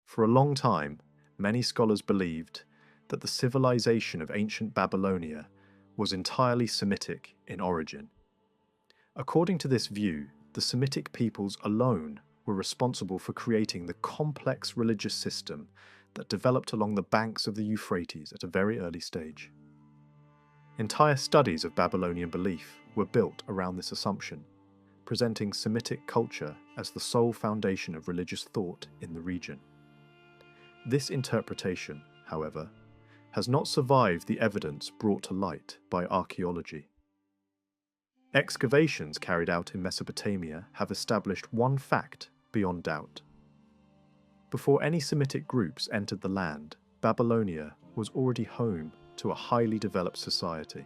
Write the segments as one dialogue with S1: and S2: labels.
S1: For a long time, many scholars believed that the civilization of ancient Babylonia was entirely Semitic in origin. According to this view, the Semitic peoples alone were responsible for creating the complex religious system that developed along the banks of the Euphrates at a very early stage. Entire studies of Babylonian belief were built around this assumption, presenting Semitic culture as the sole foundation of religious thought in the region. This interpretation, however, has not survived the evidence brought to light by archaeology. Excavations carried out in Mesopotamia have established one fact beyond doubt. Before any Semitic groups entered the land, Babylonia was already home to a highly developed society.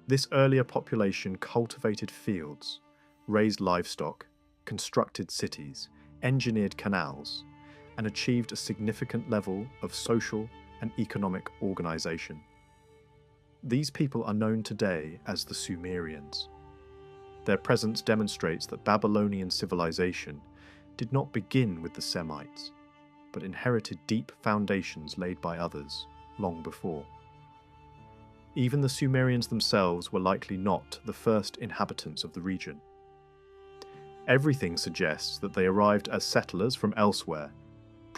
S1: This earlier population cultivated fields, raised livestock, constructed cities, engineered canals, and achieved a significant level of social and economic organization. These people are known today as the Sumerians. Their presence demonstrates that Babylonian civilization did not begin with the Semites, but inherited deep foundations laid by others long before. Even the Sumerians themselves were likely not the first inhabitants of the region. Everything suggests that they arrived as settlers from elsewhere,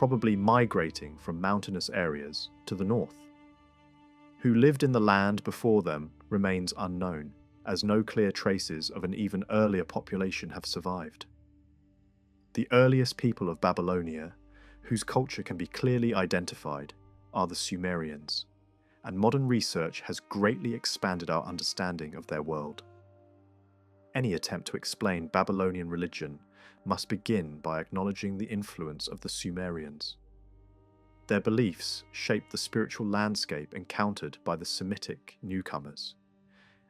S1: probably migrating from mountainous areas to the north. Who lived in the land before them remains unknown, as no clear traces of an even earlier population have survived. The earliest people of Babylonia, whose culture can be clearly identified, are the Sumerians, and modern research has greatly expanded our understanding of their world. Any attempt to explain Babylonian religion must begin by acknowledging the influence of the Sumerians. Their beliefs shaped the spiritual landscape encountered by the Semitic newcomers,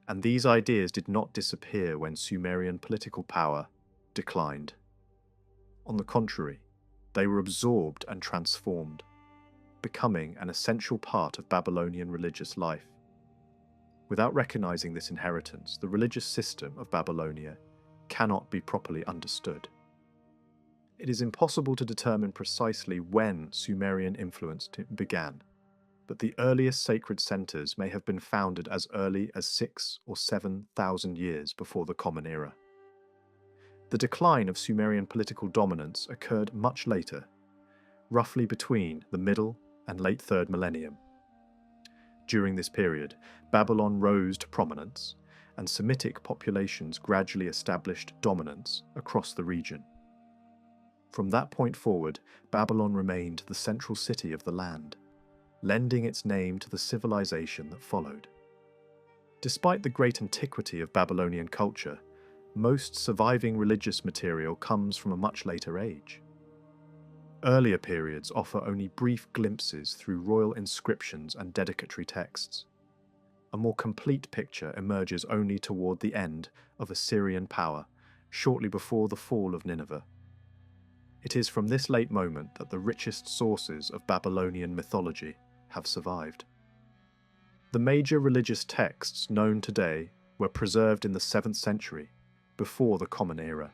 S1: and these ideas did not disappear when Sumerian political power declined. On the contrary, they were absorbed and transformed, becoming an essential part of Babylonian religious life. Without recognizing this inheritance, the religious system of Babylonia cannot be properly understood. It is impossible to determine precisely when Sumerian influence began, but the earliest sacred centers may have been founded as early as 6,000 or 7,000 years before the Common Era. The decline of Sumerian political dominance occurred much later, roughly between the middle and late 3rd millennium. During this period, Babylon rose to prominence, and Semitic populations gradually established dominance across the region. From that point forward, Babylon remained the central city of the land, lending its name to the civilization that followed. Despite the great antiquity of Babylonian culture, most surviving religious material comes from a much later age. Earlier periods offer only brief glimpses through royal inscriptions and dedicatory texts. A more complete picture emerges only toward the end of Assyrian power, shortly before the fall of Nineveh. It is from this late moment that the richest sources of Babylonian mythology have survived. The major religious texts known today were preserved in the 7th century, before the Common Era.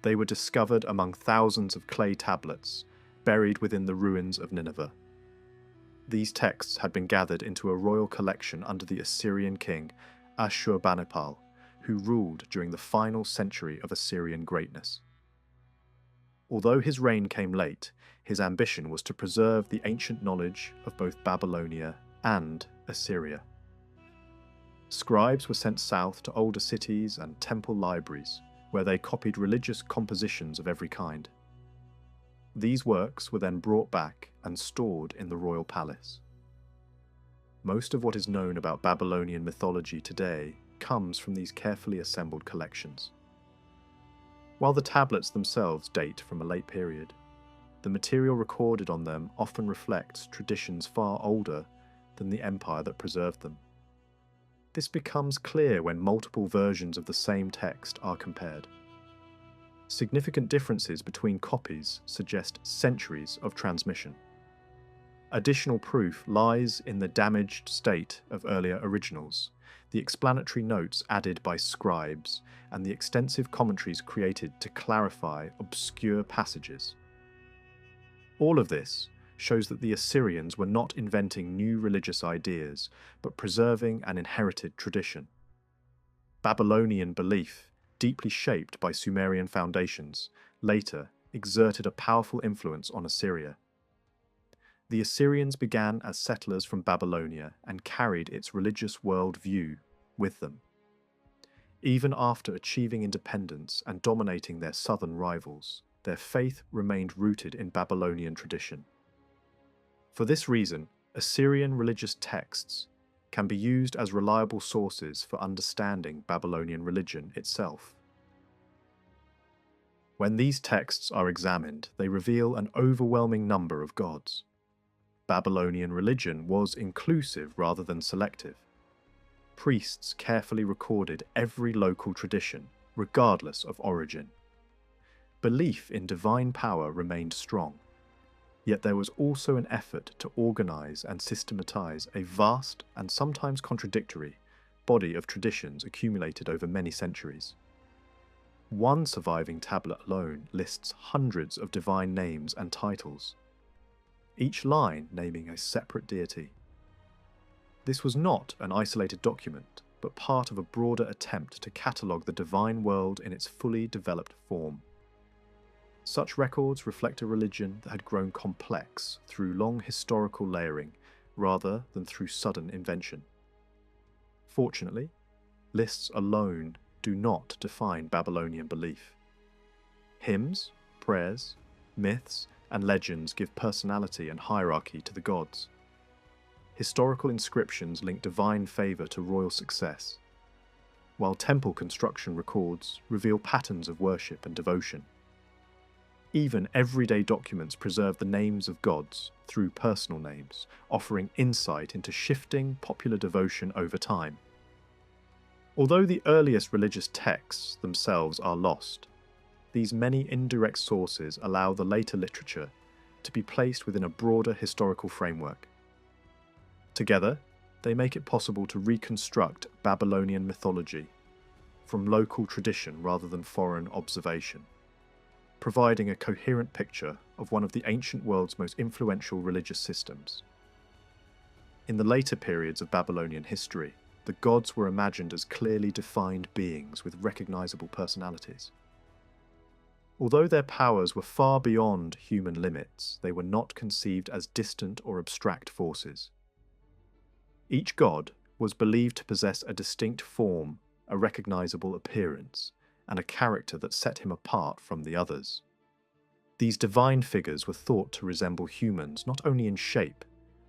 S1: They were discovered among thousands of clay tablets buried within the ruins of Nineveh. These texts had been gathered into a royal collection under the Assyrian king Ashurbanipal, who ruled during the final century of Assyrian greatness. Although his reign came late, his ambition was to preserve the ancient knowledge of both Babylonia and Assyria. Scribes were sent south to older cities and temple libraries, where they copied religious compositions of every kind. These works were then brought back and stored in the royal palace. Most of what is known about Babylonian mythology today comes from these carefully assembled collections. While the tablets themselves date from a late period, the material recorded on them often reflects traditions far older than the empire that preserved them. This becomes clear when multiple versions of the same text are compared. Significant differences between copies suggest centuries of transmission. Additional proof lies in the damaged state of earlier originals, the explanatory notes added by scribes, and the extensive commentaries created to clarify obscure passages. All of this shows that the Assyrians were not inventing new religious ideas, but preserving an inherited tradition. Babylonian belief, deeply shaped by Sumerian foundations, later exerted a powerful influence on Assyria. The Assyrians began as settlers from Babylonia and carried its religious worldview with them. Even after achieving independence and dominating their southern rivals, their faith remained rooted in Babylonian tradition. For this reason, Assyrian religious texts can be used as reliable sources for understanding Babylonian religion itself. When these texts are examined, they reveal an overwhelming number of gods. Babylonian religion was inclusive rather than selective. Priests carefully recorded every local tradition, regardless of origin. Belief in divine power remained strong, yet there was also an effort to organize and systematize a vast and sometimes contradictory body of traditions accumulated over many centuries. One surviving tablet alone lists hundreds of divine names and titles, each line naming a separate deity. This was not an isolated document, but part of a broader attempt to catalogue the divine world in its fully developed form. Such records reflect a religion that had grown complex through long historical layering rather than through sudden invention. Fortunately, lists alone do not define Babylonian belief. Hymns, prayers, myths, and legends give personality and hierarchy to the gods. Historical inscriptions link divine favour to royal success, while temple construction records reveal patterns of worship and devotion. Even everyday documents preserve the names of gods through personal names, offering insight into shifting popular devotion over time. Although the earliest religious texts themselves are lost, these many indirect sources allow the later literature to be placed within a broader historical framework. Together, they make it possible to reconstruct Babylonian mythology from local tradition rather than foreign observation, providing a coherent picture of one of the ancient world's most influential religious systems. In the later periods of Babylonian history, the gods were imagined as clearly defined beings with recognizable personalities. Although their powers were far beyond human limits, they were not conceived as distant or abstract forces. Each god was believed to possess a distinct form, a recognizable appearance, and a character that set him apart from the others. These divine figures were thought to resemble humans not only in shape,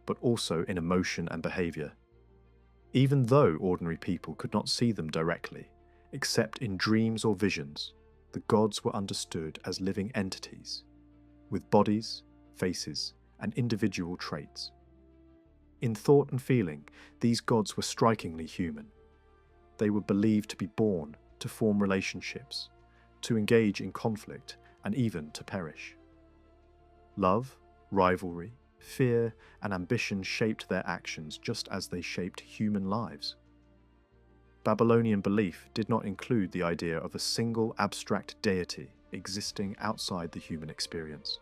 S1: but also in emotion and behavior. Even though ordinary people could not see them directly, except in dreams or visions, the gods were understood as living entities, with bodies, faces, and individual traits. In thought and feeling, these gods were strikingly human. They were believed to be born, to form relationships, to engage in conflict, and even to perish. Love, rivalry, fear, and ambition shaped their actions just as they shaped human lives. Babylonian belief did not include the idea of a single abstract deity existing outside the human experience.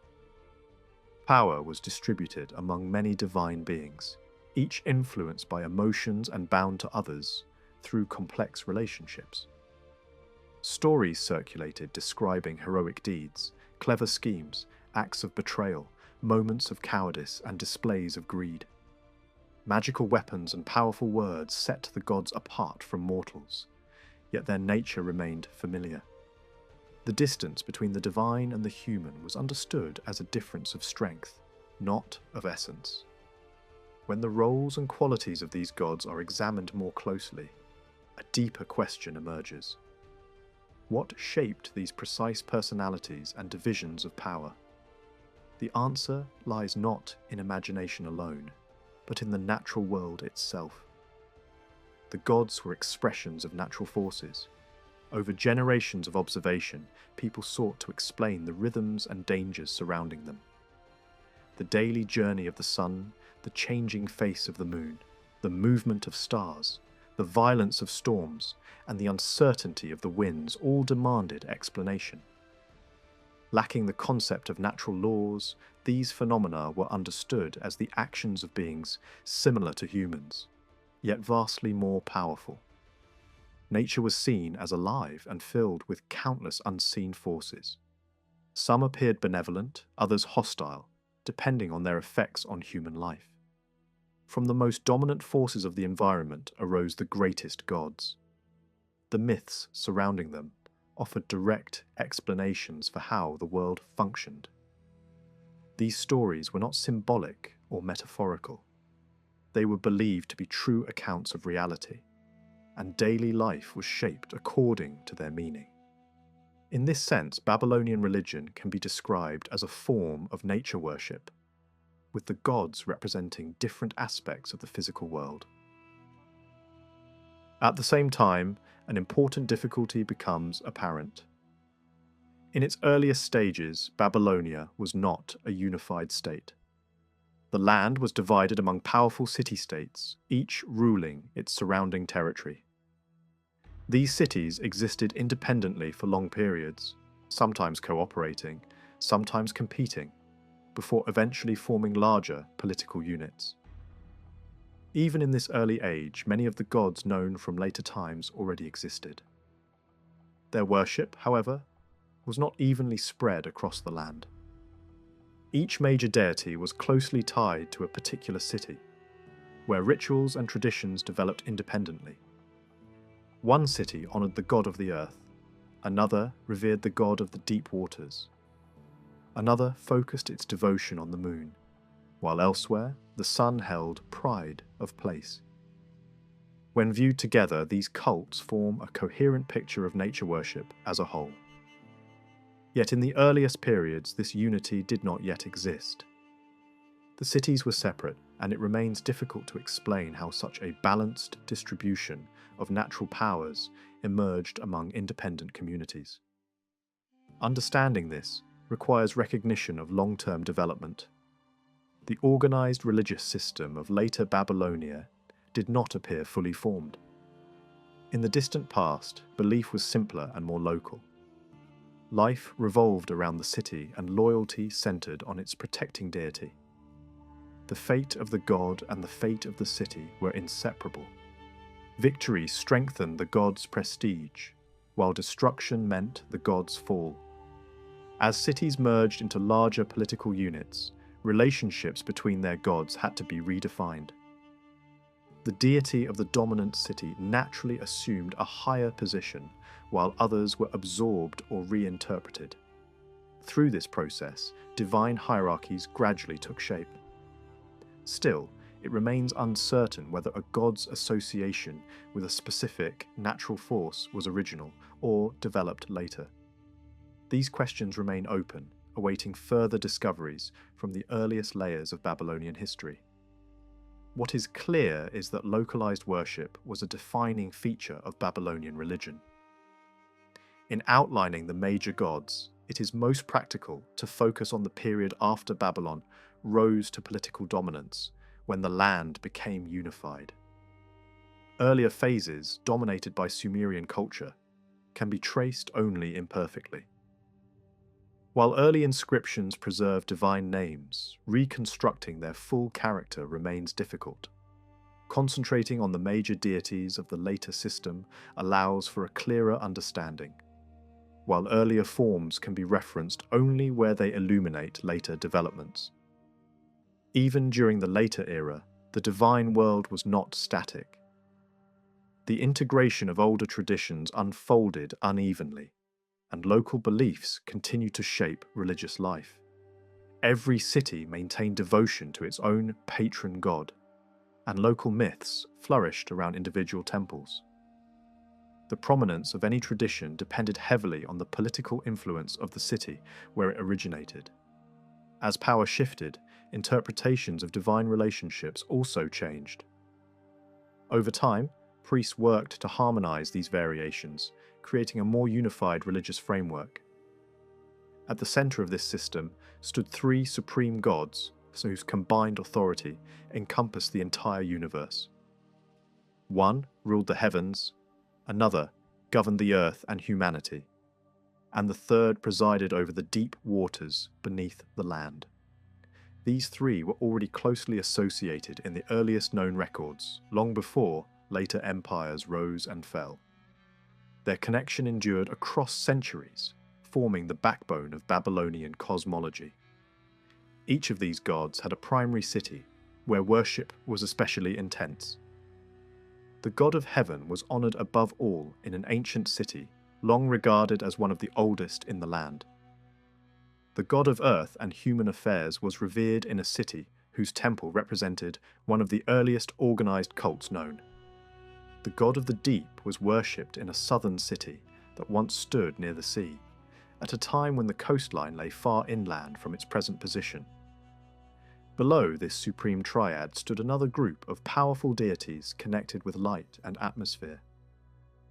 S1: Power was distributed among many divine beings, each influenced by emotions and bound to others through complex relationships. Stories circulated describing heroic deeds, clever schemes, acts of betrayal, moments of cowardice, and displays of greed. Magical weapons and powerful words set the gods apart from mortals, yet their nature remained familiar. The distance between the divine and the human was understood as a difference of strength, not of essence. When the roles and qualities of these gods are examined more closely, a deeper question emerges. What shaped these precise personalities and divisions of power? The answer lies not in imagination alone, but in the natural world itself. The gods were expressions of natural forces. Over generations of observation, people sought to explain the rhythms and dangers surrounding them. The daily journey of the sun, the changing face of the moon, the movement of stars, the violence of storms, and the uncertainty of the winds all demanded explanation. Lacking the concept of natural laws, these phenomena were understood as the actions of beings similar to humans, yet vastly more powerful. Nature was seen as alive and filled with countless unseen forces. Some appeared benevolent, others hostile, depending on their effects on human life. From the most dominant forces of the environment arose the greatest gods. The myths surrounding them offered direct explanations for how the world functioned. These stories were not symbolic or metaphorical. They were believed to be true accounts of reality, and daily life was shaped according to their meaning. In this sense, Babylonian religion can be described as a form of nature worship, with the gods representing different aspects of the physical world. At the same time, an important difficulty becomes apparent. In its earliest stages, Babylonia was not a unified state. The land was divided among powerful city-states, each ruling its surrounding territory. These cities existed independently for long periods, sometimes cooperating, sometimes competing, before eventually forming larger political units. Even in this early age, many of the gods known from later times already existed. Their worship, however, was not evenly spread across the land. Each major deity was closely tied to a particular city, where rituals and traditions developed independently. One city honoured the god of the earth, another revered the god of the deep waters, another focused its devotion on the moon, while elsewhere the sun held pride of place. When viewed together, these cults form a coherent picture of nature worship as a whole. Yet in the earliest periods, this unity did not yet exist. The cities were separate, and it remains difficult to explain how such a balanced distribution of natural powers emerged among independent communities. Understanding this requires recognition of long-term development. The organized religious system of later Babylonia did not appear fully formed. In the distant past, belief was simpler and more local. Life revolved around the city and loyalty centered on its protecting deity. The fate of the god and the fate of the city were inseparable. Victory strengthened the god's prestige, while destruction meant the god's fall. As cities merged into larger political units, relationships between their gods had to be redefined. The deity of the dominant city naturally assumed a higher position, while others were absorbed or reinterpreted. Through this process, divine hierarchies gradually took shape. Still, it remains uncertain whether a god's association with a specific natural force was original or developed later. These questions remain open, awaiting further discoveries from the earliest layers of Babylonian history. What is clear is that localized worship was a defining feature of Babylonian religion. In outlining the major gods, it is most practical to focus on the period after Babylon rose to political dominance, when the land became unified. Earlier phases, dominated by Sumerian culture, can be traced only imperfectly. While early inscriptions preserve divine names, reconstructing their full character remains difficult. Concentrating on the major deities of the later system allows for a clearer understanding, while earlier forms can be referenced only where they illuminate later developments. Even during the later era, the divine world was not static. The integration of older traditions unfolded unevenly, and local beliefs continued to shape religious life. Every city maintained devotion to its own patron god, and local myths flourished around individual temples. The prominence of any tradition depended heavily on the political influence of the city where it originated. As power shifted, interpretations of divine relationships also changed. Over time, priests worked to harmonize these variations, creating a more unified religious framework. At the center of this system stood three supreme gods, whose combined authority encompassed the entire universe. One ruled the heavens, another governed the earth and humanity, and the third presided over the deep waters beneath the land. These three were already closely associated in the earliest known records, long before later empires rose and fell. Their connection endured across centuries, forming the backbone of Babylonian cosmology. Each of these gods had a primary city, where worship was especially intense. The god of heaven was honoured above all in an ancient city, long regarded as one of the oldest in the land. The god of earth and human affairs was revered in a city whose temple represented one of the earliest organised cults known. The god of the deep was worshipped in a southern city that once stood near the sea, at a time when the coastline lay far inland from its present position. Below this supreme triad stood another group of powerful deities connected with light and atmosphere.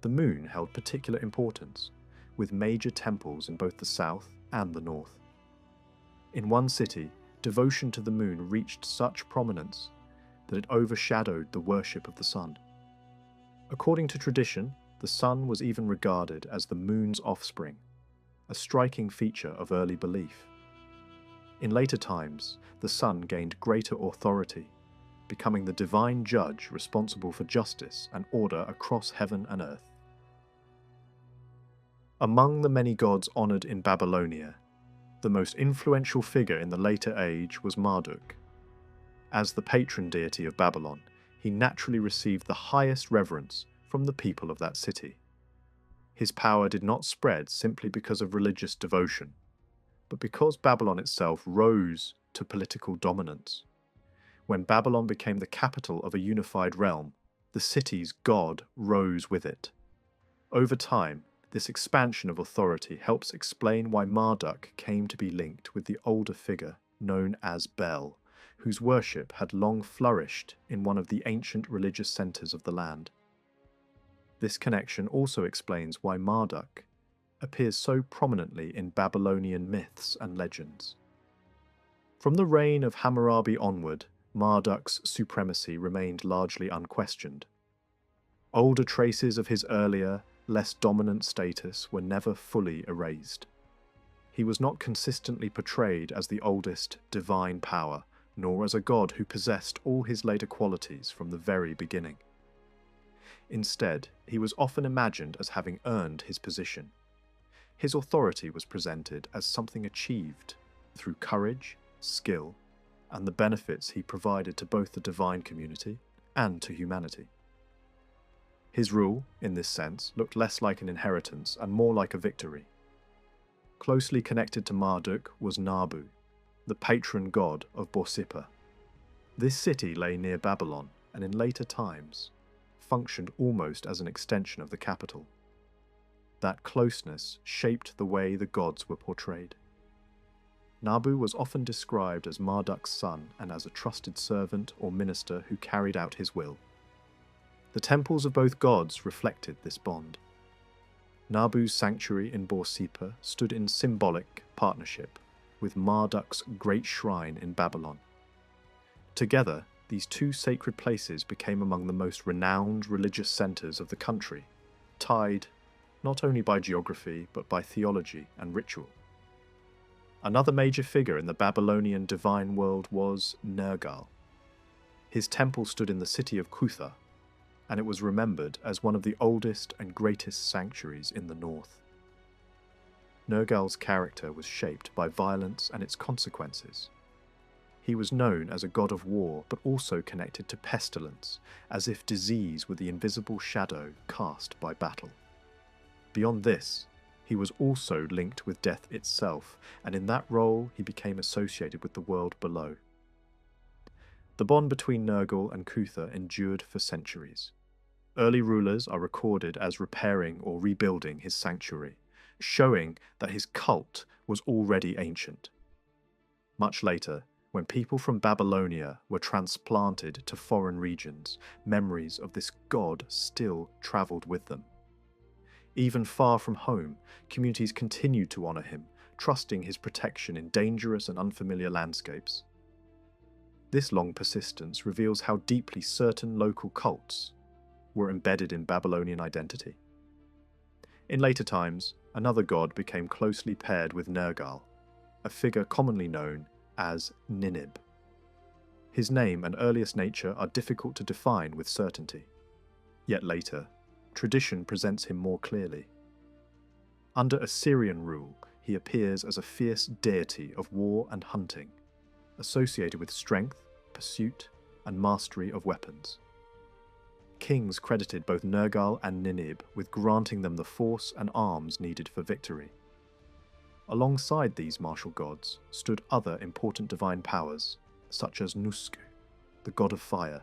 S1: The moon held particular importance, with major temples in both the south and the north. In one city, devotion to the moon reached such prominence that it overshadowed the worship of the sun. According to tradition, the sun was even regarded as the moon's offspring, a striking feature of early belief. In later times, the sun gained greater authority, becoming the divine judge responsible for justice and order across heaven and earth. Among the many gods honoured in Babylonia, the most influential figure in the later age was Marduk. As the patron deity of Babylon, he naturally received the highest reverence from the people of that city. His power did not spread simply because of religious devotion, but because Babylon itself rose to political dominance. When Babylon became the capital of a unified realm, the city's god rose with it. Over time, this expansion of authority helps explain why Marduk came to be linked with the older figure known as Bel, whose worship had long flourished in one of the ancient religious centres of the land. This connection also explains why Marduk appears so prominently in Babylonian myths and legends. From the reign of Hammurabi onward, Marduk's supremacy remained largely unquestioned. Older traces of his earlier, less dominant status were never fully erased. He was not consistently portrayed as the oldest divine power, nor as a god who possessed all his later qualities from the very beginning. Instead, he was often imagined as having earned his position. His authority was presented as something achieved through courage, skill, and the benefits he provided to both the divine community and to humanity. His rule, in this sense, looked less like an inheritance and more like a victory. Closely connected to Marduk was Nabu, the patron god of Borsippa. This city lay near Babylon and in later times functioned almost as an extension of the capital. That closeness shaped the way the gods were portrayed. Nabu was often described as Marduk's son and as a trusted servant or minister who carried out his will. The temples of both gods reflected this bond. Nabu's sanctuary in Borsippa stood in symbolic partnership with Marduk's great shrine in Babylon. Together, these two sacred places became among the most renowned religious centres of the country, tied not only by geography but by theology and ritual. Another major figure in the Babylonian divine world was Nergal. His temple stood in the city of Kutha, and it was remembered as one of the oldest and greatest sanctuaries in the north. Nergal's character was shaped by violence and its consequences. He was known as a god of war, but also connected to pestilence, as if disease were the invisible shadow cast by battle. Beyond this, he was also linked with death itself, and in that role he became associated with the world below. The bond between Nergal and Kutha endured for centuries. Early rulers are recorded as repairing or rebuilding his sanctuary, showing that his cult was already ancient. Much later, when people from Babylonia were transplanted to foreign regions, memories of this god still travelled with them. Even far from home, communities continued to honour him, trusting his protection in dangerous and unfamiliar landscapes. This long persistence reveals how deeply certain local cults were embedded in Babylonian identity. In later times, another god became closely paired with Nergal, a figure commonly known as Ninib. His name and earliest nature are difficult to define with certainty. Yet later, tradition presents him more clearly. Under Assyrian rule, he appears as a fierce deity of war and hunting, associated with strength, pursuit, and mastery of weapons. Kings credited both Nergal and Ninib with granting them the force and arms needed for victory. Alongside these martial gods stood other important divine powers, such as Nusku, the god of fire,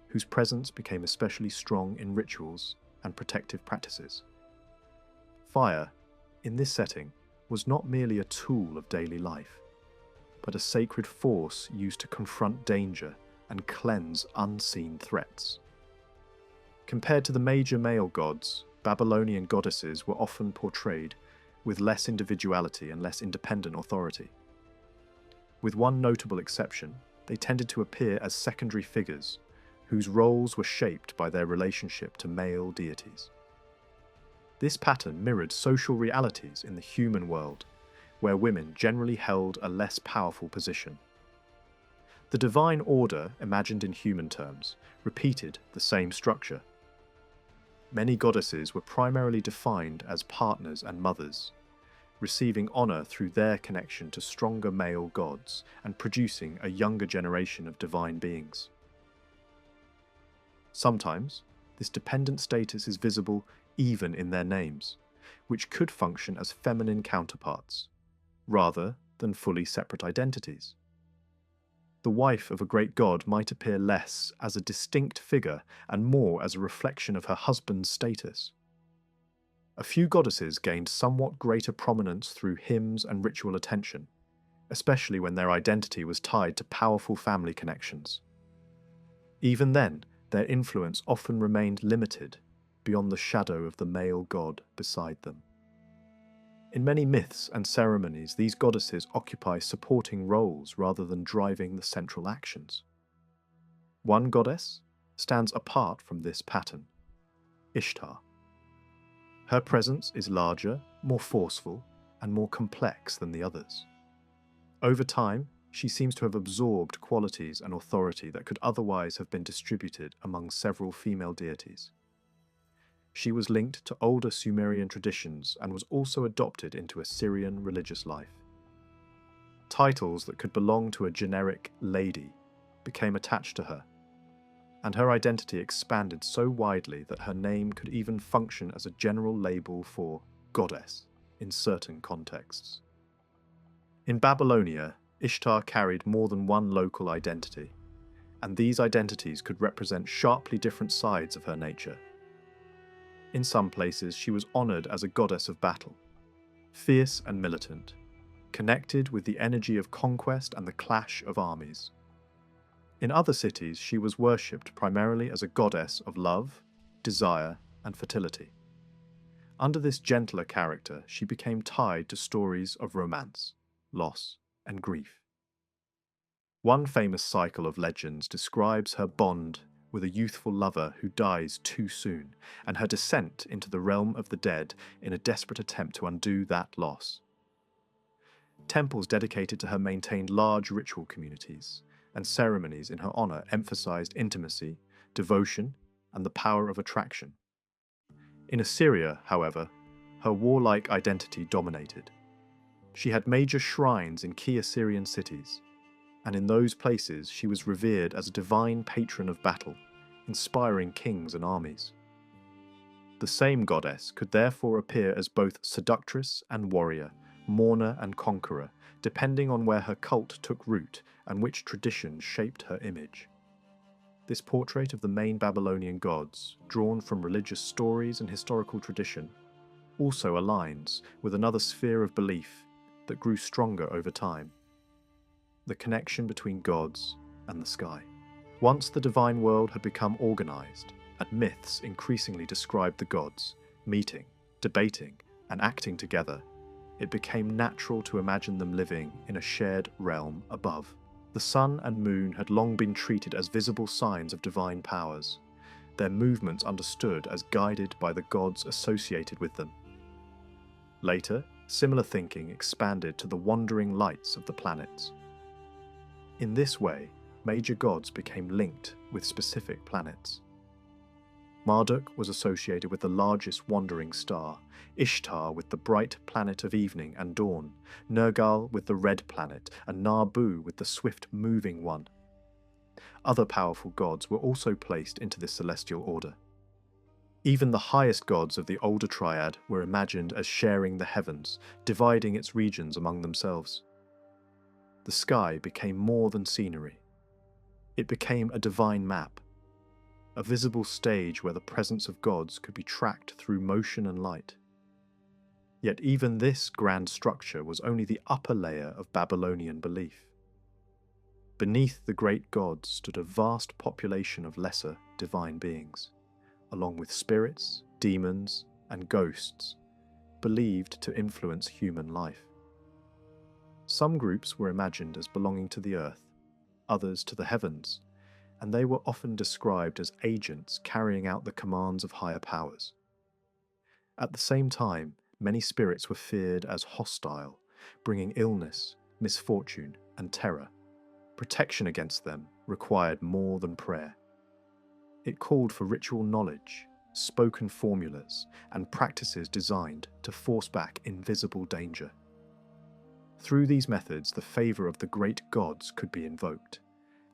S1: whose presence became especially strong in rituals and protective practices. Fire, in this setting, was not merely a tool of daily life, but a sacred force used to confront danger and cleanse unseen threats. Compared to the major male gods, Babylonian goddesses were often portrayed with less individuality and less independent authority. With one notable exception, they tended to appear as secondary figures whose roles were shaped by their relationship to male deities. This pattern mirrored social realities in the human world, where women generally held a less powerful position. The divine order, imagined in human terms, repeated the same structure. Many goddesses were primarily defined as partners and mothers, receiving honour through their connection to stronger male gods and producing a younger generation of divine beings. Sometimes, this dependent status is visible even in their names, which could function as feminine counterparts, rather than fully separate identities. The wife of a great god might appear less as a distinct figure and more as a reflection of her husband's status. A few goddesses gained somewhat greater prominence through hymns and ritual attention, especially when their identity was tied to powerful family connections. Even then, their influence often remained limited, beyond the shadow of the male god beside them. In many myths and ceremonies, these goddesses occupy supporting roles rather than driving the central actions. One goddess stands apart from this pattern: Ishtar. Her presence is larger, more forceful, and more complex than the others. Over time, she seems to have absorbed qualities and authority that could otherwise have been distributed among several female deities. She was linked to older Sumerian traditions and was also adopted into Assyrian religious life. Titles that could belong to a generic lady became attached to her, and her identity expanded so widely that her name could even function as a general label for goddess in certain contexts. In Babylonia, Ishtar carried more than one local identity, and these identities could represent sharply different sides of her nature. In some places, she was honoured as a goddess of battle, fierce and militant, connected with the energy of conquest and the clash of armies. In other cities, she was worshipped primarily as a goddess of love, desire, and fertility. Under this gentler character, she became tied to stories of romance, loss, and grief. One famous cycle of legends describes her bond with a youthful lover who dies too soon, and her descent into the realm of the dead in a desperate attempt to undo that loss. Temples dedicated to her maintained large ritual communities, and ceremonies in her honour emphasized intimacy, devotion, and the power of attraction. In Assyria, however, her warlike identity dominated. She had major shrines in key Assyrian cities, and in those places she was revered as a divine patron of battle, inspiring kings and armies. The same goddess could therefore appear as both seductress and warrior, mourner and conqueror, depending on where her cult took root and which tradition shaped her image. This portrait of the main Babylonian gods, drawn from religious stories and historical tradition, also aligns with another sphere of belief that grew stronger over time: the connection between gods and the sky. Once the divine world had become organized, and myths increasingly described the gods, meeting, debating, and acting together, it became natural to imagine them living in a shared realm above. The sun and moon had long been treated as visible signs of divine powers, their movements understood as guided by the gods associated with them. Later, similar thinking expanded to the wandering lights of the planets. In this way, major gods became linked with specific planets. Marduk was associated with the largest wandering star, Ishtar with the bright planet of evening and dawn, Nergal with the red planet, and Nabu with the swift-moving one. Other powerful gods were also placed into this celestial order. Even the highest gods of the older triad were imagined as sharing the heavens, dividing its regions among themselves. The sky became more than scenery. It became a divine map, a visible stage where the presence of gods could be tracked through motion and light. Yet even this grand structure was only the upper layer of Babylonian belief. Beneath the great gods stood a vast population of lesser divine beings, along with spirits, demons, and ghosts, believed to influence human life. Some groups were imagined as belonging to the earth, others to the heavens, and they were often described as agents carrying out the commands of higher powers. At the same time, many spirits were feared as hostile, bringing illness, misfortune, and terror. Protection against them required more than prayer. It called for ritual knowledge, spoken formulas, and practices designed to force back invisible danger. Through these methods, the favour of the great gods could be invoked,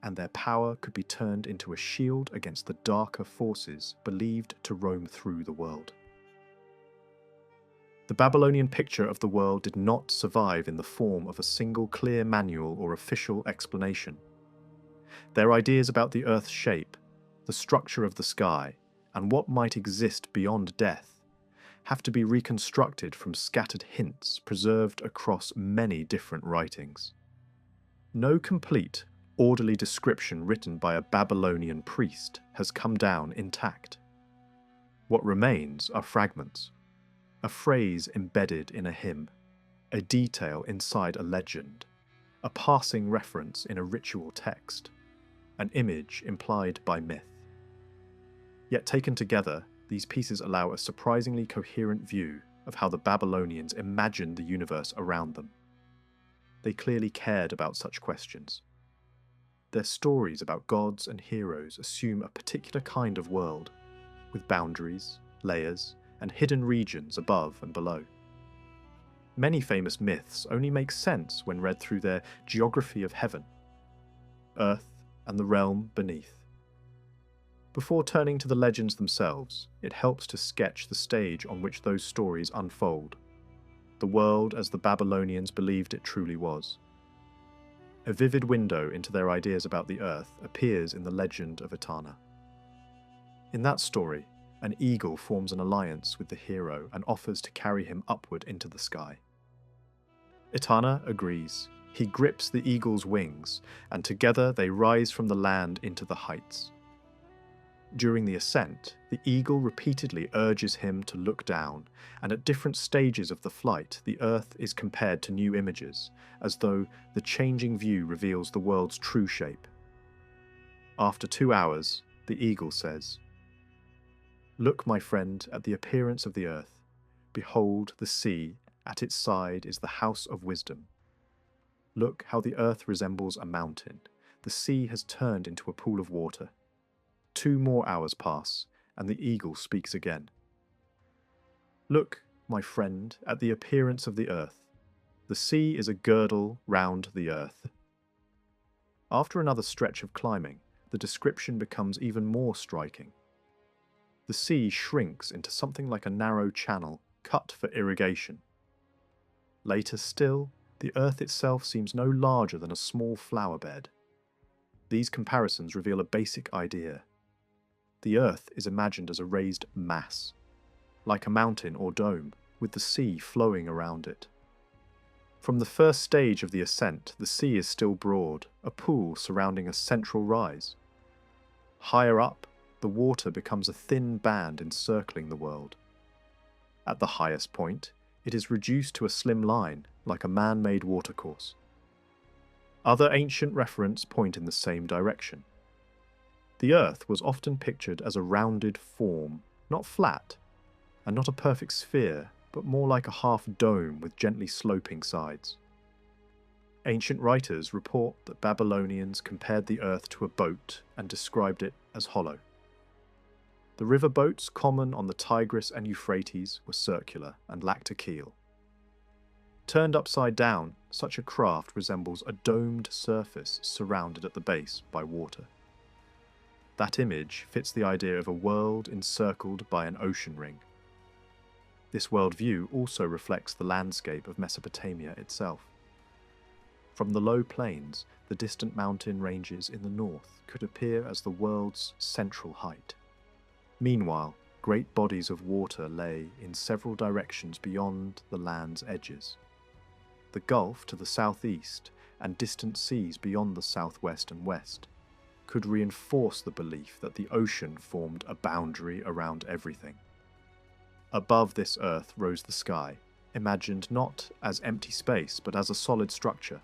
S1: and their power could be turned into a shield against the darker forces believed to roam through the world. The Babylonian picture of the world did not survive in the form of a single clear manual or official explanation. Their ideas about the Earth's shape, the structure of the sky, and what might exist beyond death have to be reconstructed from scattered hints preserved across many different writings. No complete, orderly description written by a Babylonian priest has come down intact. What remains are fragments. A phrase embedded in a hymn, a detail inside a legend, a passing reference in a ritual text, an image implied by myth. Yet taken together, these pieces allow a surprisingly coherent view of how the Babylonians imagined the universe around them. They clearly cared about such questions. Their stories about gods and heroes assume a particular kind of world, with boundaries, layers, and hidden regions above and below. Many famous myths only make sense when read through their geography of heaven, earth, and the realm beneath. Before turning to the legends themselves, it helps to sketch the stage on which those stories unfold, the world as the Babylonians believed it truly was. A vivid window into their ideas about the earth appears in the legend of Etana. In that story, an eagle forms an alliance with the hero and offers to carry him upward into the sky. Etana agrees. He grips the eagle's wings, and together they rise from the land into the heights. During the ascent, the eagle repeatedly urges him to look down, and at different stages of the flight, the earth is compared to new images, as though the changing view reveals the world's true shape. After 2 hours, the eagle says, "Look, my friend, at the appearance of the earth. Behold, the sea, at its side is the house of wisdom. Look how the earth resembles a mountain. The sea has turned into a pool of water." 2 more hours pass, and the eagle speaks again. "Look, my friend, at the appearance of the earth. The sea is a girdle round the earth." After another stretch of climbing, the description becomes even more striking. The sea shrinks into something like a narrow channel, cut for irrigation. Later still, the earth itself seems no larger than a small flower bed. These comparisons reveal a basic idea. The earth is imagined as a raised mass, like a mountain or dome, with the sea flowing around it. From the first stage of the ascent, the sea is still broad, a pool surrounding a central rise. Higher up, the water becomes a thin band encircling the world. At the highest point, it is reduced to a slim line, like a man-made watercourse. Other ancient references point in the same direction. The earth was often pictured as a rounded form, not flat, and not a perfect sphere, but more like a half dome with gently sloping sides. Ancient writers report that Babylonians compared the earth to a boat and described it as hollow. The river boats common on the Tigris and Euphrates were circular and lacked a keel. Turned upside down, such a craft resembles a domed surface surrounded at the base by water. That image fits the idea of a world encircled by an ocean ring. This worldview also reflects the landscape of Mesopotamia itself. From the low plains, the distant mountain ranges in the north could appear as the world's central height. Meanwhile, great bodies of water lay in several directions beyond the land's edges. The Gulf to the southeast and distant seas beyond the southwest and west could reinforce the belief that the ocean formed a boundary around everything. Above this earth rose the sky, imagined not as empty space but as a solid structure.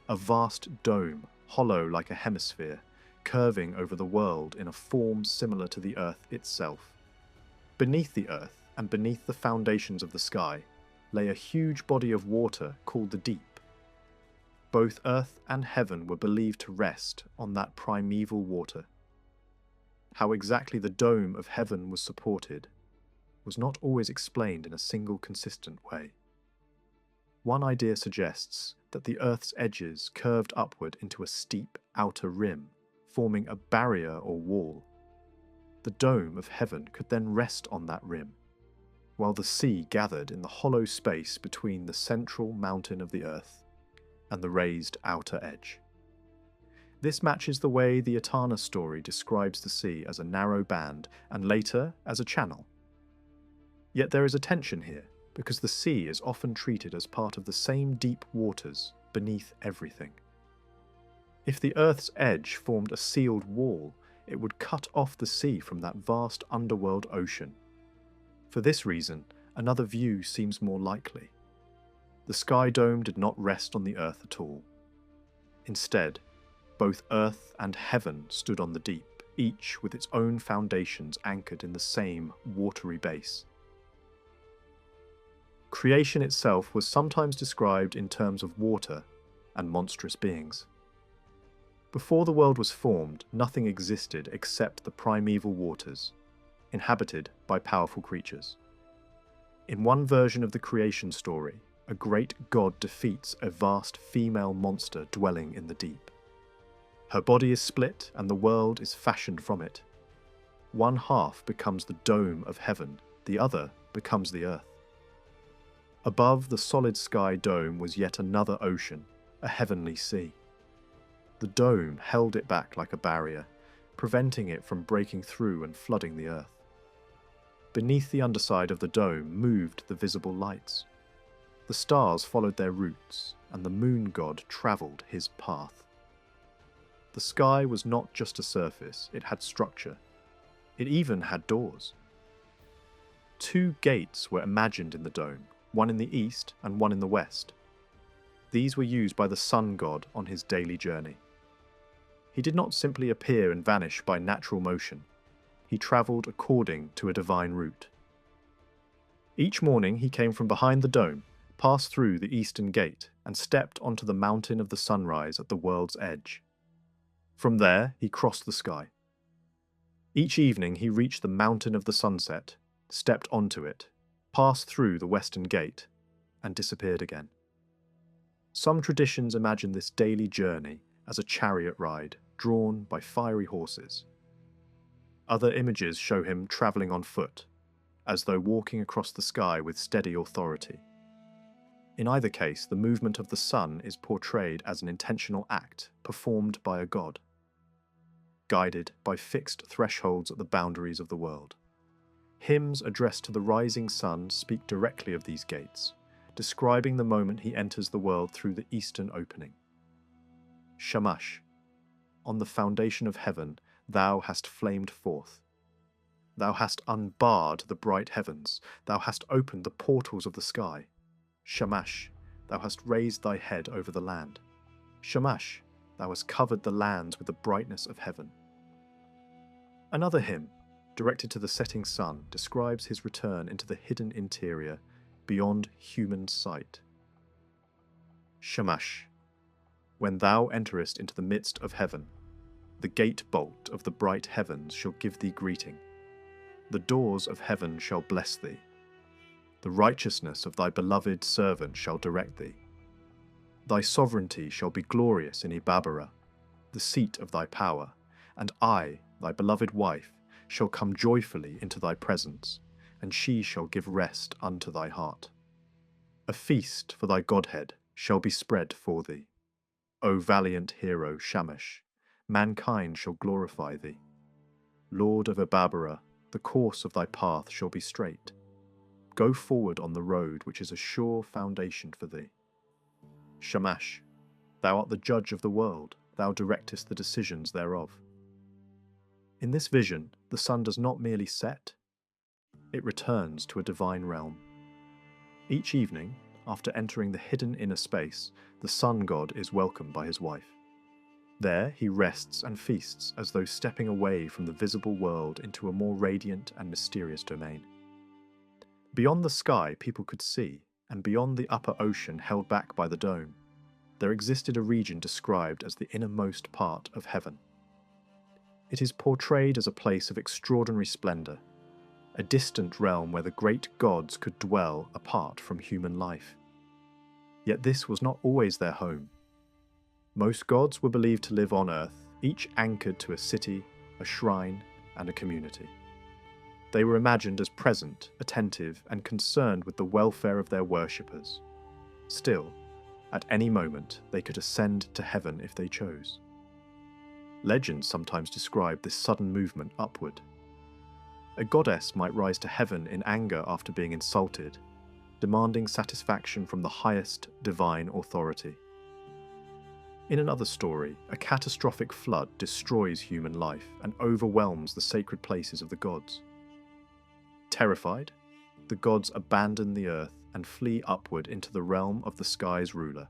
S1: A vast dome, hollow like a hemisphere, curving over the world in a form similar to the earth itself. Beneath the earth and beneath the foundations of the sky lay a huge body of water called the deep. Both earth and heaven were believed to rest on that primeval water. How exactly the dome of heaven was supported was not always explained in a single consistent way. One idea suggests that the earth's edges curved upward into a steep outer rim, forming a barrier or wall. The dome of heaven could then rest on that rim, while the sea gathered in the hollow space between the central mountain of the earth and the raised outer edge. This matches the way the Etana story describes the sea as a narrow band and later as a channel. Yet there is a tension here, because the sea is often treated as part of the same deep waters beneath everything. If the Earth's edge formed a sealed wall, it would cut off the sea from that vast underworld ocean. For this reason, another view seems more likely. The sky dome did not rest on the Earth at all. Instead, both Earth and heaven stood on the deep, each with its own foundations anchored in the same watery base. Creation itself was sometimes described in terms of water and monstrous beings. Before the world was formed, nothing existed except the primeval waters, inhabited by powerful creatures. In one version of the creation story, a great god defeats a vast female monster dwelling in the deep. Her body is split and the world is fashioned from it. One half becomes the dome of heaven, the other becomes the earth. Above the solid sky dome was yet another ocean, a heavenly sea. The dome held it back like a barrier, preventing it from breaking through and flooding the earth. Beneath the underside of the dome moved the visible lights. The stars followed their routes, and the moon god travelled his path. The sky was not just a surface, it had structure. It even had doors. 2 gates were imagined in the dome, one in the east and one in the west. These were used by the sun god on his daily journey. He did not simply appear and vanish by natural motion. He travelled according to a divine route. Each morning he came from behind the dome, passed through the eastern gate, and stepped onto the mountain of the sunrise at the world's edge. From there he crossed the sky. Each evening he reached the mountain of the sunset, stepped onto it, passed through the western gate, and disappeared again. Some traditions imagine this daily journey as a chariot ride drawn by fiery horses. Other images show him travelling on foot, as though walking across the sky with steady authority. In either case, the movement of the sun is portrayed as an intentional act performed by a god, guided by fixed thresholds at the boundaries of the world. Hymns addressed to the rising sun speak directly of these gates, describing the moment he enters the world through the eastern opening. Shamash, on the foundation of heaven, thou hast flamed forth. Thou hast unbarred the bright heavens, thou hast opened the portals of the sky. Shamash, thou hast raised thy head over the land. Shamash, thou hast covered the lands with the brightness of heaven. Another hymn, directed to the setting sun, describes his return into the hidden interior beyond human sight. Shamash. When thou enterest into the midst of heaven, the gate bolt of the bright heavens shall give thee greeting. The doors of heaven shall bless thee. The righteousness of thy beloved servant shall direct thee. Thy sovereignty shall be glorious in Ebabara, the seat of thy power, and I, thy beloved wife, shall come joyfully into thy presence, and she shall give rest unto thy heart. A feast for thy Godhead shall be spread for thee. O valiant hero Shamash, mankind shall glorify thee. Lord of Ebabara, the course of thy path shall be straight. Go forward on the road which is a sure foundation for thee. Shamash, thou art the judge of the world, thou directest the decisions thereof. In this vision, the sun does not merely set, it returns to a divine realm. Each evening, after entering the hidden inner space, the sun god is welcomed by his wife. There he rests and feasts as though stepping away from the visible world into a more radiant and mysterious domain. Beyond the sky people could see, and beyond the upper ocean held back by the dome, there existed a region described as the innermost part of heaven. It is portrayed as a place of extraordinary splendour, a distant realm where the great gods could dwell apart from human life. Yet this was not always their home. Most gods were believed to live on earth, each anchored to a city, a shrine, and a community. They were imagined as present, attentive, and concerned with the welfare of their worshippers. Still, at any moment, they could ascend to heaven if they chose. Legends sometimes describe this sudden movement upward. A goddess might rise to heaven in anger after being insulted, demanding satisfaction from the highest divine authority. In another story, a catastrophic flood destroys human life and overwhelms the sacred places of the gods. Terrified, the gods abandon the earth and flee upward into the realm of the sky's ruler.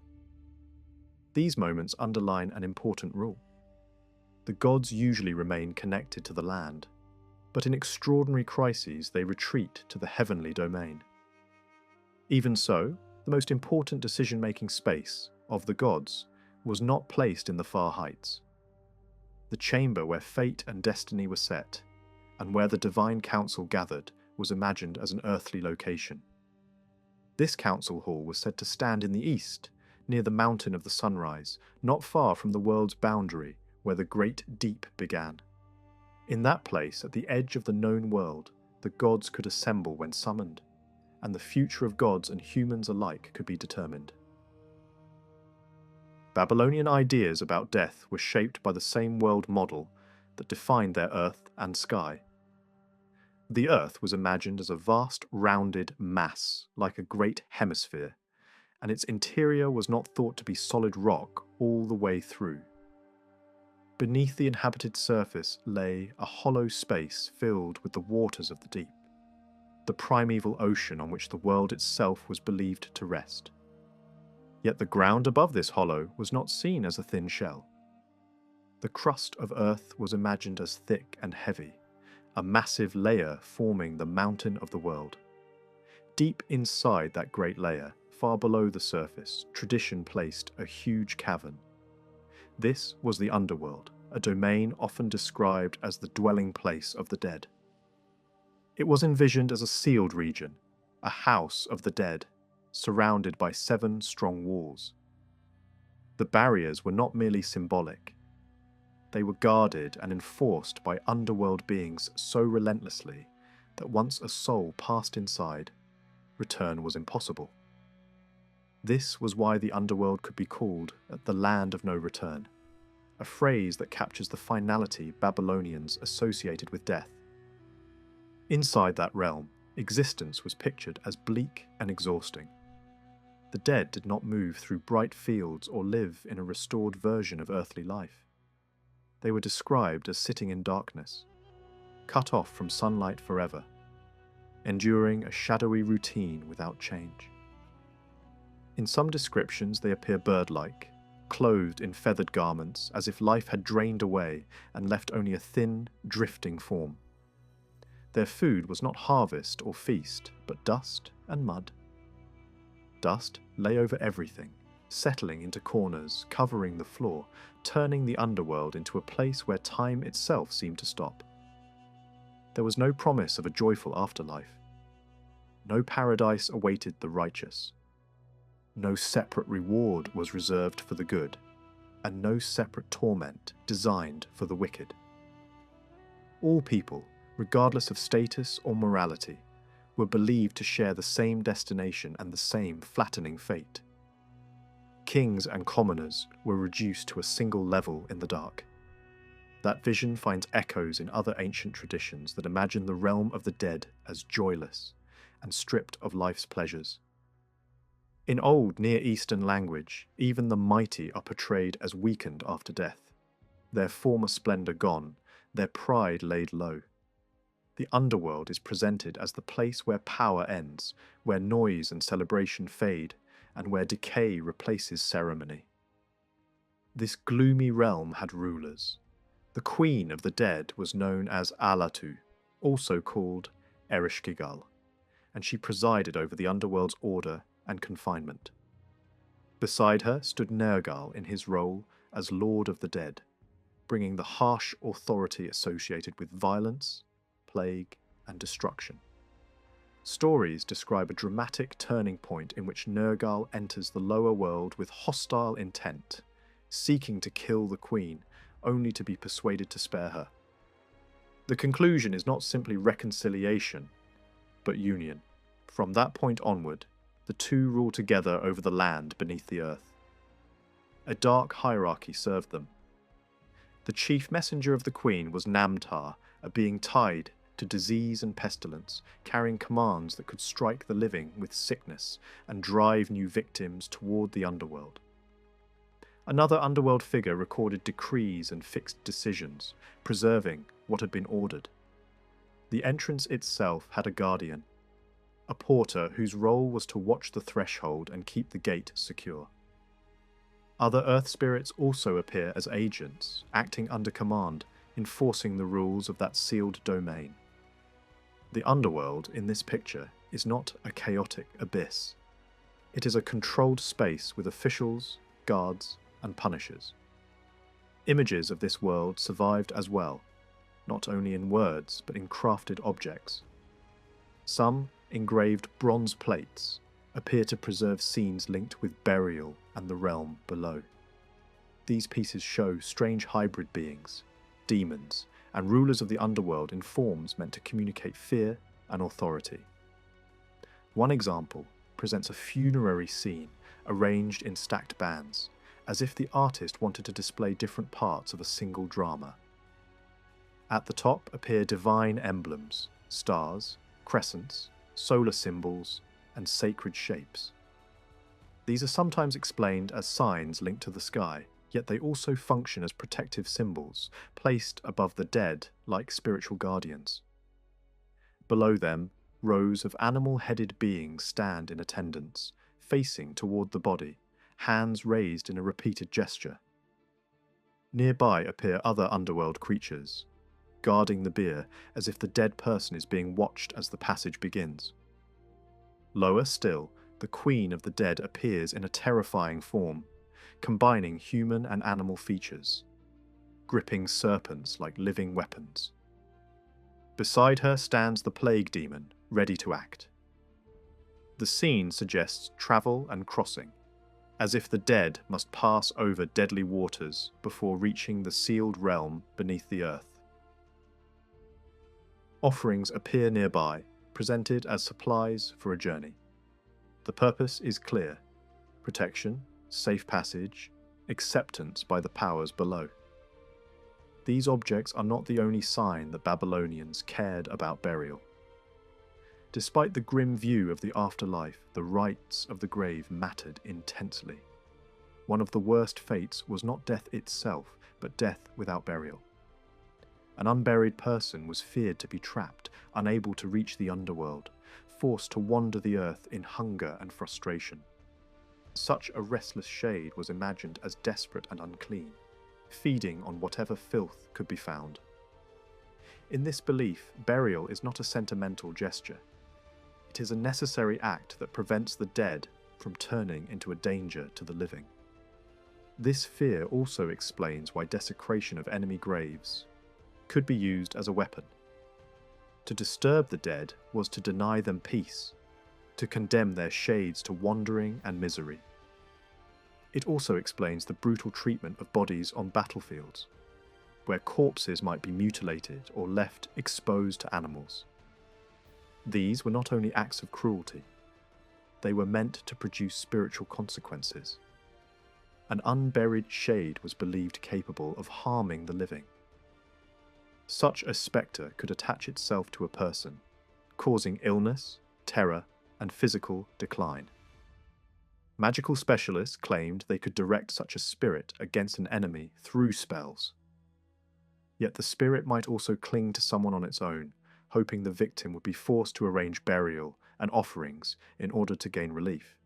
S1: These moments underline an important rule. The gods usually remain connected to the land, but in extraordinary crises they retreat to the heavenly domain. Even so, the most important decision-making space of the gods was not placed in the far heights. The chamber where fate and destiny were set, and where the divine council gathered, was imagined as an earthly location. This council hall was said to stand in the east, near the mountain of the sunrise, not far from the world's boundary, where the great deep began. In that place, at the edge of the known world, the gods could assemble when summoned, and the future of gods and humans alike could be determined. Babylonian ideas about death were shaped by the same world model that defined their earth and sky. The earth was imagined as a vast, rounded mass, like a great hemisphere, and its interior was not thought to be solid rock all the way through. Beneath the inhabited surface lay a hollow space filled with the waters of the deep, the primeval ocean on which the world itself was believed to rest. Yet the ground above this hollow was not seen as a thin shell. The crust of earth was imagined as thick and heavy, a massive layer forming the mountain of the world. Deep inside that great layer, far below the surface, tradition placed a huge cavern. This was the underworld, a domain often described as the dwelling place of the dead. It was envisioned as a sealed region, a house of the dead, surrounded by 7 strong walls. The barriers were not merely symbolic. They were guarded and enforced by underworld beings so relentlessly that once a soul passed inside, return was impossible. This was why the underworld could be called the land of no return, a phrase that captures the finality Babylonians associated with death. Inside that realm, existence was pictured as bleak and exhausting. The dead did not move through bright fields or live in a restored version of earthly life. They were described as sitting in darkness, cut off from sunlight forever, enduring a shadowy routine without change. In some descriptions they appear bird-like, clothed in feathered garments as if life had drained away and left only a thin, drifting form. Their food was not harvest or feast, but dust and mud, Dust lay over everything, settling into corners, covering the floor, turning the underworld into a place where time itself seemed to stop. There was no promise of a joyful afterlife. No paradise awaited the righteous. No separate reward was reserved for the good, and no separate torment designed for the wicked. All people, regardless of status or morality, were believed to share the same destination and the same flattening fate. Kings and commoners were reduced to a single level in the dark. That vision finds echoes in other ancient traditions that imagine the realm of the dead as joyless and stripped of life's pleasures. In old Near Eastern language, even the mighty are portrayed as weakened after death, their former splendor gone, their pride laid low. The underworld is presented as the place where power ends, where noise and celebration fade, and where decay replaces ceremony. This gloomy realm had rulers. The queen of the dead was known as Alatu, also called Ereshkigal, and she presided over the underworld's order and confinement. Beside her stood Nergal in his role as Lord of the Dead, bringing the harsh authority associated with violence, plague, and destruction. Stories describe a dramatic turning point in which Nergal enters the lower world with hostile intent, seeking to kill the queen, only to be persuaded to spare her. The conclusion is not simply reconciliation, but union. From that point onward, the two rule together over the land beneath the earth. A dark hierarchy served them. The chief messenger of the queen was Namtar, a being tied to disease and pestilence, carrying commands that could strike the living with sickness and drive new victims toward the underworld. Another underworld figure recorded decrees and fixed decisions, preserving what had been ordered. The entrance itself had a guardian, a porter whose role was to watch the threshold and keep the gate secure. Other earth spirits also appear as agents, acting under command, enforcing the rules of that sealed domain. The underworld in this picture is not a chaotic abyss. It is a controlled space with officials, guards, and punishers. Images of this world survived as well, not only in words but in crafted objects. Some engraved bronze plates appear to preserve scenes linked with burial and the realm below. These pieces show strange hybrid beings, demons, and rulers of the underworld in forms meant to communicate fear and authority. One example presents a funerary scene arranged in stacked bands, as if the artist wanted to display different parts of a single drama. At the top appear divine emblems, stars, crescents, solar symbols, and sacred shapes. These are sometimes explained as signs linked to the sky, yet they also function as protective symbols, placed above the dead like spiritual guardians. Below them, rows of animal-headed beings stand in attendance, facing toward the body, hands raised in a repeated gesture. Nearby appear other underworld creatures, guarding the bier as if the dead person is being watched as the passage begins. Lower still, the queen of the dead appears in a terrifying form, combining human and animal features, gripping serpents like living weapons. Beside her stands the plague demon, ready to act. The scene suggests travel and crossing, as if the dead must pass over deadly waters before reaching the sealed realm beneath the earth. Offerings appear nearby, presented as supplies for a journey. The purpose is clear: protection, safe passage, acceptance by the powers below. These objects are not the only sign that Babylonians cared about burial. Despite the grim view of the afterlife, the rites of the grave mattered intensely. One of the worst fates was not death itself, but death without burial. An unburied person was feared to be trapped, unable to reach the underworld, forced to wander the earth in hunger and frustration. Such a restless shade was imagined as desperate and unclean, feeding on whatever filth could be found. In this belief, burial is not a sentimental gesture. It is a necessary act that prevents the dead, from turning into a danger to the living. This fear also explains why desecration of enemy graves could be used as a weapon. To disturb the dead was to deny them peace, to condemn their shades to wandering and misery. It also explains the brutal treatment of bodies on battlefields, where corpses might be mutilated or left exposed to animals. These were not only acts of cruelty, they were meant to produce spiritual consequences. An unburied shade was believed capable of harming the living. Such a spectre could attach itself to a person, causing illness, terror, and physical decline. Magical specialists claimed they could direct such a spirit against an enemy through spells. Yet the spirit might also cling to someone on its own, hoping the victim would be forced to arrange burial and offerings in order to gain relief.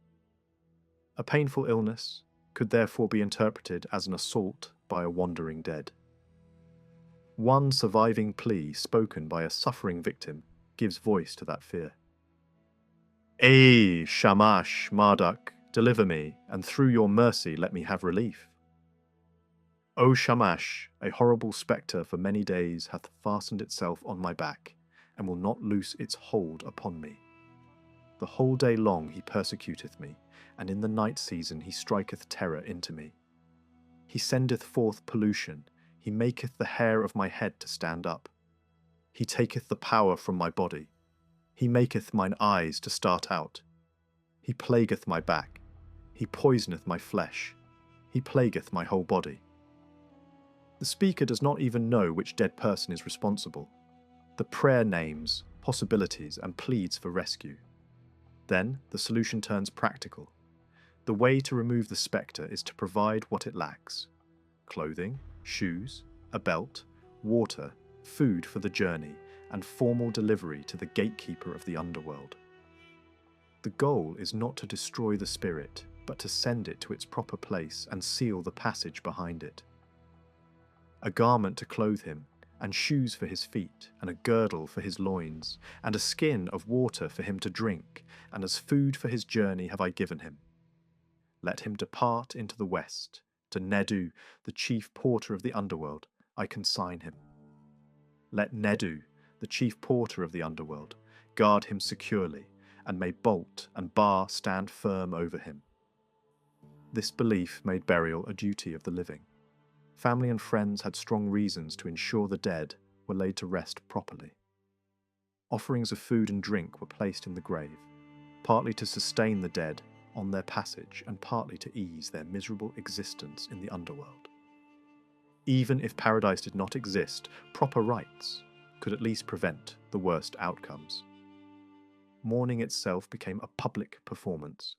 S1: A painful illness could therefore be interpreted as an assault by a wandering dead. One surviving plea spoken by a suffering victim gives voice to that fear. "Ey, Shamash, Marduk, deliver me, and through your mercy let me have relief. O Shamash, a horrible spectre for many days hath fastened itself on my back, and will not loose its hold upon me. The whole day long he persecuteth me, and in the night season he striketh terror into me. He sendeth forth pollution, he maketh the hair of my head to stand up. He taketh the power from my body. He maketh mine eyes to start out. He plagueth my back. He poisoneth my flesh. He plagueth my whole body." The speaker does not even know which dead person is responsible. The prayer names possibilities and pleads for rescue. Then the solution turns practical. The way to remove the spectre is to provide what it lacks: clothing, shoes, a belt, water, food for the journey, and formal delivery to the gatekeeper of the underworld. The goal is not to destroy the spirit, but to send it to its proper place and seal the passage behind it. A garment to clothe him, and shoes for his feet, and a girdle for his loins, and a skin of water for him to drink, and as food for his journey have I given him. Let him depart into the west. To Nedu, the chief porter of the underworld, I consign him. Let Nedu, the chief porter of the underworld, guard him securely, and may bolt and bar stand firm over him. This belief made burial a duty of the living. Family and friends had strong reasons to ensure the dead were laid to rest properly. Offerings of food and drink were placed in the grave, partly to sustain the dead on their passage and partly to ease their miserable existence in the underworld. Even if paradise did not exist, proper rites could at least prevent the worst outcomes. Mourning itself became a public performance.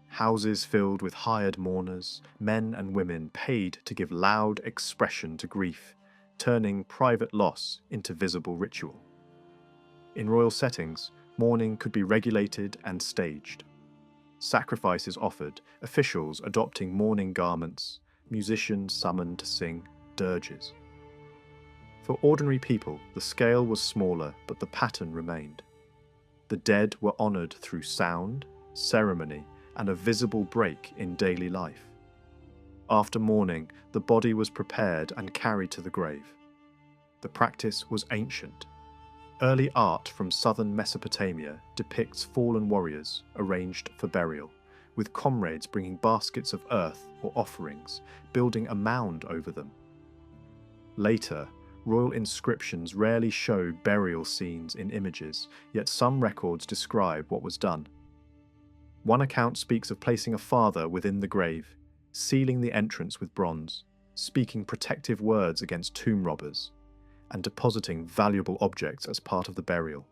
S1: Houses filled with hired mourners, men and women paid to give loud expression to grief, turning private loss into visible ritual. In royal settings, mourning could be regulated and staged. Sacrifices offered, officials adopting mourning garments, musicians summoned to sing dirges. For ordinary people, the scale was smaller, but the pattern remained. The dead were honoured through sound, ceremony, and a visible break in daily life. After mourning, the body was prepared and carried to the grave. The practice was ancient. Early art from southern Mesopotamia depicts fallen warriors arranged for burial, with comrades bringing baskets of earth or offerings, building a mound over them. Later, royal inscriptions rarely show burial scenes in images, yet some records describe what was done. One account speaks of placing a father within the grave, sealing the entrance with bronze, speaking protective words against tomb robbers, and depositing valuable objects as part of the burial.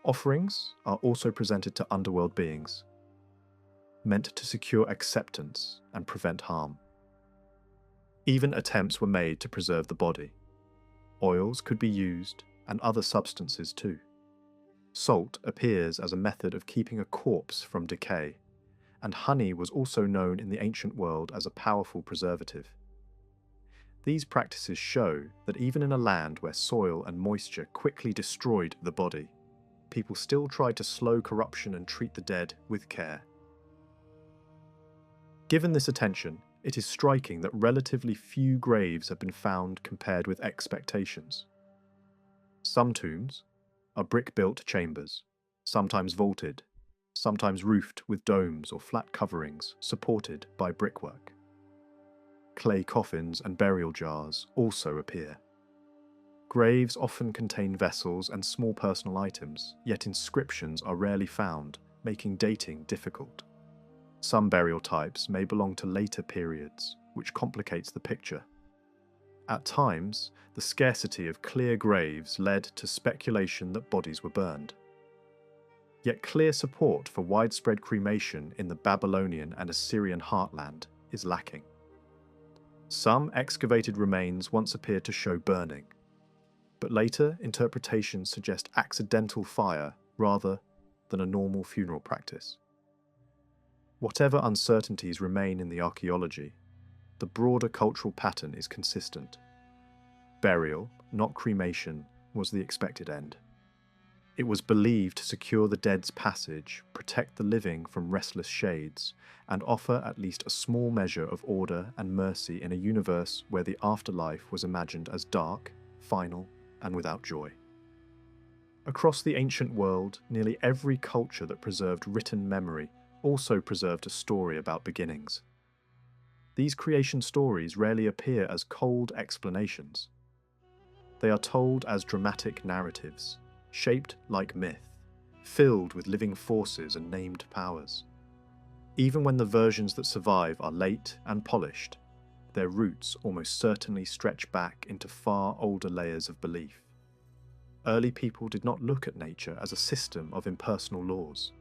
S1: Offerings are also presented to underworld beings, meant to secure acceptance and prevent harm. Even attempts were made to preserve the body. Oils could be used, and other substances too. Salt appears as a method of keeping a corpse from decay, and honey was also known in the ancient world as a powerful preservative. These practices show that even in a land where soil and moisture quickly destroyed the body, people still tried to slow corruption and treat the dead with care. Given this attention, it is striking that relatively few graves have been found compared with expectations. Some tombs are brick-built chambers, sometimes vaulted, sometimes roofed with domes or flat coverings supported by brickwork. Clay coffins and burial jars also appear. Graves often contain vessels and small personal items, yet inscriptions are rarely found, making dating difficult. Some burial types may belong to later periods, which complicates the picture. At times, the scarcity of clear graves led to speculation that bodies were burned. Yet clear support for widespread cremation in the Babylonian and Assyrian heartland is lacking. Some excavated remains once appeared to show burning, but later interpretations suggest accidental fire rather than a normal funeral practice. Whatever uncertainties remain in the archaeology, the broader cultural pattern is consistent. Burial, not cremation, was the expected end. It was believed to secure the dead's passage, protect the living from restless shades, and offer at least a small measure of order and mercy in a universe where the afterlife was imagined as dark, final, and without joy. Across the ancient world, nearly every culture that preserved written memory also preserved a story about beginnings. These creation stories rarely appear as cold explanations. They are told as dramatic narratives, shaped like myth, filled with living forces and named powers. Even when the versions that survive are late and polished, their roots almost certainly stretch back into far older layers of belief. Early people did not look at nature as a system of impersonal laws.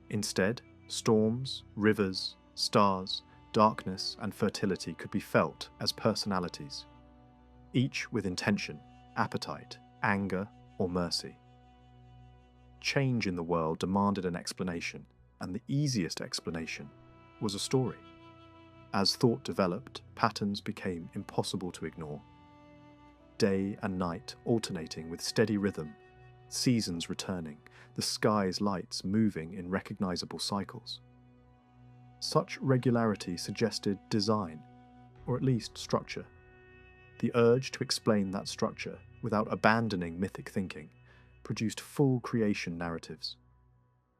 S1: Instead, storms, rivers, stars, darkness, and fertility could be felt as personalities, each with intention, appetite, anger, or mercy. Change in the world demanded an explanation, and the easiest explanation was a story. As thought developed, patterns became impossible to ignore. Day and night alternating with steady rhythm, seasons returning, the sky's lights moving in recognizable cycles. Such regularity suggested design, or at least structure. The urge to explain that structure without abandoning mythic thinking produced full creation narratives.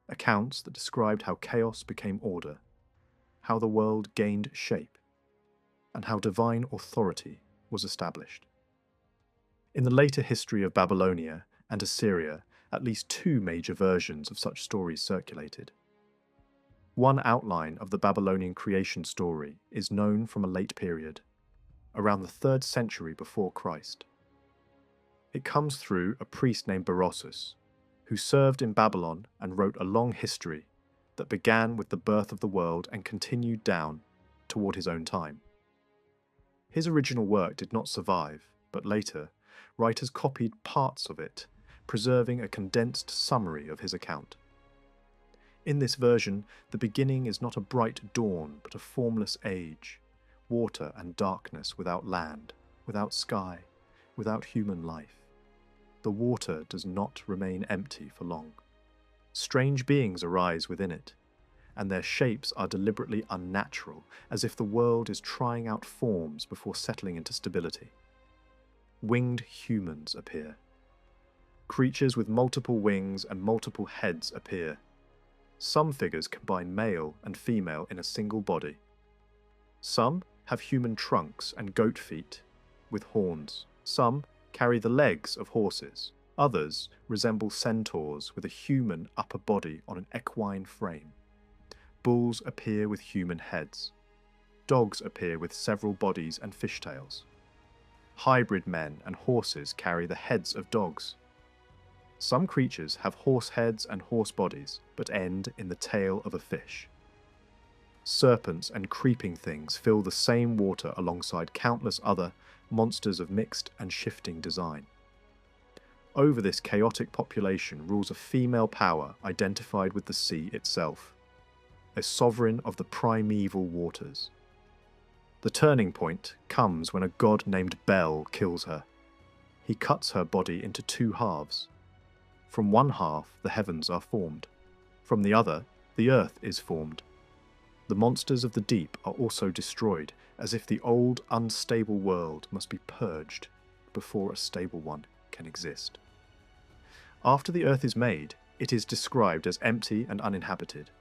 S1: Accounts that described how chaos became order, how the world gained shape, and how divine authority was established. In the later history of Babylonia and Assyria, at least two major versions of such stories circulated. One outline of the Babylonian creation story is known from a late period, around the 3rd century before Christ. It comes through a priest named Berossus, who served in Babylon and wrote a long history that began with the birth of the world and continued down toward his own time. His original work did not survive, but later, writers copied parts of it, preserving a condensed summary of his account. In this version, the beginning is not a bright dawn, but a formless age, water and darkness without land, without sky, without human life. The water does not remain empty for long. Strange beings arise within it, and their shapes are deliberately unnatural, as if the world is trying out forms before settling into stability. Winged humans appear. Creatures with multiple wings and multiple heads appear. Some figures combine male and female in a single body. Some have human trunks and goat feet with horns. Some carry the legs of horses. Others resemble centaurs with a human upper body on an equine frame. Bulls appear with human heads. Dogs appear with several bodies and fishtails. Hybrid men and horses carry the heads of dogs. Some creatures have horse heads and horse bodies, but end in the tail of a fish. Serpents and creeping things fill the same water alongside countless other monsters of mixed and shifting design. Over this chaotic population rules a female power identified with the sea itself, a sovereign of the primeval waters. The turning point comes when a god named Bel kills her. He cuts her body into two halves. From one half, the heavens are formed. From the other, the earth is formed. The monsters of the deep are also destroyed, as if the old, unstable world must be purged before a stable one can exist. After the earth is made, it is described as empty and uninhabited.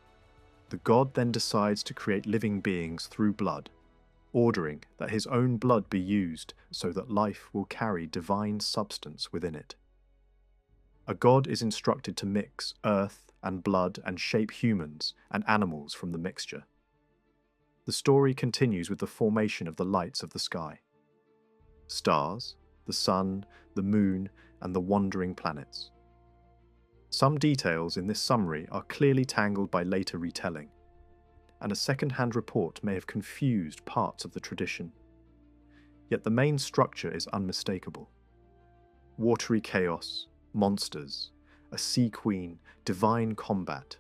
S1: The god then decides to create living beings through blood, ordering that his own blood be used so that life will carry divine substance within it. A god is instructed to mix earth and blood and shape humans and animals from the mixture. The story continues with the formation of the lights of the sky. Stars, the sun, the moon, and the wandering planets. Some details in this summary are clearly tangled by later retelling, and a second-hand report may have confused parts of the tradition. Yet the main structure is unmistakable. Watery chaos, monsters, a sea queen, divine combat,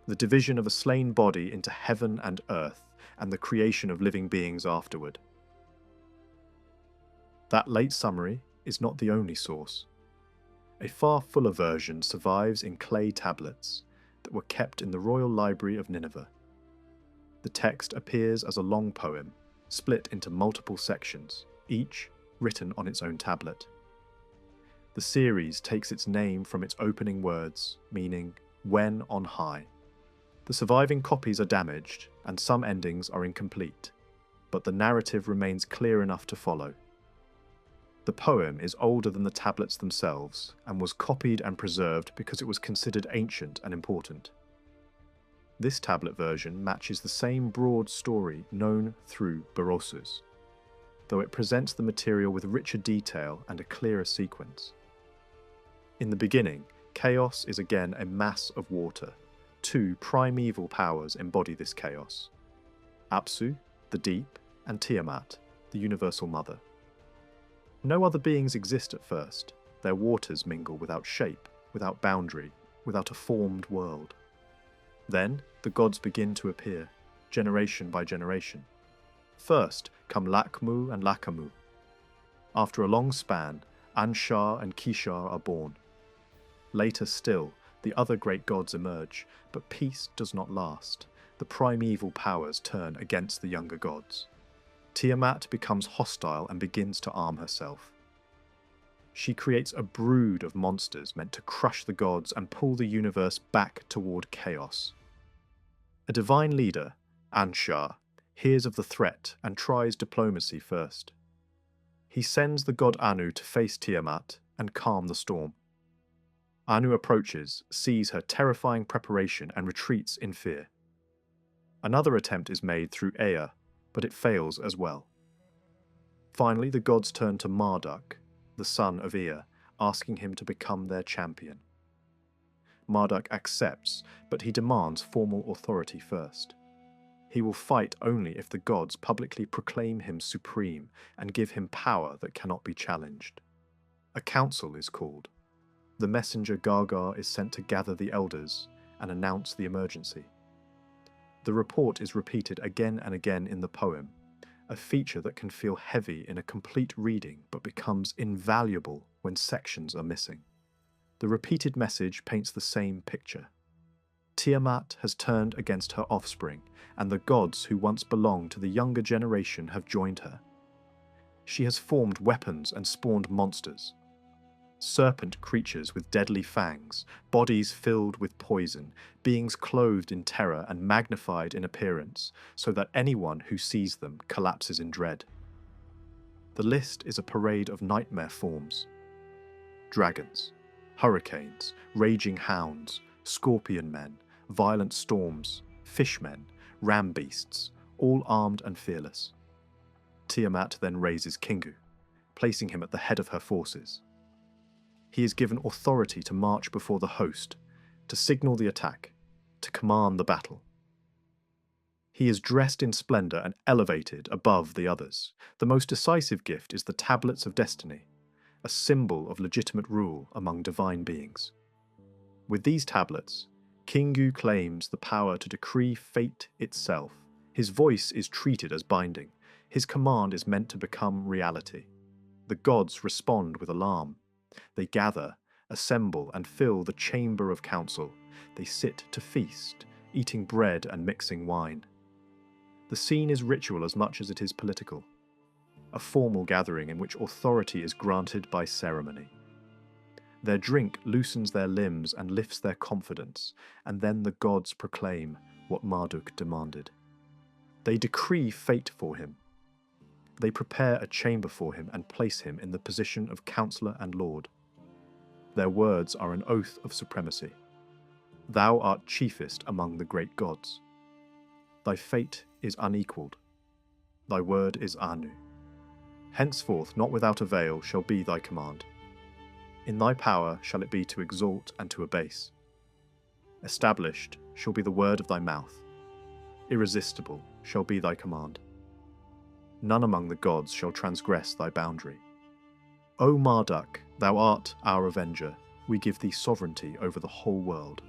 S1: the division of a slain body into heaven and earth, and the creation of living beings afterward. That late summary is not the only source. A far fuller version survives in clay tablets that were kept in the Royal Library of Nineveh. The text appears as a long poem, split into multiple sections, each written on its own tablet. The series takes its name from its opening words, meaning, "when on high." The surviving copies are damaged, and some endings are incomplete, but the narrative remains clear enough to follow. The poem is older than the tablets themselves, and was copied and preserved because it was considered ancient and important. This tablet version matches the same broad story known through Berosus, though it presents the material with richer detail and a clearer sequence. In the beginning, chaos is again a mass of water. Two primeval powers embody this chaos: Apsu, the deep, and Tiamat, the universal mother. No other beings exist at first. Their waters mingle without shape, without boundary, without a formed world. Then, the gods begin to appear, generation by generation. First come Lakmu and Lakamu. After a long span, Anshar and Kishar are born. Later still, the other great gods emerge, but peace does not last. The primeval powers turn against the younger gods. Tiamat becomes hostile and begins to arm herself. She creates a brood of monsters meant to crush the gods and pull the universe back toward chaos. A divine leader, Anshar, hears of the threat and tries diplomacy first. He sends the god Anu to face Tiamat and calm the storm. Anu approaches, sees her terrifying preparation and retreats in fear. Another attempt is made through Ea, but it fails as well. Finally, the gods turn to Marduk, the son of Ea, asking him to become their champion. Marduk accepts, but he demands formal authority first. He will fight only if the gods publicly proclaim him supreme and give him power that cannot be challenged. A council is called. The messenger Gargar is sent to gather the elders and announce the emergency. The report is repeated again and again in the poem, a feature that can feel heavy in a complete reading but becomes invaluable when sections are missing. The repeated message paints the same picture. Tiamat has turned against her offspring, and the gods who once belonged to the younger generation have joined her. She has formed weapons and spawned monsters. Serpent creatures with deadly fangs, bodies filled with poison, beings clothed in terror and magnified in appearance, so that anyone who sees them collapses in dread. The list is a parade of nightmare forms. Dragons, hurricanes, raging hounds, scorpion men, violent storms, fishmen, ram beasts, all armed and fearless. Tiamat then raises Kingu, placing him at the head of her forces. He is given authority to march before the host, to signal the attack, to command the battle. He is dressed in splendor and elevated above the others. The most decisive gift is the Tablets of Destiny, a symbol of legitimate rule among divine beings. With these tablets, Kingu claims the power to decree fate itself. His voice is treated as binding. His command is meant to become reality. The gods respond with alarm. They gather, assemble and fill the chamber of council. They sit to feast, eating bread and mixing wine. The scene is ritual as much as it is political, a formal gathering in which authority is granted by ceremony. Their drink loosens their limbs and lifts their confidence, and then the gods proclaim what Marduk demanded. They decree fate for him. They prepare a chamber for him and place him in the position of counselor and lord. Their words are an oath of supremacy. Thou art chiefest among the great gods. Thy fate is unequalled. Thy word is Anu. Henceforth, not without avail, shall be thy command. In thy power shall it be to exalt and to abase. Established shall be the word of thy mouth. Irresistible shall be thy command. None among the gods shall transgress thy boundary. O Marduk, thou art our avenger. We give thee sovereignty over the whole world.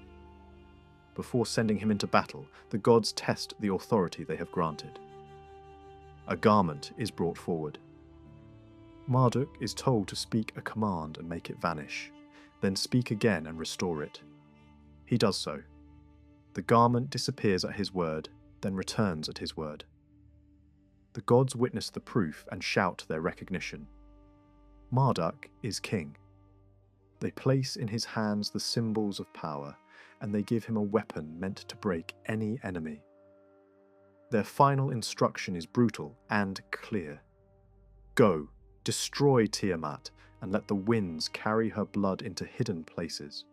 S1: Before sending him into battle, the gods test the authority they have granted. A garment is brought forward. Marduk is told to speak a command and make it vanish, then speak again and restore it. He does so. The garment disappears at his word, then returns at his word. The gods witness the proof and shout their recognition. Marduk is king. They place in his hands the symbols of power, and they give him a weapon meant to break any enemy. Their final instruction is brutal and clear. Go, destroy Tiamat, and let the winds carry her blood into hidden places.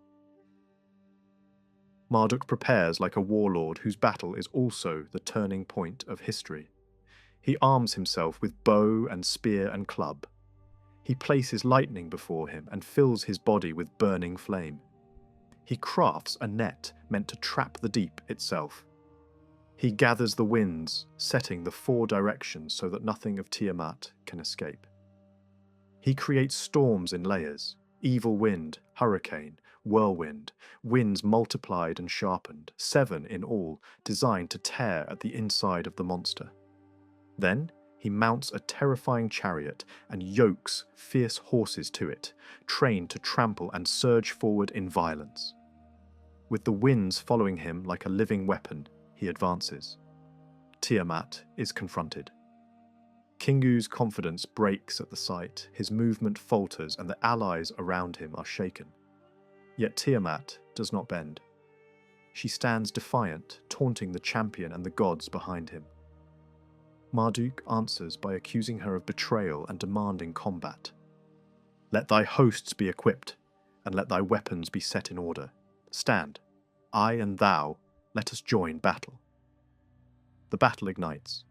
S1: Marduk prepares like a warlord whose battle is also the turning point of history. He arms himself with bow and spear and club. He places lightning before him and fills his body with burning flame. He crafts a net meant to trap the deep itself. He gathers the winds, setting the four directions so that nothing of Tiamat can escape. He creates storms in layers, evil wind, hurricane, whirlwind, winds multiplied and sharpened, 7 in all, designed to tear at the inside of the monster. Then he mounts a terrifying chariot and yokes fierce horses to it, trained to trample and surge forward in violence. With the winds following him like a living weapon, he advances. Tiamat is confronted. Kingu's confidence breaks at the sight, his movement falters, and the allies around him are shaken. Yet Tiamat does not bend. She stands defiant, taunting the champion and the gods behind him. Marduk answers by accusing her of betrayal and demanding combat. Let thy hosts be equipped, and let thy weapons be set in order. Stand, I and thou, let us join battle. The battle ignites.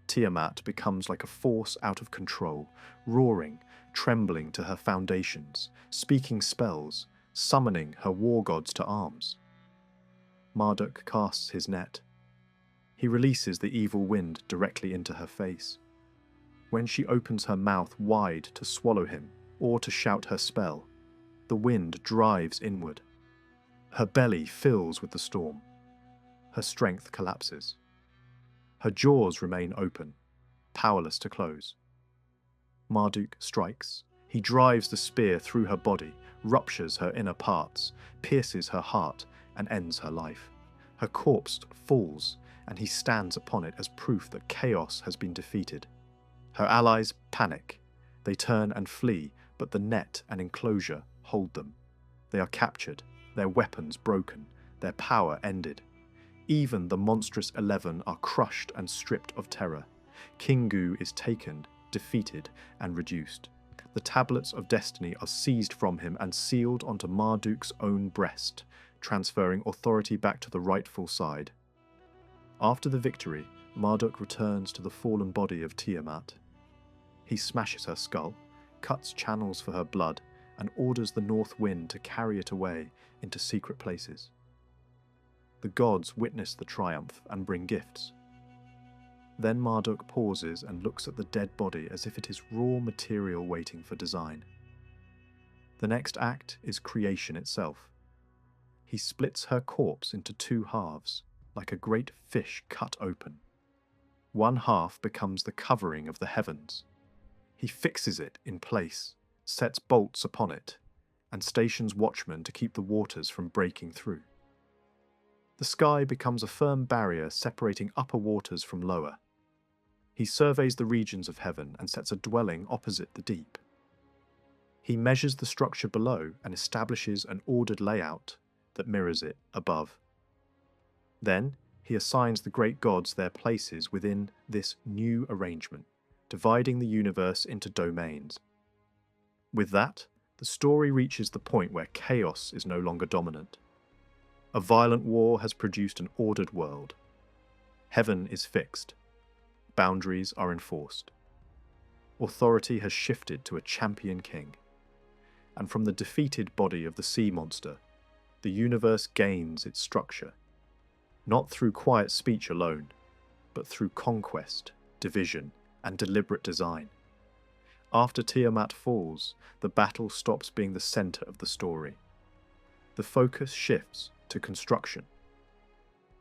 S1: Tiamat becomes like a force out of control, roaring, trembling to her foundations, speaking spells, summoning her war gods to arms. Marduk casts his net. He releases the evil wind directly into her face. When she opens her mouth wide to swallow him or to shout her spell, the wind drives inward. Her belly fills with the storm. Her strength collapses. Her jaws remain open, powerless to close. Marduk strikes. He drives the spear through her body, ruptures her inner parts, pierces her heart, and ends her life. Her corpse falls, and he stands upon it as proof that chaos has been defeated. Her allies panic. They turn and flee, but the net and enclosure hold them. They are captured, their weapons broken, their power ended. Even the monstrous 11 are crushed and stripped of terror. Kingu is taken, defeated, and reduced. The tablets of destiny are seized from him and sealed onto Marduk's own breast, transferring authority back to the rightful side. After the victory, Marduk returns to the fallen body of Tiamat. He smashes her skull, cuts channels for her blood, and orders the north wind to carry it away into secret places. The gods witness the triumph and bring gifts. Then Marduk pauses and looks at the dead body as if it is raw material waiting for design. The next act is creation itself. He splits her corpse into 2 halves, like a great fish cut open. One half becomes the covering of the heavens. He fixes it in place, sets bolts upon it, and and stations watchmen to keep the waters from breaking through. The sky becomes a firm barrier separating upper waters from lower. He surveys the regions of heaven and sets a dwelling opposite the deep. He measures the structure below and establishes an ordered layout that mirrors it above. Then he assigns the great gods their places within this new arrangement, dividing the universe into domains. With that, the story reaches the point where chaos is no longer dominant. A violent war has produced an ordered world. Heaven is fixed. Boundaries are enforced. Authority has shifted to a champion king. And from the defeated body of the sea monster, the universe gains its structure, not through quiet speech alone, but through conquest, division, and deliberate design. After Tiamat falls, the battle stops being the center of the story. The focus shifts to construction.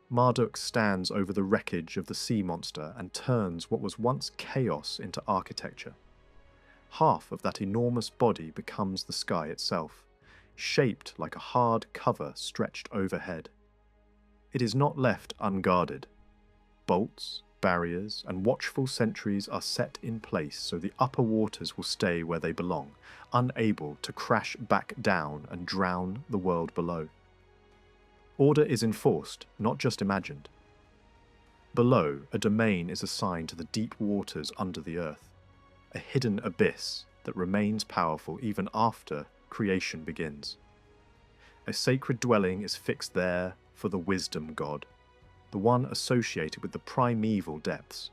S1: Marduk stands over the wreckage of the sea monster and turns what was once chaos into architecture. Half of that enormous body becomes the sky itself, shaped like a hard cover stretched overhead. It is not left unguarded. Bolts, barriers, and watchful sentries are set in place so the upper waters will stay where they belong, unable to crash back down and drown the world below. Order is enforced, not just imagined. Below, a domain is assigned to the deep waters under the earth, a hidden abyss that remains powerful even after creation begins. A sacred dwelling is fixed there for the wisdom god, the one associated with the primeval depths.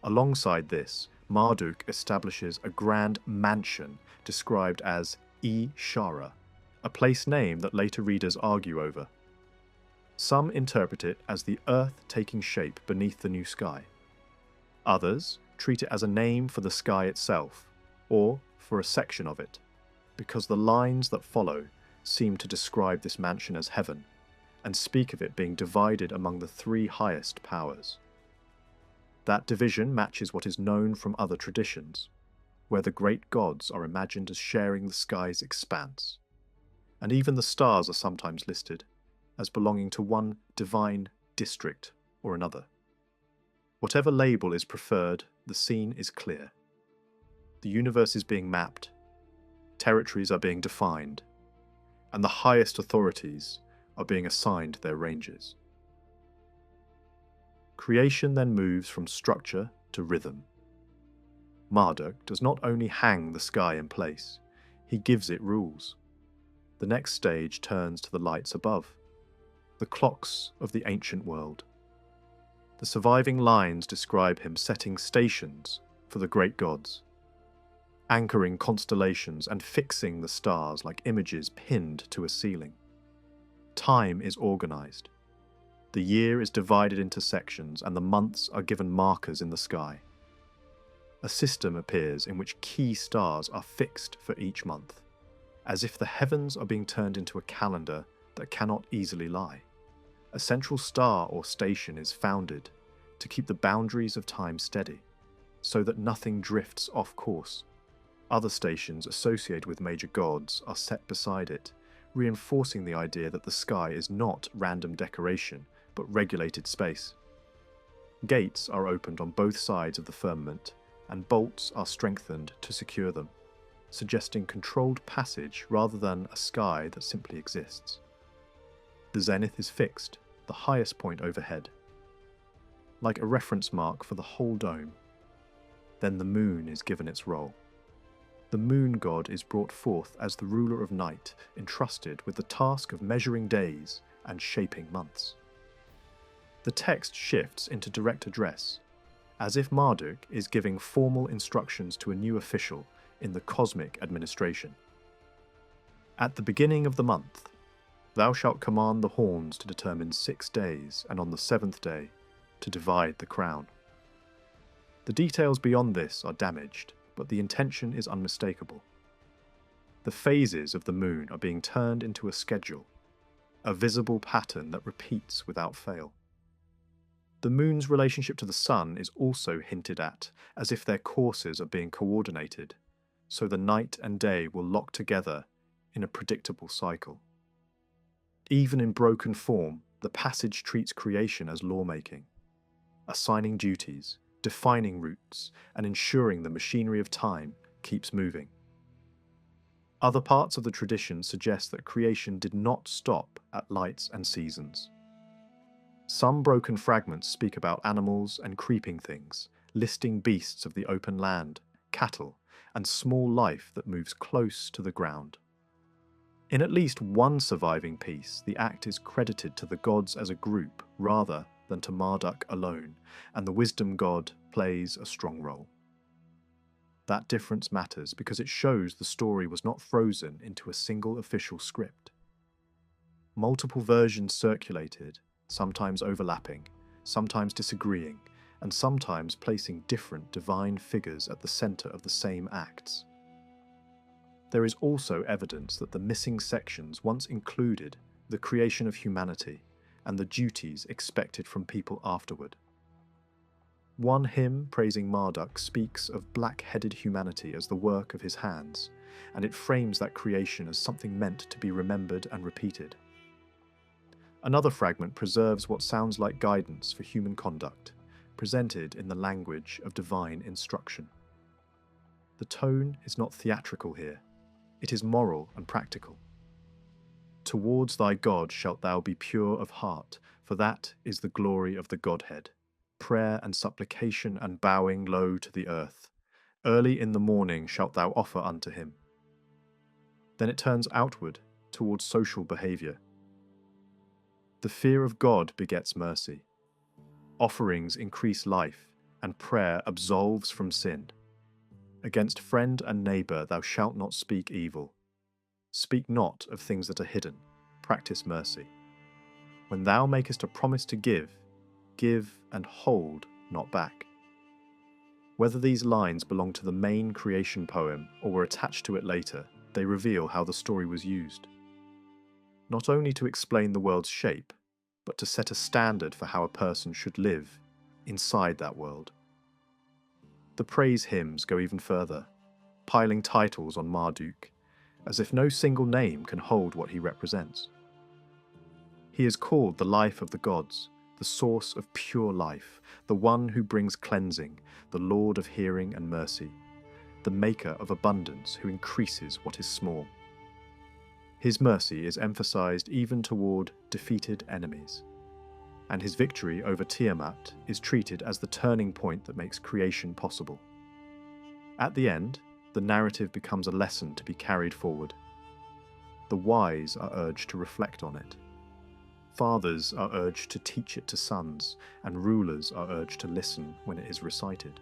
S1: Alongside this, Marduk establishes a grand mansion described as Ishtar, a place name that later readers argue over. Some interpret it as the earth taking shape beneath the new sky. Others treat it as a name for the sky itself, or for a section of it, because the lines that follow seem to describe this mansion as heaven, and speak of it being divided among the three highest powers. That division matches what is known from other traditions, where the great gods are imagined as sharing the sky's expanse, and even the stars are sometimes listed as belonging to one divine district or another. Whatever label is preferred, the scene is clear. The universe is being mapped, territories are being defined, and the highest authorities are being assigned their ranges. Creation then moves from structure to rhythm. Marduk does not only hang the sky in place, he gives it rules. The next stage turns to the lights above, the clocks of the ancient world. The surviving lines describe him setting stations for the great gods, anchoring constellations and fixing the stars like images pinned to a ceiling. Time is organized. The year is divided into sections and the months are given markers in the sky. A system appears in which key stars are fixed for each month, as if the heavens are being turned into a calendar that cannot easily lie. A central star or station is founded to keep the boundaries of time steady, so that nothing drifts off course. Other stations associated with major gods are set beside it, reinforcing the idea that the sky is not random decoration, but regulated space. Gates are opened on both sides of the firmament, and bolts are strengthened to secure them, suggesting controlled passage rather than a sky that simply exists. The zenith is fixed, the highest point overhead, like a reference mark for the whole dome. Then the moon is given its role. The moon god is brought forth as the ruler of night, entrusted with the task of measuring days and shaping months. The text shifts into direct address, as if Marduk is giving formal instructions to a new official in the cosmic administration. At the beginning of the month, thou shalt command the horns to determine 6 days, and on the 7th day to divide the crown. The details beyond this are damaged, but the intention is unmistakable. The phases of the moon are being turned into a schedule, a visible pattern that repeats without fail. The moon's relationship to the sun is also hinted at, as if their courses are being coordinated, so the night and day will lock together in a predictable cycle. Even in broken form, the passage treats creation as lawmaking, assigning duties, defining routes, and ensuring the machinery of time keeps moving. Other parts of the tradition suggest that creation did not stop at lights and seasons. Some broken fragments speak about animals and creeping things, listing beasts of the open land, cattle, and small life that moves close to the ground. In at least one surviving piece, the act is credited to the gods as a group rather than to Marduk alone, and the wisdom god plays a strong role. That difference matters because it shows the story was not frozen into a single official script. Multiple versions circulated, sometimes overlapping, sometimes disagreeing, and sometimes placing different divine figures at the center of the same acts. There is also evidence that the missing sections once included the creation of humanity and the duties expected from people afterward. One hymn praising Marduk speaks of black-headed humanity as the work of his hands, and it frames that creation as something meant to be remembered and repeated. Another fragment preserves what sounds like guidance for human conduct, presented in the language of divine instruction. The tone is not theatrical here, it is moral and practical. Towards thy God shalt thou be pure of heart, for that is the glory of the Godhead. Prayer and supplication and bowing low to the earth. Early in the morning shalt thou offer unto him. Then it turns outward, towards social behaviour. The fear of God begets mercy. Offerings increase life, and prayer absolves from sin. Against friend and neighbour thou shalt not speak evil. Speak not of things that are hidden. Practice mercy. When thou makest a promise to give, give and hold not back. Whether these lines belong to the main creation poem or were attached to it later, they reveal how the story was used. Not only to explain the world's shape, but to set a standard for how a person should live inside that world. The praise hymns go even further, piling titles on Marduk, as if no single name can hold what he represents. He is called the life of the gods, the source of pure life, the one who brings cleansing, the Lord of hearing and mercy, the maker of abundance who increases what is small. His mercy is emphasized even toward defeated enemies, and his victory over Tiamat is treated as the turning point that makes creation possible. At the end, the narrative becomes a lesson to be carried forward. The wise are urged to reflect on it. Fathers are urged to teach it to sons, and rulers are urged to listen when it is recited.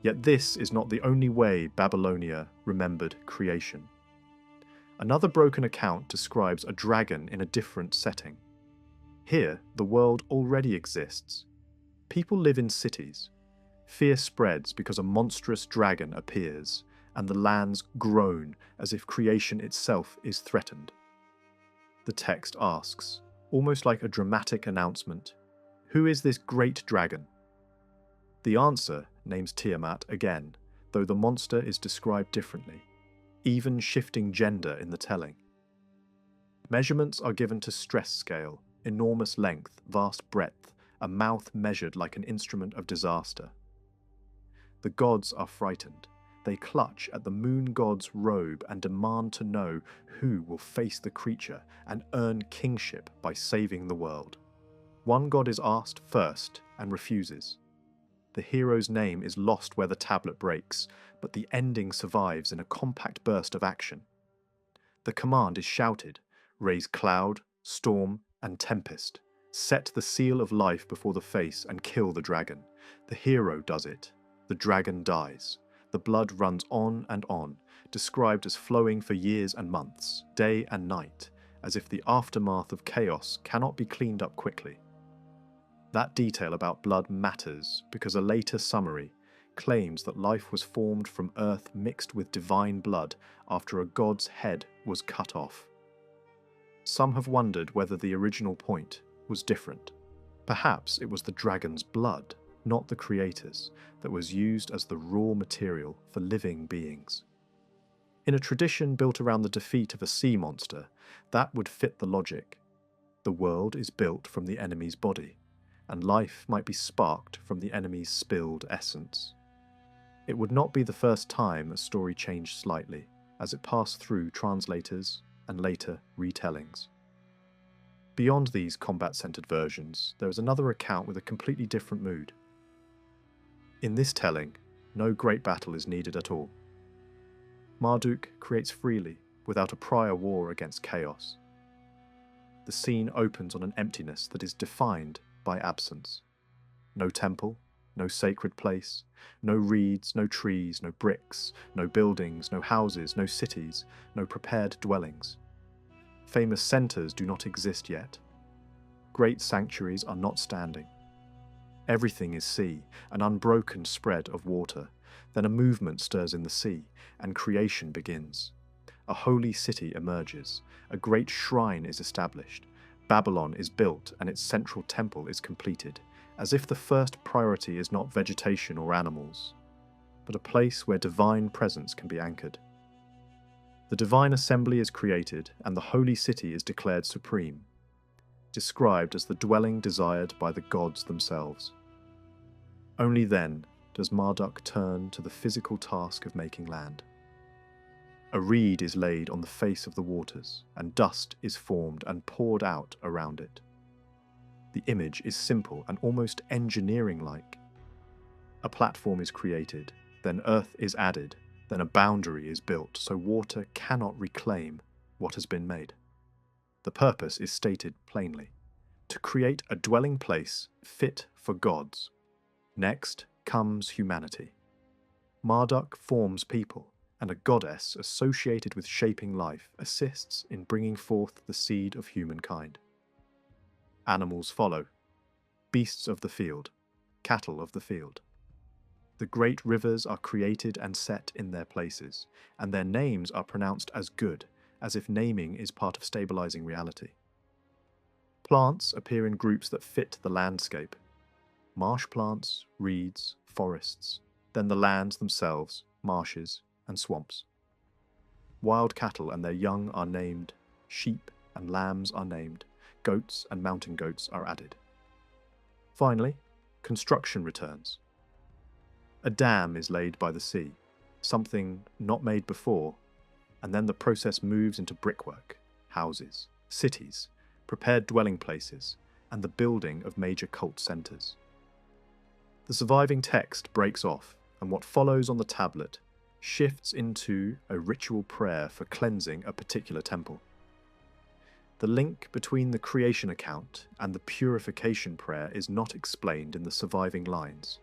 S1: Yet this is not the only way Babylonia remembered creation. Another broken account describes a dragon in a different setting. Here, the world already exists. People live in cities. Fear spreads because a monstrous dragon appears, and the lands groan as if creation itself is threatened. The text asks, almost like a dramatic announcement, who is this great dragon? The answer names Tiamat again, though the monster is described differently, even shifting gender in the telling. Measurements are given to stress scale, enormous length, vast breadth, a mouth measured like an instrument of disaster. The gods are frightened. They clutch at the moon god's robe and demand to know who will face the creature and earn kingship by saving the world. One god is asked first and refuses. The hero's name is lost where the tablet breaks, but the ending survives in a compact burst of action. The command is shouted, raise cloud, storm, and tempest. Set the seal of life before the face and kill the dragon. The hero does it. The dragon dies. The blood runs on and on, described as flowing for years and months, day and night, as if the aftermath of chaos cannot be cleaned up quickly. That detail about blood matters because a later summary claims that life was formed from earth mixed with divine blood after a god's head was cut off. Some have wondered whether the original point was different. Perhaps it was the dragon's blood, not the creator's, that was used as the raw material for living beings. In a tradition built around the defeat of a sea monster, that would fit the logic. The world is built from the enemy's body, and life might be sparked from the enemy's spilled essence. It would not be the first time a story changed slightly, as it passed through translators and later retellings. Beyond these combat-centered versions, there is another account with a completely different mood. In this telling, no great battle is needed at all. Marduk creates freely, without a prior war against chaos. The scene opens on an emptiness that is defined by absence. No temple, no sacred place, no reeds, no trees, no bricks, no buildings, no houses, no cities, no prepared dwellings. Famous centres do not exist yet. Great sanctuaries are not standing. Everything is sea, an unbroken spread of water. Then a movement stirs in the sea, and creation begins. A holy city emerges. A great shrine is established. Babylon is built, and its central temple is completed, as if the first priority is not vegetation or animals, but a place where divine presence can be anchored. The divine assembly is created, and the holy city is declared supreme, described as the dwelling desired by the gods themselves. Only then does Marduk turn to the physical task of making land. A reed is laid on the face of the waters, and dust is formed and poured out around it. The image is simple and almost engineering-like. A platform is created, then earth is added, then a boundary is built so water cannot reclaim what has been made. The purpose is stated plainly: to create a dwelling place fit for gods. Next comes humanity. Marduk forms people, and a goddess associated with shaping life assists in bringing forth the seed of humankind. Animals follow: beasts of the field, cattle of the field. The great rivers are created and set in their places, and their names are pronounced as good, as if naming is part of stabilizing reality. Plants appear in groups that fit the landscape: marsh plants, reeds, forests, then the lands themselves, marshes and swamps. Wild cattle and their young are named, sheep and lambs are named, goats and mountain goats are added. Finally, construction returns. A dam is laid by the sea, something not made before, and then the process moves into brickwork, houses, cities, prepared dwelling places, and the building of major cult centres. The surviving text breaks off, and what follows on the tablet shifts into a ritual prayer for cleansing a particular temple. The link between the creation account and the purification prayer is not explained in the surviving lines,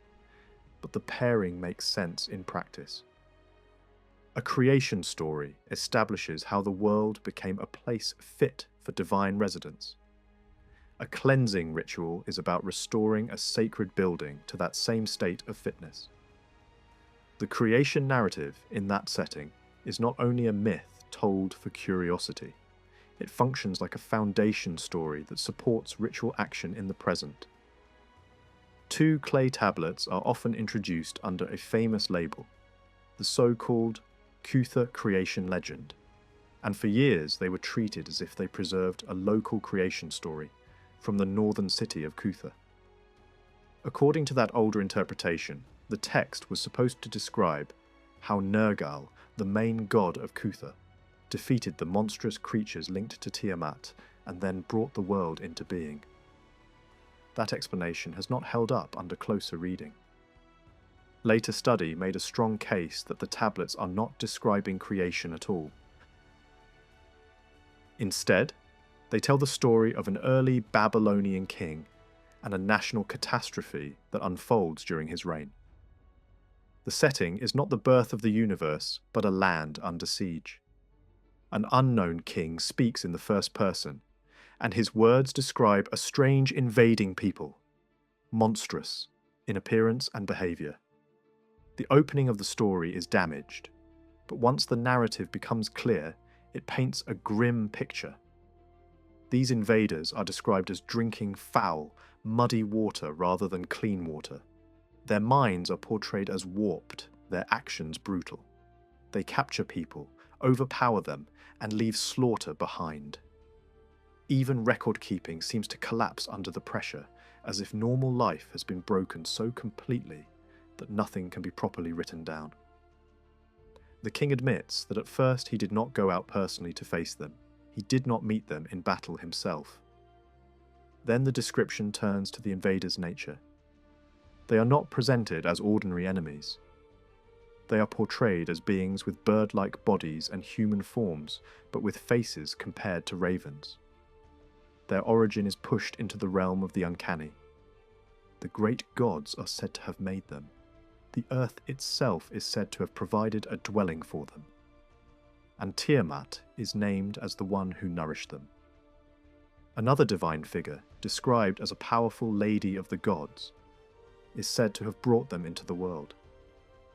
S1: but the pairing makes sense in practice. A creation story establishes how the world became a place fit for divine residence. A cleansing ritual is about restoring a sacred building to that same state of fitness. The creation narrative in that setting is not only a myth told for curiosity, it functions like a foundation story that supports ritual action in the present. 2 clay tablets are often introduced under a famous label, the so-called Kutha creation legend, and for years they were treated as if they preserved a local creation story from the northern city of Kutha. According to that older interpretation, the text was supposed to describe how Nergal, the main god of Kutha, defeated the monstrous creatures linked to Tiamat and then brought the world into being. That explanation has not held up under closer reading. Later study made a strong case that the tablets are not describing creation at all. Instead, they tell the story of an early Babylonian king and a national catastrophe that unfolds during his reign. The setting is not the birth of the universe, but a land under siege. An unknown king speaks in the first person, and his words describe a strange invading people, monstrous in appearance and behaviour. The opening of the story is damaged, but once the narrative becomes clear, it paints a grim picture. These invaders are described as drinking foul, muddy water rather than clean water. Their minds are portrayed as warped, their actions brutal. They capture people, overpower them, and leave slaughter behind. Even record-keeping seems to collapse under the pressure, as if normal life has been broken so completely that nothing can be properly written down. The king admits that at first he did not go out personally to face them. He did not meet them in battle himself. Then the description turns to the invaders' nature. They are not presented as ordinary enemies. They are portrayed as beings with bird-like bodies and human forms, but with faces compared to ravens. Their origin is pushed into the realm of the uncanny. The great gods are said to have made them. The earth itself is said to have provided a dwelling for them. And Tiamat is named as the one who nourished them. Another divine figure, described as a powerful lady of the gods, is said to have brought them into the world.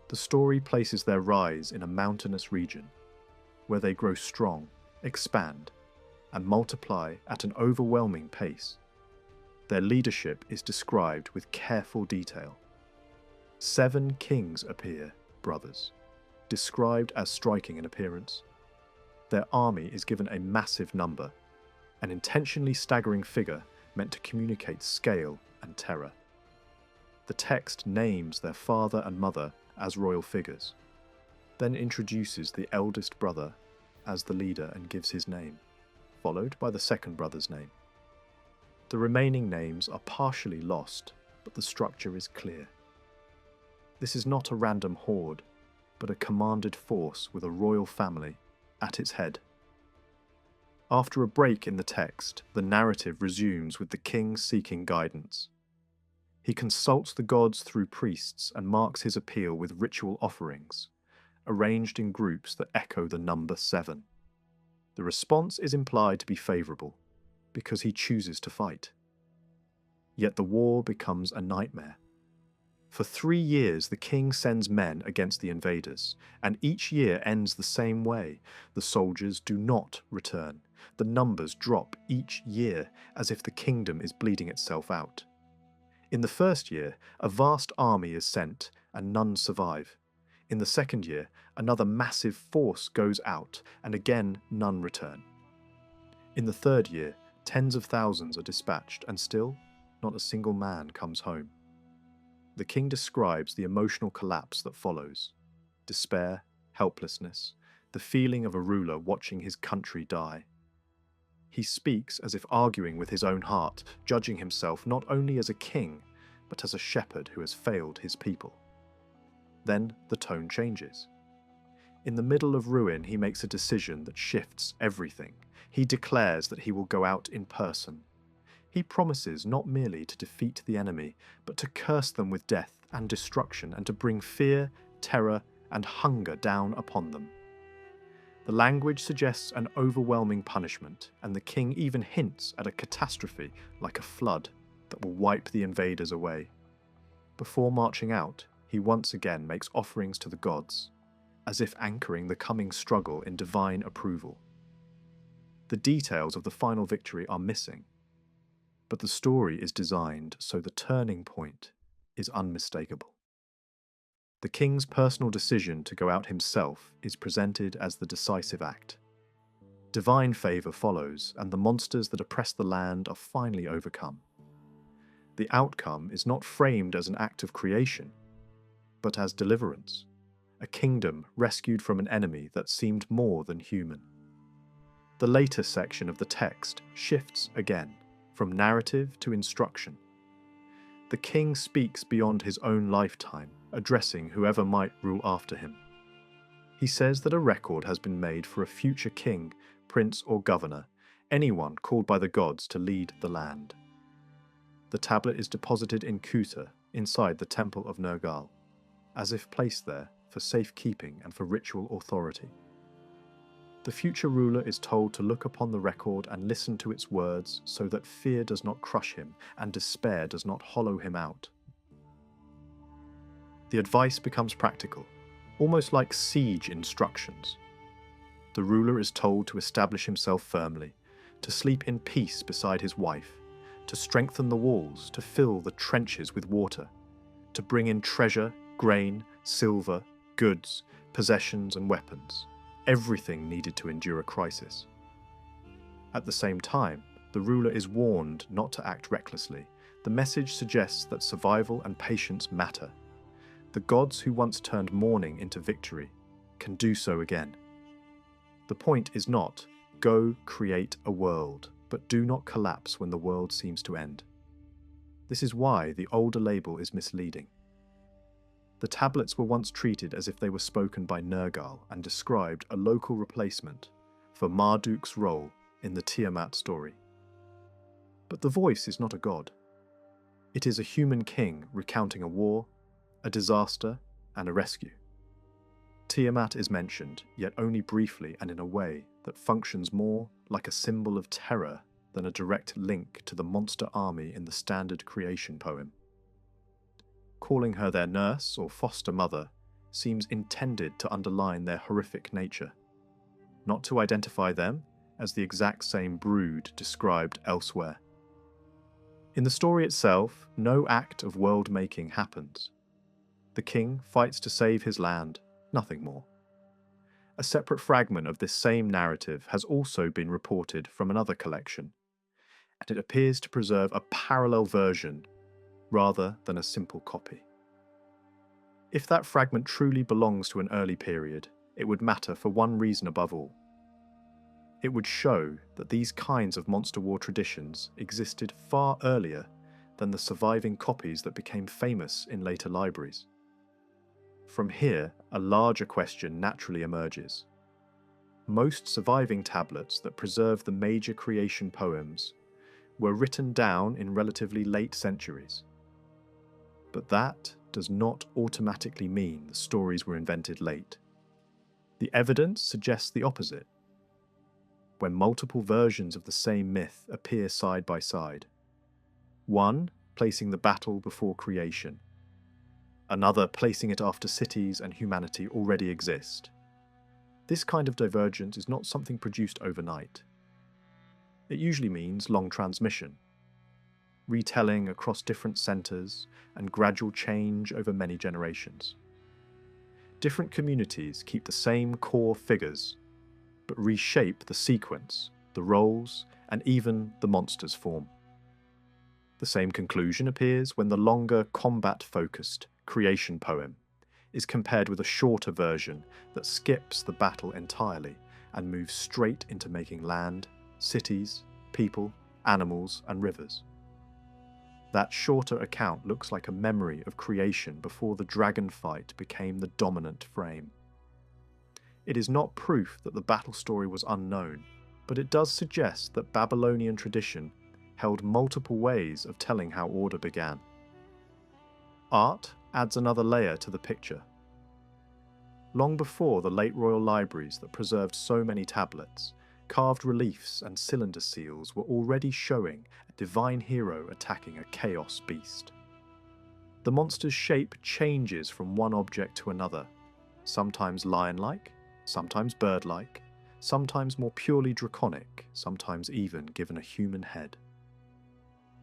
S1: The story places their rise in a mountainous region, where they grow strong, expand, and multiply at an overwhelming pace. Their leadership is described with careful detail. 7 kings appear, brothers, described as striking in appearance. Their army is given a massive number, an intentionally staggering figure meant to communicate scale and terror. The text names their father and mother as royal figures, then introduces the eldest brother as the leader and gives his name, followed by the second brother's name. The remaining names are partially lost, but the structure is clear. This is not a random horde, but a commanded force with a royal family at its head. After a break in the text, the narrative resumes with the king seeking guidance. He consults the gods through priests and marks his appeal with ritual offerings, arranged in groups that echo the number 7. The response is implied to be favourable, because he chooses to fight. Yet the war becomes a nightmare. For 3 years the king sends men against the invaders, and each year ends the same way. The soldiers do not return. The numbers drop each year, as if the kingdom is bleeding itself out. In the first year, a vast army is sent, and none survive. In the second year, another massive force goes out, and again none return. In the third year, tens of thousands are dispatched, and still not a single man comes home. The king describes the emotional collapse that follows: despair, helplessness, the feeling of a ruler watching his country die. He speaks as if arguing with his own heart, judging himself not only as a king, but as a shepherd who has failed his people. Then the tone changes. In the middle of ruin, he makes a decision that shifts everything. He declares that he will go out in person. He promises not merely to defeat the enemy, but to curse them with death and destruction, and to bring fear, terror, and hunger down upon them. The language suggests an overwhelming punishment, and the king even hints at a catastrophe like a flood that will wipe the invaders away. Before marching out, he once again makes offerings to the gods, as if anchoring the coming struggle in divine approval. The details of the final victory are missing, but the story is designed so the turning point is unmistakable. The king's personal decision to go out himself is presented as the decisive act. Divine favour follows, and the monsters that oppress the land are finally overcome. The outcome is not framed as an act of creation, but as deliverance, a kingdom rescued from an enemy that seemed more than human. The later section of the text shifts again, from narrative to instruction. The king speaks beyond his own lifetime, addressing whoever might rule after him. He says that a record has been made for a future king, prince or governor, anyone called by the gods to lead the land. The tablet is deposited in Kuta, inside the temple of Nergal, as if placed there for safekeeping and for ritual authority. The future ruler is told to look upon the record and listen to its words so that fear does not crush him and despair does not hollow him out. The advice becomes practical, almost like siege instructions. The ruler is told to establish himself firmly, to sleep in peace beside his wife, to strengthen the walls, to fill the trenches with water, to bring in treasure, grain, silver, goods, possessions and weapons. everything needed to endure a crisis. At the same time, the ruler is warned not to act recklessly. The message suggests that survival and patience matter. The gods who once turned mourning into victory can do so again. The point is not, go create a world, but do not collapse when the world seems to end. This is why the older label is misleading. The tablets were once treated as if they were spoken by Nergal and described a local replacement for Marduk's role in the Tiamat story. But the voice is not a god. It is a human king recounting a war, a disaster, and a rescue. Tiamat is mentioned, yet only briefly and in a way that functions more like a symbol of terror than a direct link to the monster army in the standard creation poem. Calling her their nurse or foster mother seems intended to underline their horrific nature, not to identify them as the exact same brood described elsewhere. In the story itself, no act of world-making happens. The king fights to save his land, nothing more. A separate fragment of this same narrative has also been reported from another collection, and it appears to preserve a parallel version rather than a simple copy. If that fragment truly belongs to an early period, it would matter for one reason above all. It would show that these kinds of monster war traditions existed far earlier than the surviving copies that became famous in later libraries. From here, a larger question naturally emerges. Most surviving tablets that preserve the major creation poems were written down in relatively late centuries. But that does not automatically mean the stories were invented late. The evidence suggests the opposite. When multiple versions of the same myth appear side by side, one placing the battle before creation, another placing it after cities and humanity already exist. This kind of divergence is not something produced overnight. It usually means long transmission, retelling across different centres, and gradual change over many generations. Different communities keep the same core figures, but reshape the sequence, the roles, and even the monster's form. The same conclusion appears when the longer combat-focused creation poem is compared with a shorter version that skips the battle entirely and moves straight into making land, cities, people, animals, and rivers. That shorter account looks like a memory of creation before the dragon fight became the dominant frame. It is not proof that the battle story was unknown, but it does suggest that Babylonian tradition held multiple ways of telling how order began. Art adds another layer to the picture. Long before the late royal libraries that preserved so many tablets, carved reliefs and cylinder seals were already showing a divine hero attacking a chaos beast. The monster's shape changes from one object to another, sometimes lion-like, sometimes bird-like, sometimes more purely draconic, sometimes even given a human head.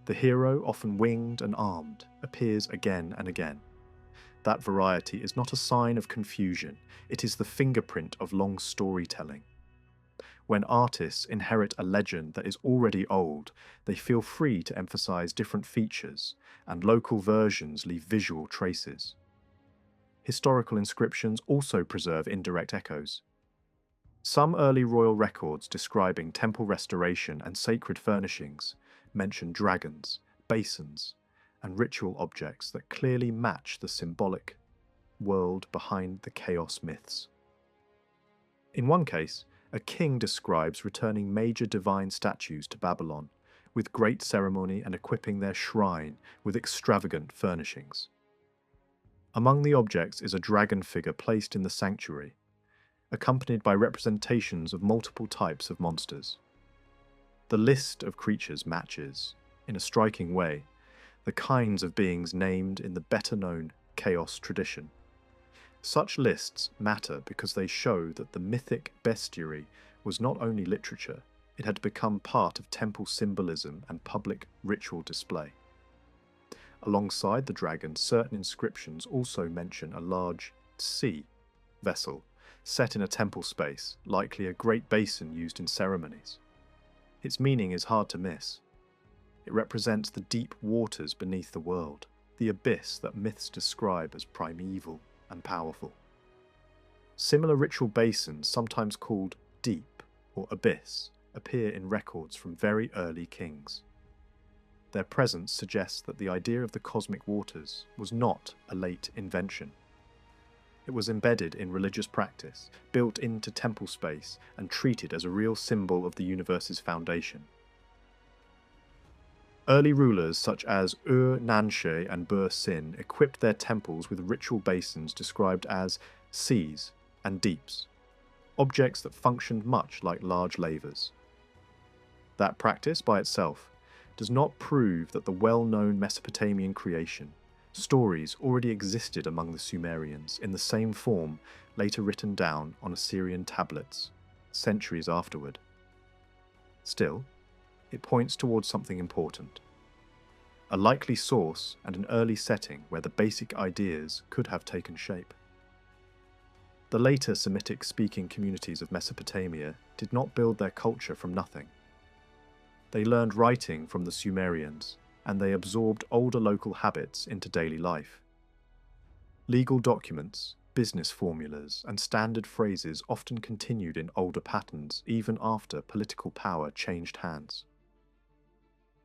S1: The hero, often winged and armed, appears again and again. That variety is not a sign of confusion, it is the fingerprint of long storytelling. When artists inherit a legend that is already old, they feel free to emphasize different features, and local versions leave visual traces. Historical inscriptions also preserve indirect echoes. Some early royal records describing temple restoration and sacred furnishings mention dragons, basins, and ritual objects that clearly match the symbolic world behind the chaos myths. In one case, a king describes returning major divine statues to Babylon, with great ceremony and equipping their shrine with extravagant furnishings. Among the objects is a dragon figure placed in the sanctuary, accompanied by representations of multiple types of monsters. The list of creatures matches, in a striking way, the kinds of beings named in the better-known chaos tradition. Such lists matter because they show that the mythic bestiary was not only literature, it had become part of temple symbolism and public ritual display. Alongside the dragon, certain inscriptions also mention a large sea vessel, set in a temple space, likely a great basin used in ceremonies. Its meaning is hard to miss. It represents the deep waters beneath the world, the abyss that myths describe as primeval and powerful. Similar ritual basins, sometimes called deep or abyss, appear in records from very early kings. Their presence suggests that the idea of the cosmic waters was not a late invention. It was embedded in religious practice, built into temple space, and treated as a real symbol of the universe's foundation. Early rulers such as Nanshe and Sin equipped their temples with ritual basins described as seas and deeps, objects that functioned much like large lavers. That practice by itself does not prove that the well-known Mesopotamian creation stories already existed among the Sumerians in the same form later written down on Assyrian tablets centuries afterward. Still, it points towards something important. A likely source and an early setting where the basic ideas could have taken shape. The later Semitic-speaking communities of Mesopotamia did not build their culture from nothing. They learned writing from the Sumerians, and they absorbed older local habits into daily life. Legal documents, business formulas, and standard phrases often continued in older patterns even after political power changed hands.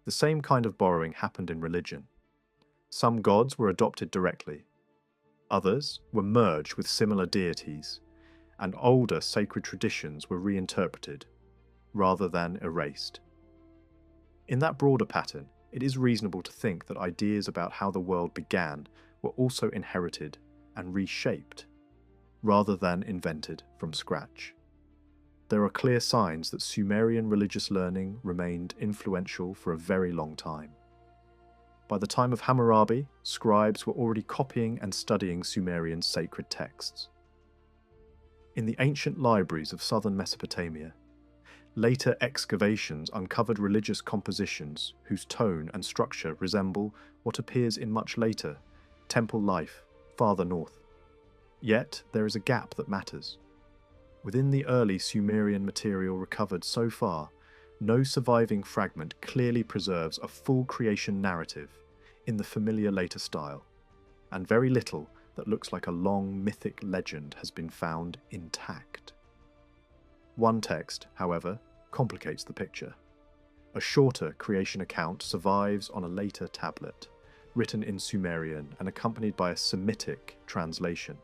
S1: The same kind of borrowing happened in religion. Some gods were adopted directly. Others were merged with similar deities, and older sacred traditions were reinterpreted, rather than erased. In that broader pattern, it is reasonable to think that ideas about how the world began were also inherited and reshaped, rather than invented from scratch. There are clear signs that Sumerian religious learning remained influential for a very long time. By the time of Hammurabi, scribes were already copying and studying Sumerian sacred texts. In the ancient libraries of southern Mesopotamia, later excavations uncovered religious compositions whose tone and structure resemble what appears in much later temple life farther north. Yet there is a gap that matters. Within the early Sumerian material recovered so far, no surviving fragment clearly preserves a full creation narrative in the familiar later style, and very little that looks like a long mythic legend has been found intact. One text, however, complicates the picture. A shorter creation account survives on a later tablet, written in Sumerian and accompanied by a Semitic translation.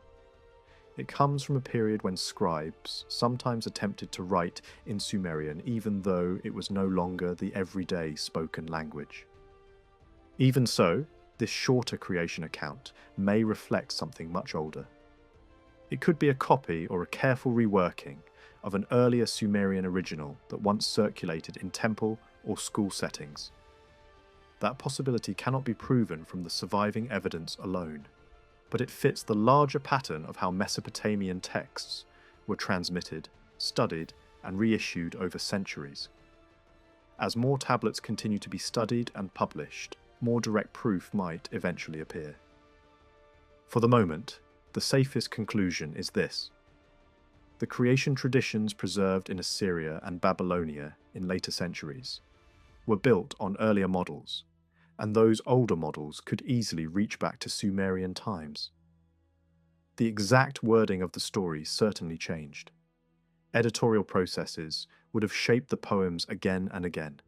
S1: It comes from a period when scribes sometimes attempted to write in Sumerian even though it was no longer the everyday spoken language. Even so, this shorter creation account may reflect something much older. It could be a copy or a careful reworking of an earlier Sumerian original that once circulated in temple or school settings. That possibility cannot be proven from the surviving evidence alone, but it fits the larger pattern of how Mesopotamian texts were transmitted, studied, and reissued over centuries. As more tablets continue to be studied and published, more direct proof might eventually appear. For the moment, the safest conclusion is this. The creation traditions preserved in Assyria and Babylonia in later centuries were built on earlier models, and those older models could easily reach back to Sumerian times. The exact wording of the stories certainly changed. Editorial processes would have shaped the poems again and again.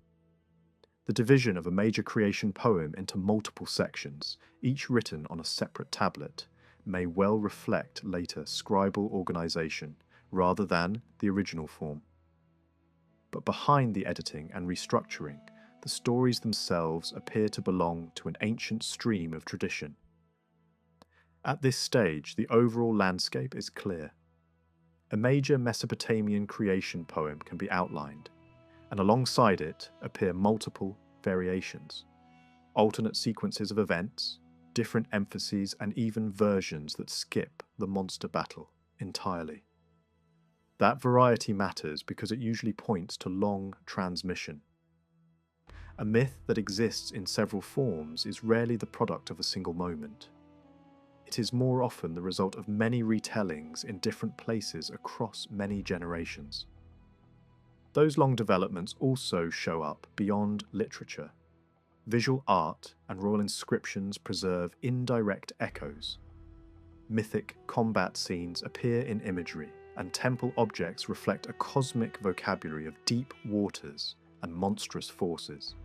S1: The division of a major creation poem into multiple sections, each written on a separate tablet, may well reflect later scribal organization rather than the original form. But behind the editing and restructuring, the stories themselves appear to belong to an ancient stream of tradition. At this stage, the overall landscape is clear. A major Mesopotamian creation poem can be outlined, and alongside it appear multiple variations, alternate sequences of events, different emphases, and even versions that skip the monster battle entirely. That variety matters because it usually points to long transmission. A myth that exists in several forms is rarely the product of a single moment. It is more often the result of many retellings in different places across many generations. Those long developments also show up beyond literature. Visual art and royal inscriptions preserve indirect echoes. Mythic combat scenes appear in imagery, and temple objects reflect a cosmic vocabulary of deep waters and monstrous forces.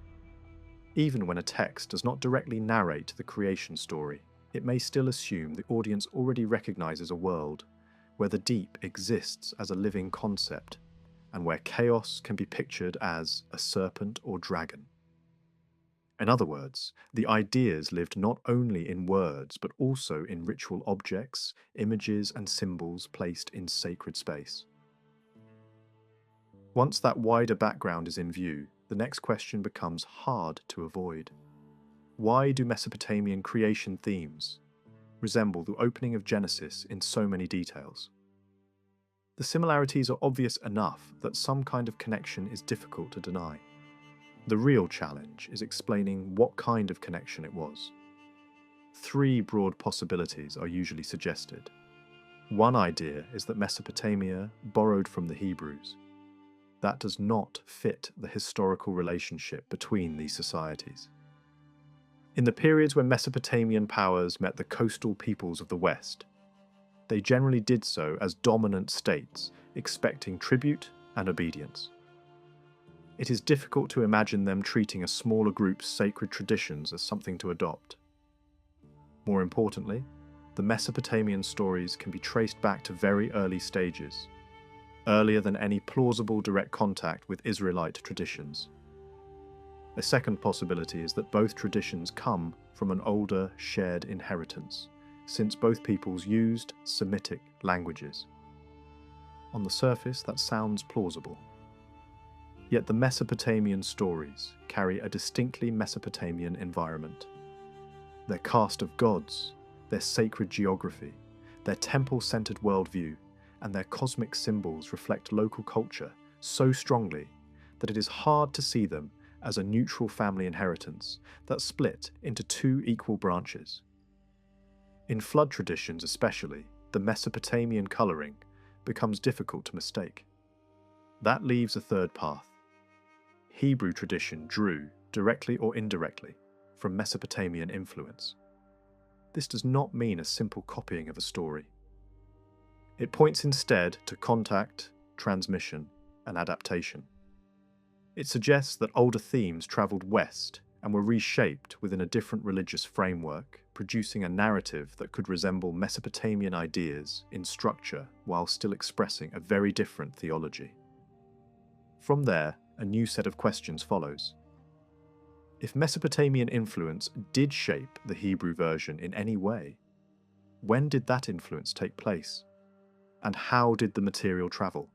S1: Even when a text does not directly narrate the creation story, it may still assume the audience already recognizes a world where the deep exists as a living concept, and where chaos can be pictured as a serpent or dragon. In other words, the ideas lived not only in words but also in ritual objects, images, and symbols placed in sacred space. Once that wider background is in view, the next question becomes hard to avoid. Why do Mesopotamian creation themes resemble the opening of Genesis in so many details? The similarities are obvious enough that some kind of connection is difficult to deny. The real challenge is explaining what kind of connection it was. Three broad possibilities are usually suggested. One idea is that Mesopotamia borrowed from the Hebrews. That does not fit the historical relationship between these societies. In the periods when Mesopotamian powers met the coastal peoples of the West, they generally did so as dominant states, expecting tribute and obedience. It is difficult to imagine them treating a smaller group's sacred traditions as something to adopt. More importantly, the Mesopotamian stories can be traced back to very early stages, earlier than any plausible direct contact with Israelite traditions. A second possibility is that both traditions come from an older, shared inheritance, since both peoples used Semitic languages. On the surface, that sounds plausible. Yet the Mesopotamian stories carry a distinctly Mesopotamian environment. Their cast of gods, their sacred geography, their temple-centered worldview, and their cosmic symbols reflect local culture so strongly that it is hard to see them as a neutral family inheritance that split into two equal branches. In flood traditions especially, the Mesopotamian colouring becomes difficult to mistake. That leaves a third path. Hebrew tradition drew, directly or indirectly, from Mesopotamian influence. This does not mean a simple copying of a story. It points instead to contact, transmission, and adaptation. It suggests that older themes travelled west and were reshaped within a different religious framework, producing a narrative that could resemble Mesopotamian ideas in structure while still expressing a very different theology. From there, a new set of questions follows. If Mesopotamian influence did shape the Hebrew version in any way, when did that influence take place? And how did the material travel?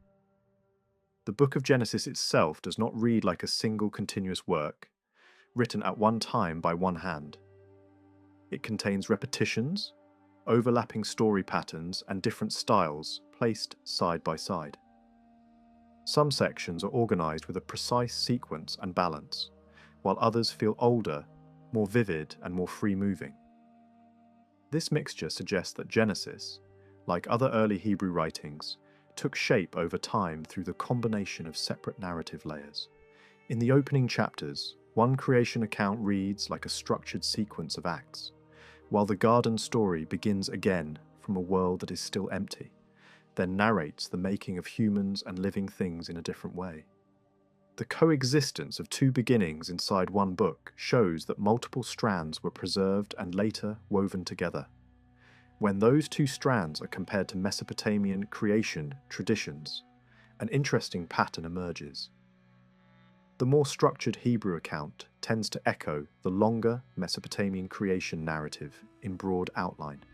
S1: The Book of Genesis itself does not read like a single continuous work, written at one time by one hand. It contains repetitions, overlapping story patterns, and different styles placed side by side. Some sections are organised with a precise sequence and balance, while others feel older, more vivid, and more free-moving. This mixture suggests that Genesis, like other early Hebrew writings, took shape over time through the combination of separate narrative layers. In the opening chapters, one creation account reads like a structured sequence of acts, while the garden story begins again from a world that is still empty, then narrates the making of humans and living things in a different way. The coexistence of two beginnings inside one book shows that multiple strands were preserved and later woven together. When those two strands are compared to Mesopotamian creation traditions, an interesting pattern emerges. The more structured Hebrew account tends to echo the longer Mesopotamian creation narrative in broad outline.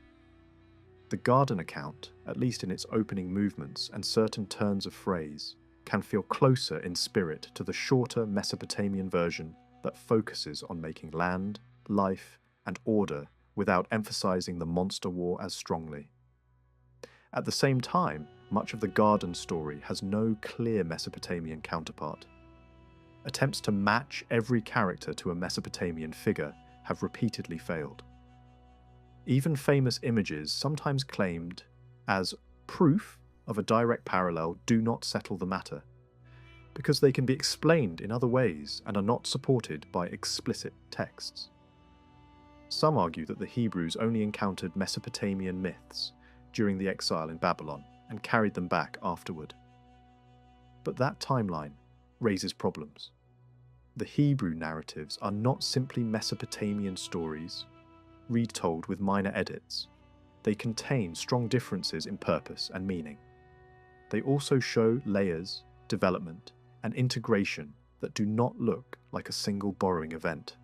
S1: The garden account, at least in its opening movements and certain turns of phrase, can feel closer in spirit to the shorter Mesopotamian version that focuses on making land, life, and order without emphasizing the monster war as strongly. At the same time, much of the garden story has no clear Mesopotamian counterpart. Attempts to match every character to a Mesopotamian figure have repeatedly failed. Even famous images, sometimes claimed as proof of a direct parallel, do not settle the matter, because they can be explained in other ways and are not supported by explicit texts. Some argue that the Hebrews only encountered Mesopotamian myths during the exile in Babylon and carried them back afterward. But that timeline raises problems. The Hebrew narratives are not simply Mesopotamian stories, retold with minor edits. They contain strong differences in purpose and meaning. They also show layers, development, and integration that do not look like a single borrowing event.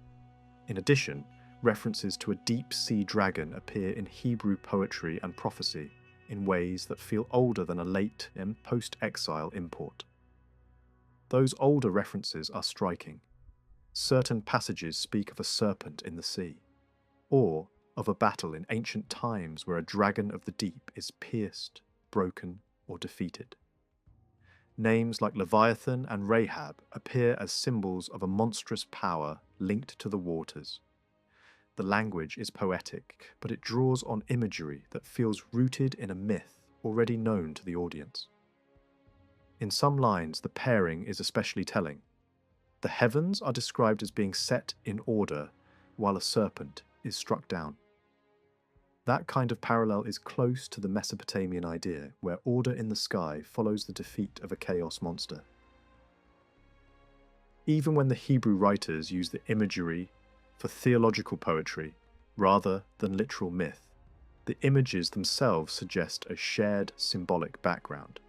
S1: In addition, references to a deep-sea dragon appear in Hebrew poetry and prophecy in ways that feel older than a late and post-exile import. Those older references are striking. Certain passages speak of a serpent in the sea, or of a battle in ancient times where a dragon of the deep is pierced, broken, or defeated. Names like Leviathan and Rahab appear as symbols of a monstrous power linked to the waters. The language is poetic, but it draws on imagery that feels rooted in a myth already known to the audience. In some lines, the pairing is especially telling. The heavens are described as being set in order, while a serpent is struck down. That kind of parallel is close to the Mesopotamian idea, where order in the sky follows the defeat of a chaos monster. Even when the Hebrew writers use the imagery for theological poetry rather than literal myth, the images themselves suggest a shared symbolic background.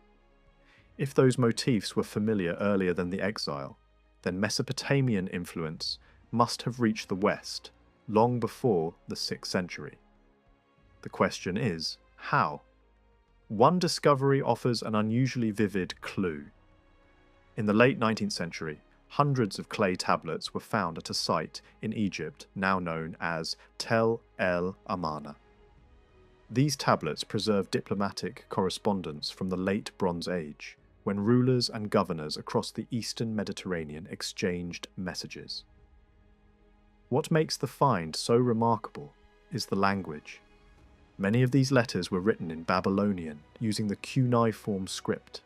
S1: If those motifs were familiar earlier than the exile, then Mesopotamian influence must have reached the West long before the 6th century. The question is, how? One discovery offers an unusually vivid clue. In the late 19th century, hundreds of clay tablets were found at a site in Egypt now known as Tel el Amarna. These tablets preserve diplomatic correspondence from the late Bronze Age, when rulers and governors across the eastern Mediterranean exchanged messages. What makes the find so remarkable is the language. Many of these letters were written in Babylonian using the cuneiform script.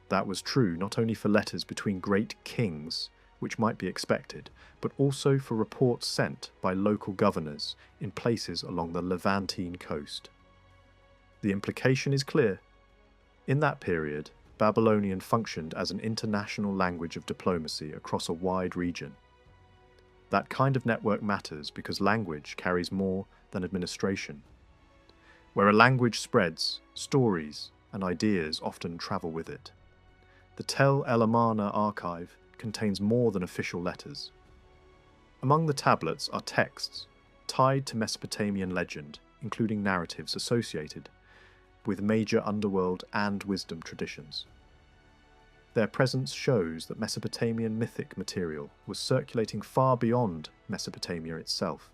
S1: That was true not only for letters between great kings, which might be expected, but also for reports sent by local governors in places along the Levantine coast. The implication is clear. In that period, Babylonian functioned as an international language of diplomacy across a wide region. That kind of network matters because language carries more than administration. Where a language spreads, stories and ideas often travel with it. The Tel el Amarna archive contains more than official letters. Among the tablets are texts tied to Mesopotamian legend, including narratives associated with major underworld and wisdom traditions. Their presence shows that Mesopotamian mythic material was circulating far beyond Mesopotamia itself,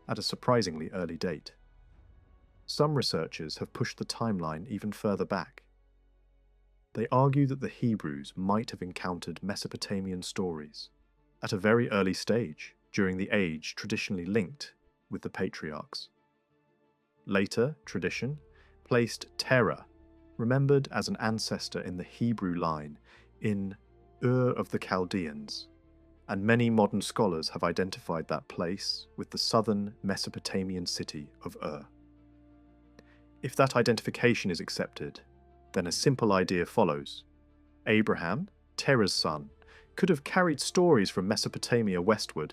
S1: at a surprisingly early date. Some researchers have pushed the timeline even further back. They argue that the Hebrews might have encountered Mesopotamian stories at a very early stage during the age traditionally linked with the patriarchs. Later, tradition placed Terah, remembered as an ancestor in the Hebrew line, in Ur of the Chaldeans, and many modern scholars have identified that place with the southern Mesopotamian city of Ur. If that identification is accepted, then a simple idea follows. Abraham, Terah's son, could have carried stories from Mesopotamia westward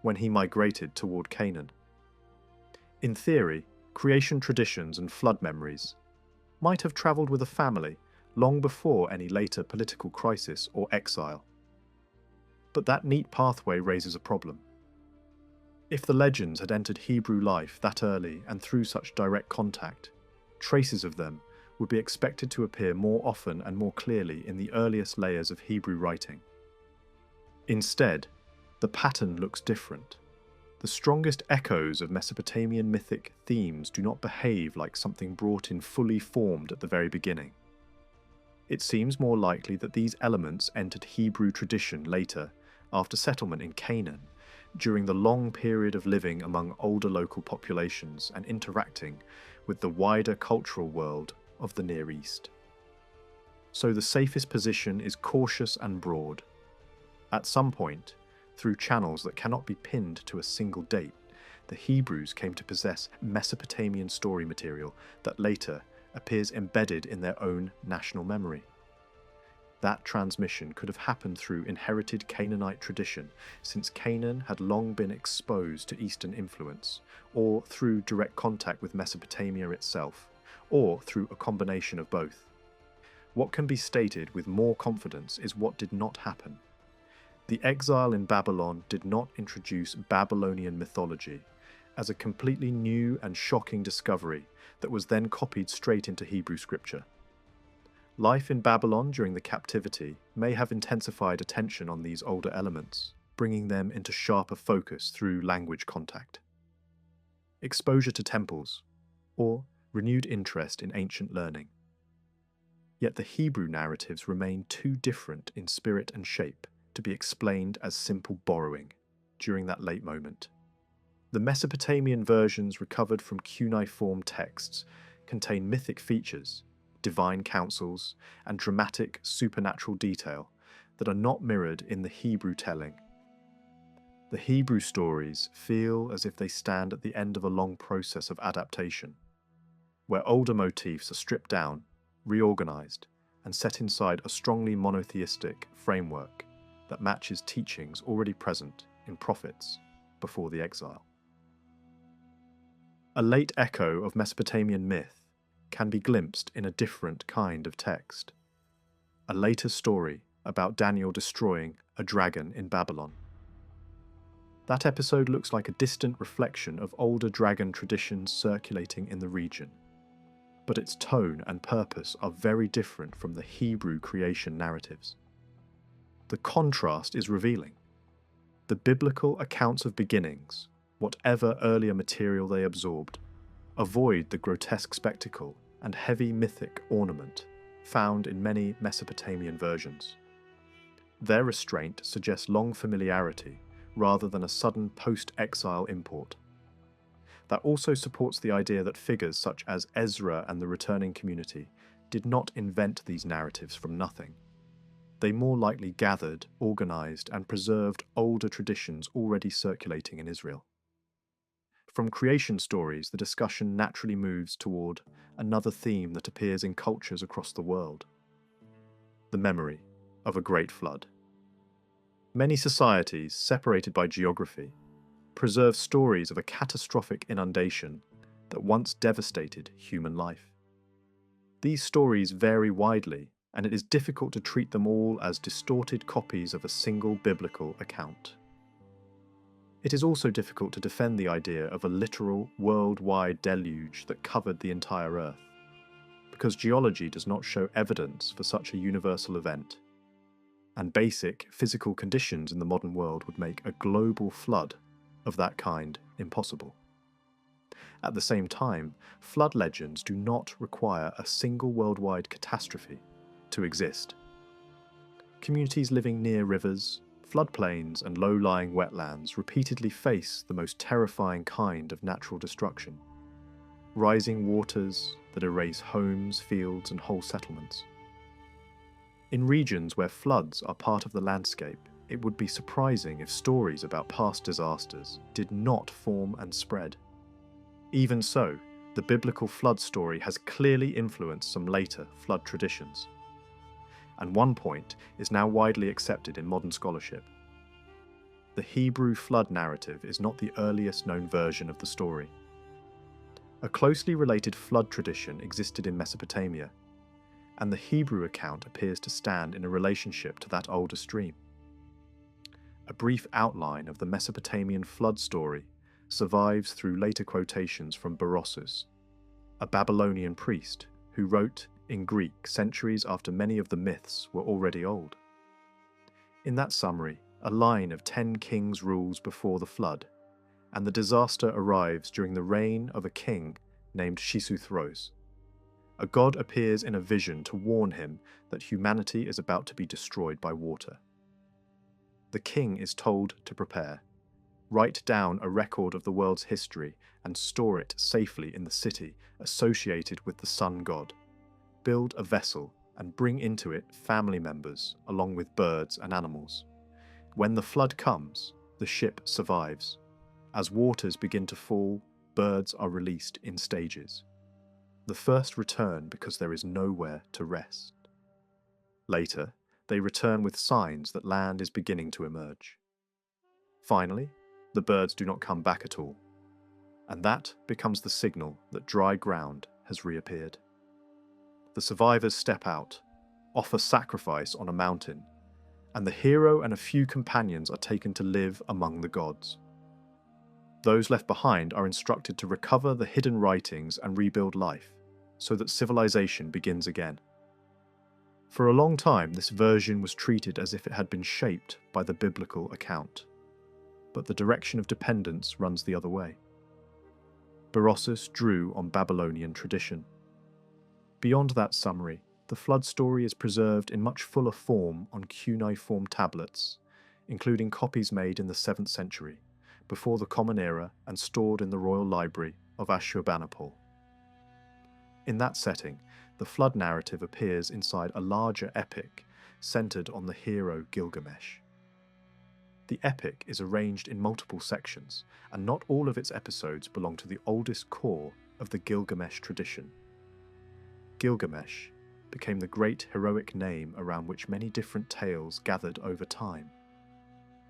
S1: when he migrated toward Canaan. In theory, creation traditions and flood memories might have travelled with a family long before any later political crisis or exile. But that neat pathway raises a problem. If the legends had entered Hebrew life that early and through such direct contact, traces of them would be expected to appear more often and more clearly in the earliest layers of Hebrew writing. Instead, the pattern looks different. The strongest echoes of Mesopotamian mythic themes do not behave like something brought in fully formed at the very beginning. It seems more likely that these elements entered Hebrew tradition later, after settlement in Canaan, during the long period of living among older local populations and interacting with the wider cultural world of the Near East. So the safest position is cautious and broad. At some point, through channels that cannot be pinned to a single date, the Hebrews came to possess Mesopotamian story material that later appears embedded in their own national memory. That transmission could have happened through inherited Canaanite tradition, since Canaan had long been exposed to Eastern influence, or through direct contact with Mesopotamia itself, or through a combination of both. What can be stated with more confidence is what did not happen. The exile in Babylon did not introduce Babylonian mythology as a completely new and shocking discovery that was then copied straight into Hebrew scripture. Life in Babylon during the captivity may have intensified attention on these older elements, bringing them into sharper focus through language contact. Exposure to temples, or renewed interest in ancient learning. Yet the Hebrew narratives remain too different in spirit and shape to be explained as simple borrowing during that late moment. The Mesopotamian versions recovered from cuneiform texts contain mythic features, divine counsels, and dramatic supernatural detail that are not mirrored in the Hebrew telling. The Hebrew stories feel as if they stand at the end of a long process of adaptation, where older motifs are stripped down, reorganized, and set inside a strongly monotheistic framework that matches teachings already present in prophets before the exile. A late echo of Mesopotamian myth can be glimpsed in a different kind of text. A later story about Daniel destroying a dragon in Babylon. That episode looks like a distant reflection of older dragon traditions circulating in the region, but its tone and purpose are very different from the Hebrew creation narratives. The contrast is revealing. The biblical accounts of beginnings, whatever earlier material they absorbed, avoid the grotesque spectacle and heavy mythic ornament found in many Mesopotamian versions. Their restraint suggests long familiarity rather than a sudden post-exile import. That also supports the idea that figures such as Ezra and the returning community did not invent these narratives from nothing. They more likely gathered, organized, and preserved older traditions already circulating in Israel. From creation stories, the discussion naturally moves toward another theme that appears in cultures across the world: the memory of a great flood. Many societies, separated by geography, preserve stories of a catastrophic inundation that once devastated human life. These stories vary widely, and it is difficult to treat them all as distorted copies of a single biblical account. It is also difficult to defend the idea of a literal, worldwide deluge that covered the entire Earth, because geology does not show evidence for such a universal event, and basic physical conditions in the modern world would make a global flood of that kind impossible. At the same time, flood legends do not require a single worldwide catastrophe to exist. Communities living near rivers, floodplains, and low-lying wetlands repeatedly face the most terrifying kind of natural destruction: rising waters that erase homes, fields, and whole settlements. In regions where floods are part of the landscape, it would be surprising if stories about past disasters did not form and spread. Even so, the biblical flood story has clearly influenced some later flood traditions, and one point is now widely accepted in modern scholarship. The Hebrew flood narrative is not the earliest known version of the story. A closely related flood tradition existed in Mesopotamia, and the Hebrew account appears to stand in a relationship to that older stream. A brief outline of the Mesopotamian flood story survives through later quotations from Berossus, a Babylonian priest who wrote in Greek centuries after many of the myths were already old. In that summary, a line of 10 kings rules before the flood, and the disaster arrives during the reign of a king named Xisuthros. A god appears in a vision to warn him that humanity is about to be destroyed by water. The king is told to prepare, write down a record of the world's history and store it safely in the city associated with the sun god. Build a vessel and bring into it family members along with birds and animals. When the flood comes, the ship survives. As waters begin to fall, birds are released in stages. The first return because there is nowhere to rest. Later, they return with signs that land is beginning to emerge. Finally, the birds do not come back at all, and that becomes the signal that dry ground has reappeared. The survivors step out, offer sacrifice on a mountain, and the hero and a few companions are taken to live among the gods. Those left behind are instructed to recover the hidden writings and rebuild life, so that civilization begins again. For a long time, this version was treated as if it had been shaped by the biblical account, but the direction of dependence runs the other way. Berossus drew on Babylonian tradition. Beyond that summary, the flood story is preserved in much fuller form on cuneiform tablets, including copies made in the 7th century, before the Common Era, and stored in the Royal Library of Ashurbanipal. In that setting, the flood narrative appears inside a larger epic centered on the hero Gilgamesh. The epic is arranged in multiple sections, and not all of its episodes belong to the oldest core of the Gilgamesh tradition. Gilgamesh became the great heroic name around which many different tales gathered over time,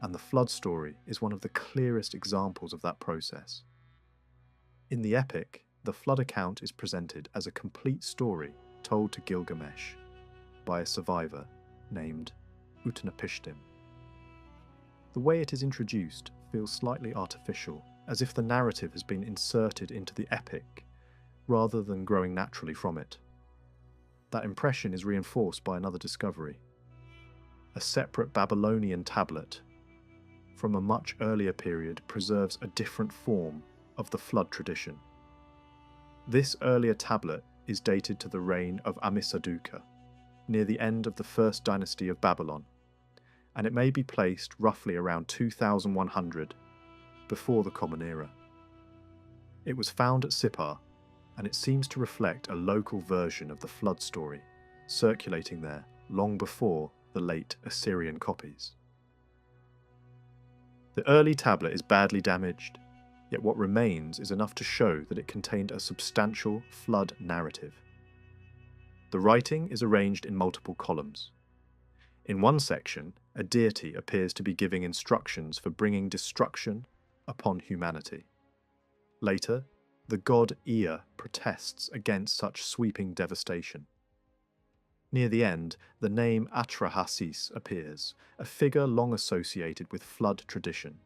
S1: and the flood story is one of the clearest examples of that process. In the epic, the flood account is presented as a complete story told to Gilgamesh by a survivor named Utnapishtim. The way it is introduced feels slightly artificial, as if the narrative has been inserted into the epic rather than growing naturally from it. That impression is reinforced by another discovery. A separate Babylonian tablet from a much earlier period preserves a different form of the flood tradition. This earlier tablet is dated to the reign of Amisaduqa, near the end of the first dynasty of Babylon, and it may be placed roughly around 2100 before the Common Era. It was found at Sippar, and it seems to reflect a local version of the flood story, circulating there long before the late Assyrian copies. The early tablet is badly damaged, yet what remains is enough to show that it contained a substantial flood narrative. The writing is arranged in multiple columns. In one section, a deity appears to be giving instructions for bringing destruction upon humanity. Later, the god Ea protests against such sweeping devastation. Near the end, the name Atrahasis appears, a figure long associated with flood tradition.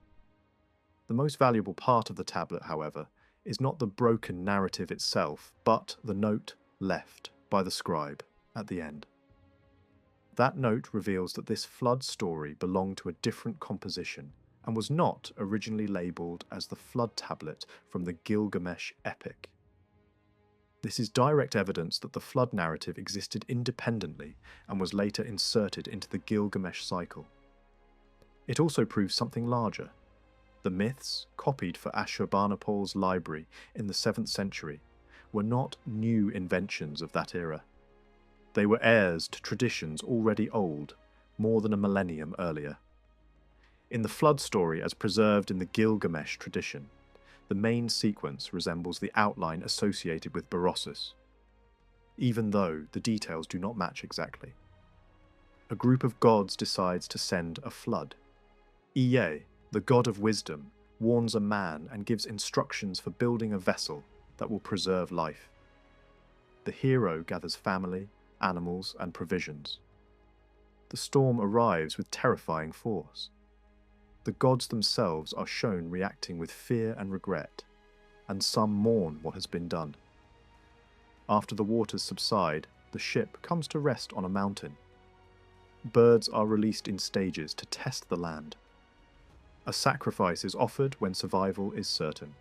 S1: The most valuable part of the tablet, however, is not the broken narrative itself, but the note left by the scribe at the end. That note reveals that this flood story belonged to a different composition and was not originally labelled as the flood tablet from the Gilgamesh epic. This is direct evidence that the flood narrative existed independently and was later inserted into the Gilgamesh cycle. It also proves something larger. The myths, copied for Ashurbanipal's library in the 7th century, were not new inventions of that era. They were heirs to traditions already old, more than a millennium earlier. In the flood story as preserved in the Gilgamesh tradition, the main sequence resembles the outline associated with Berossus, even though the details do not match exactly. A group of gods decides to send a flood. Ea, the god of wisdom, warns a man and gives instructions for building a vessel that will preserve life. The hero gathers family, animals, and provisions. The storm arrives with terrifying force. The gods themselves are shown reacting with fear and regret, and some mourn what has been done. After the waters subside, the ship comes to rest on a mountain. Birds are released in stages to test the land. A sacrifice is offered when survival is certain.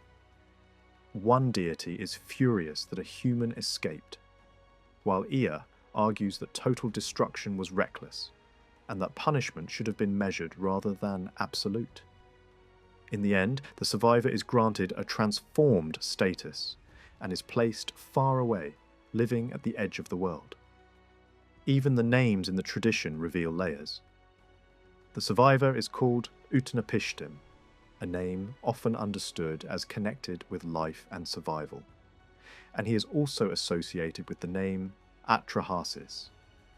S1: One deity is furious that a human escaped, while Ea argues that total destruction was reckless, and that punishment should have been measured rather than absolute. In the end, the survivor is granted a transformed status and is placed far away, living at the edge of the world. Even the names in the tradition reveal layers. The survivor is called Utnapishtim, a name often understood as connected with life and survival. And he is also associated with the name Atrahasis,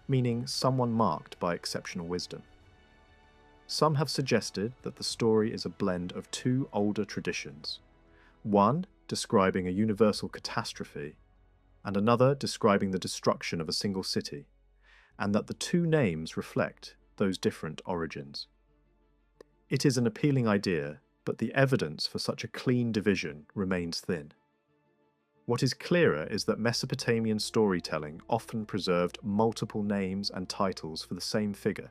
S1: meaning someone marked by exceptional wisdom. Some have suggested that the story is a blend of two older traditions, one describing a universal catastrophe, and another describing the destruction of a single city, and that the two names reflect those different origins. It is an appealing idea, but the evidence for such a clean division remains thin. What is clearer is that Mesopotamian storytelling often preserved multiple names and titles for the same figure,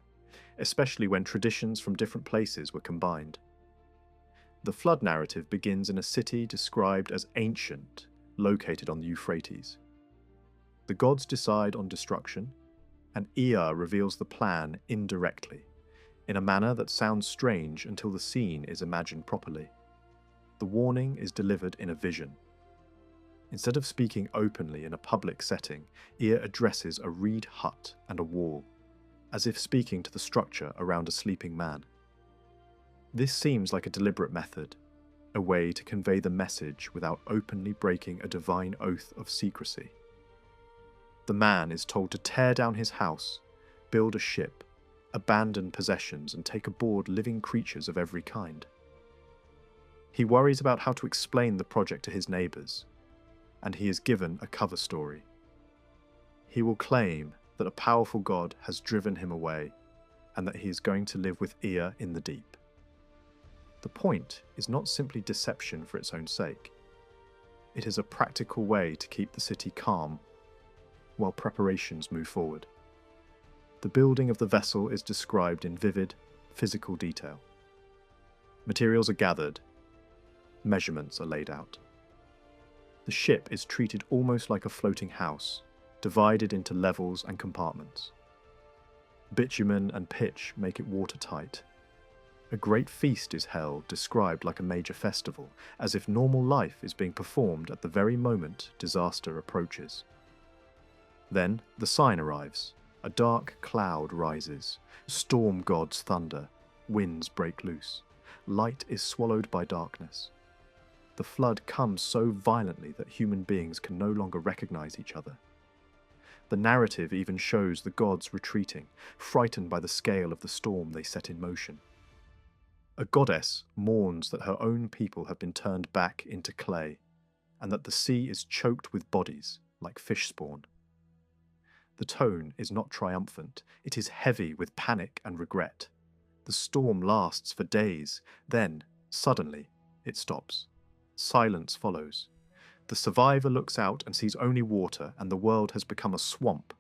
S1: especially when traditions from different places were combined. The flood narrative begins in a city described as ancient, located on the Euphrates. The gods decide on destruction, and Ea reveals the plan indirectly, in a manner that sounds strange until the scene is imagined properly. The warning is delivered in a vision. Instead of speaking openly in a public setting, Ea addresses a reed hut and a wall, as if speaking to the structure around a sleeping man. This seems like a deliberate method, a way to convey the message without openly breaking a divine oath of secrecy. The man is told to tear down his house, build a ship, abandon possessions, and take aboard living creatures of every kind. He worries about how to explain the project to his neighbours, and he is given a cover story. He will claim that a powerful god has driven him away, and that he is going to live with Ea in the deep. The point is not simply deception for its own sake. It is a practical way to keep the city calm while preparations move forward. The building of the vessel is described in vivid, physical detail. Materials are gathered, measurements are laid out. The ship is treated almost like a floating house, divided into levels and compartments. Bitumen and pitch make it watertight. A great feast is held, described like a major festival, as if normal life is being performed at the very moment disaster approaches. Then the sign arrives. A dark cloud rises. Storm gods thunder. Winds break loose. Light is swallowed by darkness. The flood comes so violently that human beings can no longer recognize each other. The narrative even shows the gods retreating, frightened by the scale of the storm they set in motion. A goddess mourns that her own people have been turned back into clay, and that the sea is choked with bodies, like fish spawn. The tone is not triumphant, it is heavy with panic and regret. The storm lasts for days, then, suddenly, it stops. Silence follows. The survivor looks out and sees only water, and the world has become a swamp,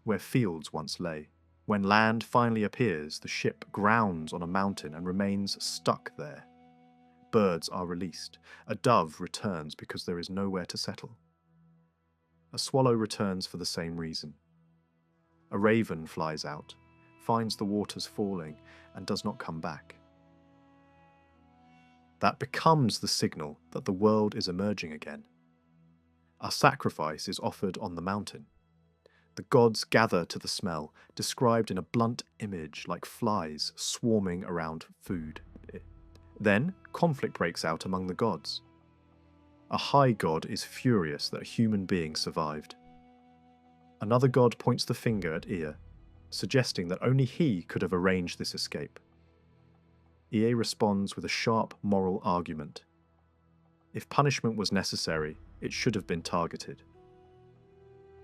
S1: where fields once lay. When land finally appears, the ship grounds on a mountain and remains stuck there. Birds are released. A dove returns because there is nowhere to settle. A swallow returns for the same reason. A raven flies out, finds the waters falling, and does not come back. That becomes the signal that the world is emerging again. A sacrifice is offered on the mountain. The gods gather to the smell, described in a blunt image like flies swarming around food. Then, conflict breaks out among the gods. A high god is furious that a human being survived. Another god points the finger at Ea, suggesting that only he could have arranged this escape. Ea responds with a sharp moral argument. If punishment was necessary, it should have been targeted.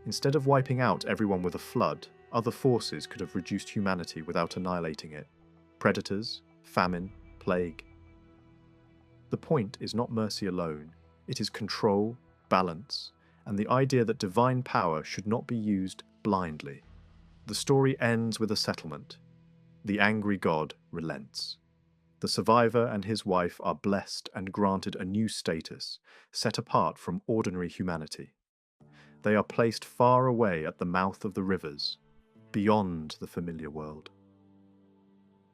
S1: Instead of wiping out everyone with a flood, other forces could have reduced humanity without annihilating it. Predators, famine, plague. The point is not mercy alone, it is control, balance, and the idea that divine power should not be used blindly. The story ends with a settlement. The angry god relents. The survivor and his wife are blessed and granted a new status, set apart from ordinary humanity. They are placed far away at the mouth of the rivers, beyond the familiar world.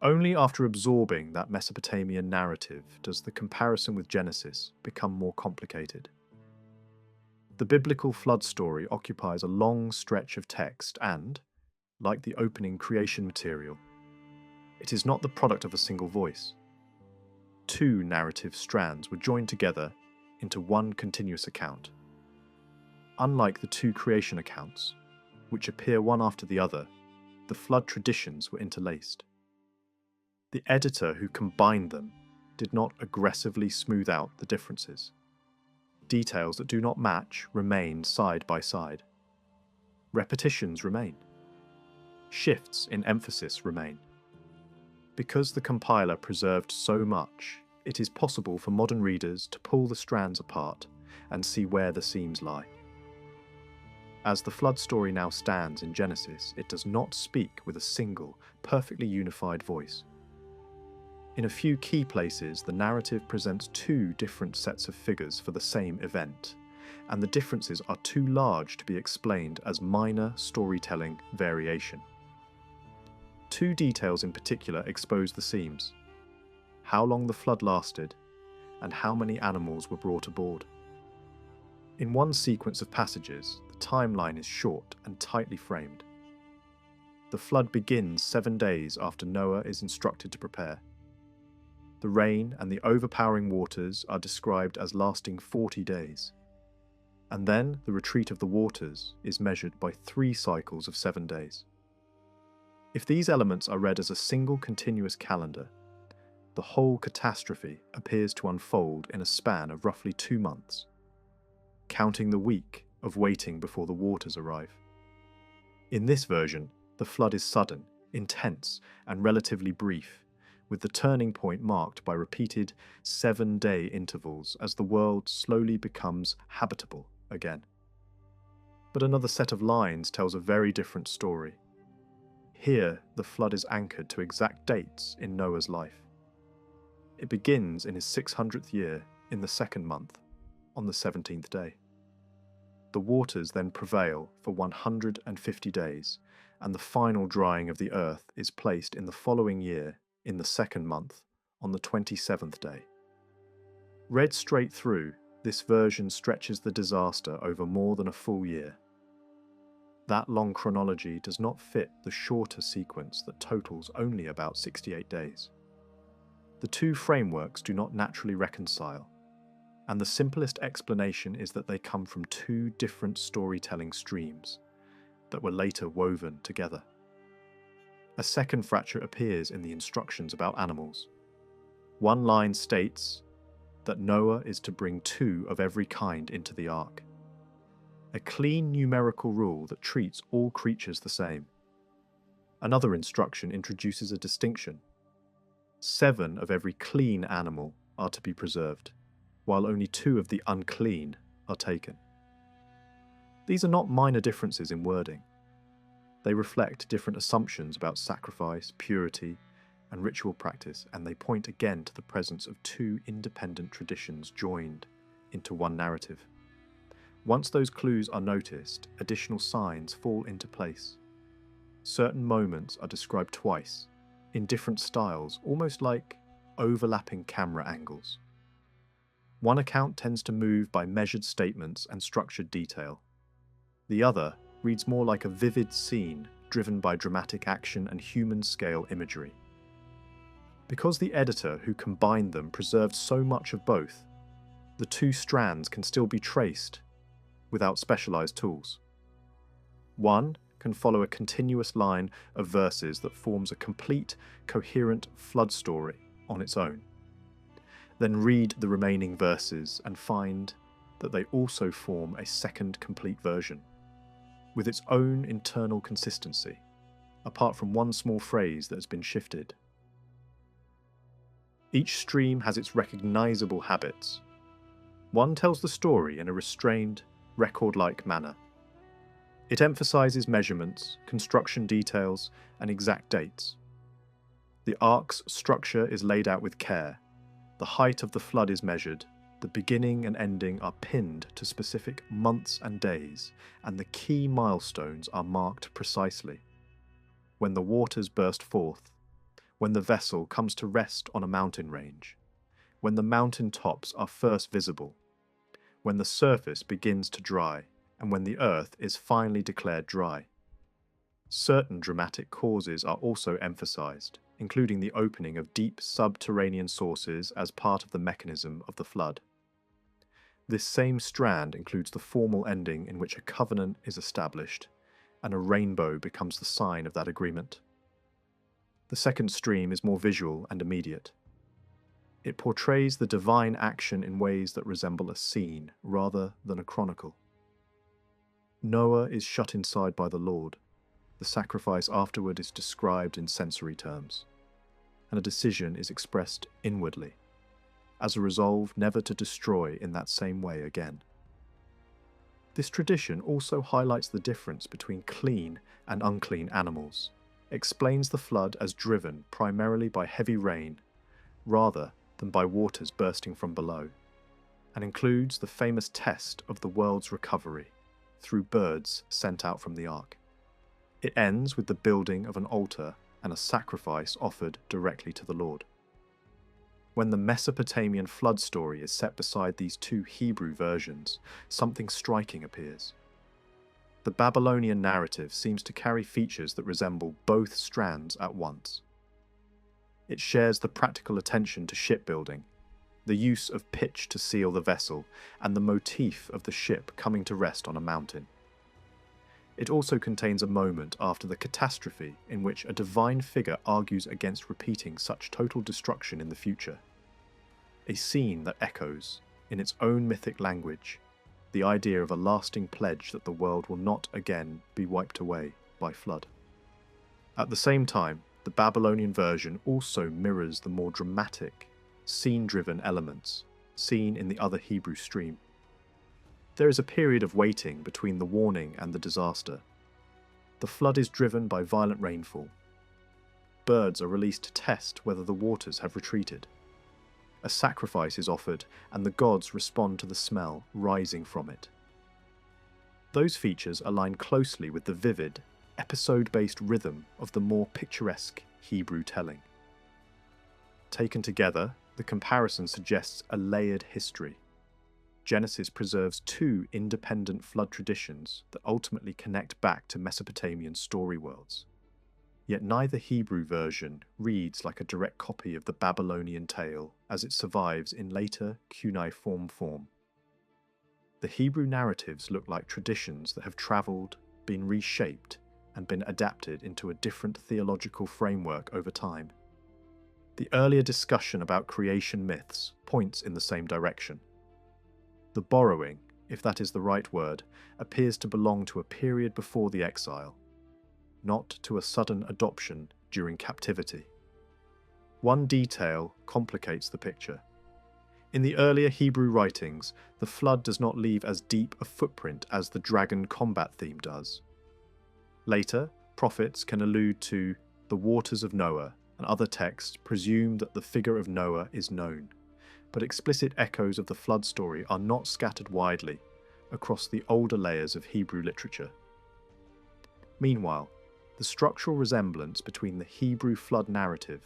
S1: Only after absorbing that Mesopotamian narrative does the comparison with Genesis become more complicated. The biblical flood story occupies a long stretch of text and, like the opening creation material, it is not the product of a single voice. Two narrative strands were joined together into one continuous account. Unlike the two creation accounts, which appear one after the other, the flood traditions were interlaced. The editor who combined them did not aggressively smooth out the differences. Details that do not match remain side by side. Repetitions remain. Shifts in emphasis remain. Because the compiler preserved so much, it is possible for modern readers to pull the strands apart and see where the seams lie. As the flood story now stands in Genesis, it does not speak with a single, perfectly unified voice. In a few key places, the narrative presents two different sets of figures for the same event, and the differences are too large to be explained as minor storytelling variation. Two details in particular expose the seams: how long the flood lasted, and how many animals were brought aboard. In one sequence of passages, the timeline is short and tightly framed. The flood begins 7 days after Noah is instructed to prepare. The rain and the overpowering waters are described as lasting 40 days. And then the retreat of the waters is measured by 3 cycles of 7 days. If these elements are read as a single continuous calendar, the whole catastrophe appears to unfold in a span of roughly 2 months, counting the week of waiting before the waters arrive. In this version, the flood is sudden, intense, and relatively brief, with the turning point marked by repeated 7-day intervals as the world slowly becomes habitable again. But another set of lines tells a very different story. Here, the flood is anchored to exact dates in Noah's life. It begins in his 600th year, in the 2nd month, on the 17th day. The waters then prevail for 150 days, and the final drying of the earth is placed in the following year, in the 2nd month, on the 27th day. Read straight through, this version stretches the disaster over more than a full year. That long chronology does not fit the shorter sequence that totals only about 68 days. The two frameworks do not naturally reconcile, and the simplest explanation is that they come from two different storytelling streams that were later woven together. A second fracture appears in the instructions about animals. One line states that Noah is to bring 2 of every kind into the ark, a clean numerical rule that treats all creatures the same. Another instruction introduces a distinction. 7 of every clean animal are to be preserved, while only 2 of the unclean are taken. These are not minor differences in wording. They reflect different assumptions about sacrifice, purity, and ritual practice, and they point again to the presence of 2 independent traditions joined into one narrative. Once those clues are noticed, additional signs fall into place. Certain moments are described twice, in different styles, almost like overlapping camera angles. One account tends to move by measured statements and structured detail. The other reads more like a vivid scene driven by dramatic action and human-scale imagery. Because the editor who combined them preserved so much of both, the 2 strands can still be traced without specialized tools. One can follow a continuous line of verses that forms a complete, coherent flood story on its own. Then read the remaining verses and find that they also form a second complete version, with its own internal consistency, apart from one small phrase that has been shifted. Each stream has its recognizable habits. One tells the story in a restrained, record-like manner. It emphasizes measurements, construction details, and exact dates. The ark's structure is laid out with care. The height of the flood is measured. The beginning and ending are pinned to specific months and days, and the key milestones are marked precisely. When the waters burst forth, when the vessel comes to rest on a mountain range, when the mountain tops are first visible, when the surface begins to dry, and when the earth is finally declared dry. Certain dramatic causes are also emphasized, including the opening of deep subterranean sources as part of the mechanism of the flood. This same strand includes the formal ending in which a covenant is established, and a rainbow becomes the sign of that agreement. The second stream is more visual and immediate. It portrays the divine action in ways that resemble a scene rather than a chronicle. Noah is shut inside by the Lord. The sacrifice afterward is described in sensory terms, and a decision is expressed inwardly, as a resolve never to destroy in that same way again. This tradition also highlights the difference between clean and unclean animals, explains the flood as driven primarily by heavy rain rather than by waters bursting from below, and includes the famous test of the world's recovery through birds sent out from the ark. It ends with the building of an altar and a sacrifice offered directly to the Lord. When the Mesopotamian flood story is set beside these two Hebrew versions, something striking appears. The Babylonian narrative seems to carry features that resemble both strands at once. It shares the practical attention to shipbuilding, the use of pitch to seal the vessel, and the motif of the ship coming to rest on a mountain. It also contains a moment after the catastrophe in which a divine figure argues against repeating such total destruction in the future. A scene that echoes, in its own mythic language, the idea of a lasting pledge that the world will not again be wiped away by flood. At the same time, the Babylonian version also mirrors the more dramatic, scene-driven elements seen in the other Hebrew stream. There is a period of waiting between the warning and the disaster. The flood is driven by violent rainfall. Birds are released to test whether the waters have retreated. A sacrifice is offered, and the gods respond to the smell rising from it. Those features align closely with the vivid, episode-based rhythm of the more picturesque Hebrew telling. Taken together, the comparison suggests a layered history. Genesis preserves two independent flood traditions that ultimately connect back to Mesopotamian story worlds. Yet neither Hebrew version reads like a direct copy of the Babylonian tale as it survives in later cuneiform form. The Hebrew narratives look like traditions that have travelled, been reshaped, and been adapted into a different theological framework over time. The earlier discussion about creation myths points in the same direction. The borrowing, if that is the right word, appears to belong to a period before the exile, not to a sudden adoption during captivity. One detail complicates the picture. In the earlier Hebrew writings, the flood does not leave as deep a footprint as the dragon combat theme does. Later, prophets can allude to the waters of Noah, and other texts presume that the figure of Noah is known, but explicit echoes of the flood story are not scattered widely across the older layers of Hebrew literature. Meanwhile, the structural resemblance between the Hebrew flood narrative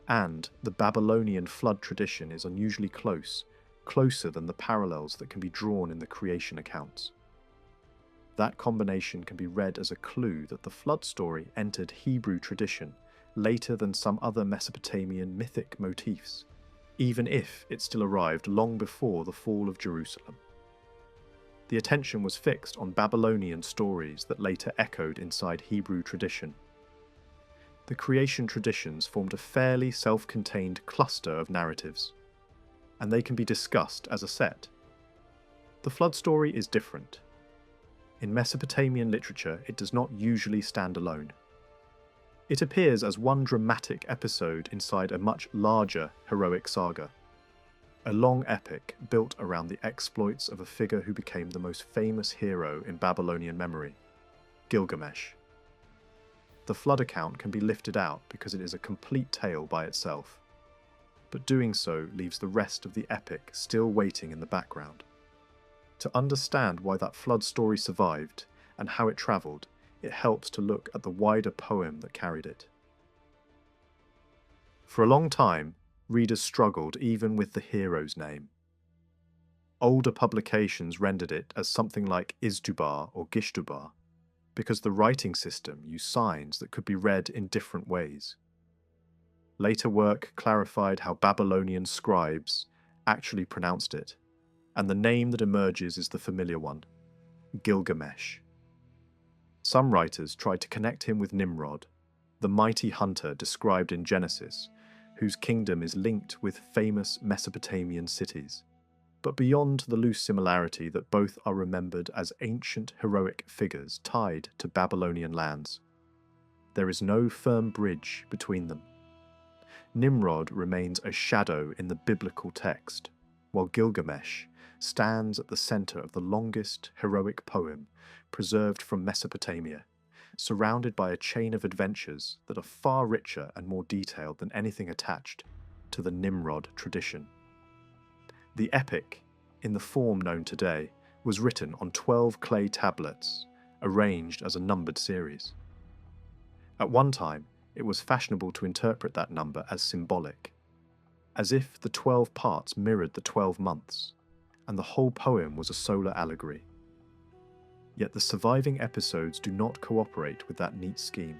S1: and the Babylonian flood tradition is unusually close, closer than the parallels that can be drawn in the creation accounts. That combination can be read as a clue that the flood story entered Hebrew tradition later than some other Mesopotamian mythic motifs, even if it still arrived long before the fall of Jerusalem. The attention was fixed on Babylonian stories that later echoed inside Hebrew tradition. The creation traditions formed a fairly self-contained cluster of narratives, and they can be discussed as a set. The flood story is different. In Mesopotamian literature, it does not usually stand alone. It appears as one dramatic episode inside a much larger heroic saga, a long epic built around the exploits of a figure who became the most famous hero in Babylonian memory, Gilgamesh. The flood account can be lifted out because it is a complete tale by itself, but doing so leaves the rest of the epic still waiting in the background. To understand why that flood story survived and how it travelled, it helps to look at the wider poem that carried it. For a long time, readers struggled even with the hero's name. Older publications rendered it as something like Izdubar or Gishtubar, because the writing system used signs that could be read in different ways. Later work clarified how Babylonian scribes actually pronounced it, and the name that emerges is the familiar one, Gilgamesh. Some writers tried to connect him with Nimrod, the mighty hunter described in Genesis, whose kingdom is linked with famous Mesopotamian cities. But beyond the loose similarity that both are remembered as ancient heroic figures tied to Babylonian lands, there is no firm bridge between them. Nimrod remains a shadow in the biblical text, while Gilgamesh stands at the center of the longest heroic poem preserved from Mesopotamia, surrounded by a chain of adventures that are far richer and more detailed than anything attached to the Nimrod tradition. The epic, in the form known today, was written on 12 clay tablets, arranged as a numbered series. At one time, it was fashionable to interpret that number as symbolic, as if the 12 parts mirrored the 12 months, and the whole poem was a solar allegory. Yet the surviving episodes do not cooperate with that neat scheme.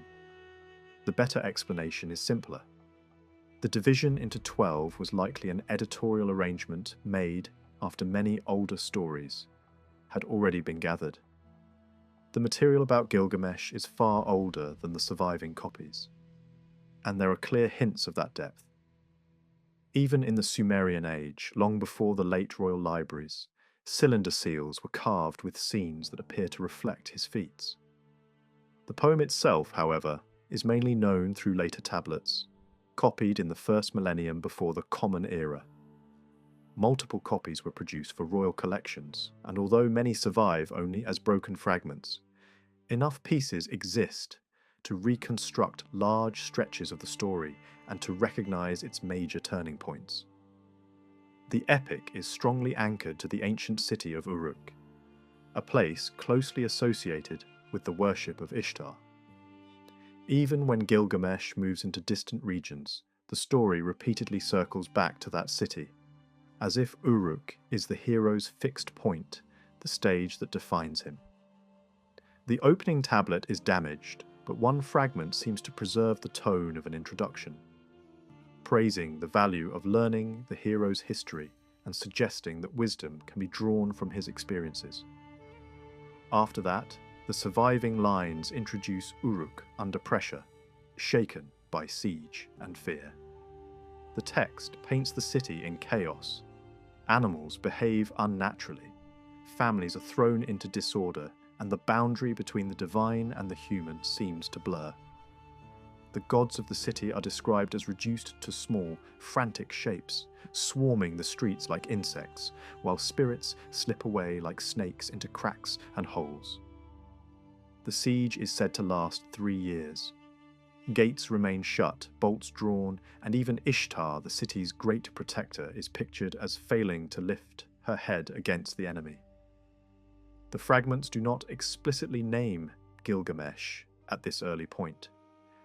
S1: The better explanation is simpler. The division into 12 was likely an editorial arrangement made after many older stories had already been gathered. The material about Gilgamesh is far older than the surviving copies, and there are clear hints of that depth. Even in the Sumerian age, long before the late royal libraries, cylinder seals were carved with scenes that appear to reflect his feats. The poem itself, however, is mainly known through later tablets, copied in the first millennium before the Common Era. Multiple copies were produced for royal collections, and although many survive only as broken fragments, enough pieces exist to reconstruct large stretches of the story and to recognize its major turning points. The epic is strongly anchored to the ancient city of Uruk, a place closely associated with the worship of Ishtar. Even when Gilgamesh moves into distant regions, the story repeatedly circles back to that city, as if Uruk is the hero's fixed point, the stage that defines him. The opening tablet is damaged, but one fragment seems to preserve the tone of an introduction, praising the value of learning the hero's history and suggesting that wisdom can be drawn from his experiences. After that, the surviving lines introduce Uruk under pressure, shaken by siege and fear. The text paints the city in chaos. Animals behave unnaturally, families are thrown into disorder, and the boundary between the divine and the human seems to blur. The gods of the city are described as reduced to small, frantic shapes, swarming the streets like insects, while spirits slip away like snakes into cracks and holes. The siege is said to last 3 years. Gates remain shut, bolts drawn, and even Ishtar, the city's great protector, is pictured as failing to lift her head against the enemy. The fragments do not explicitly name Gilgamesh at this early point,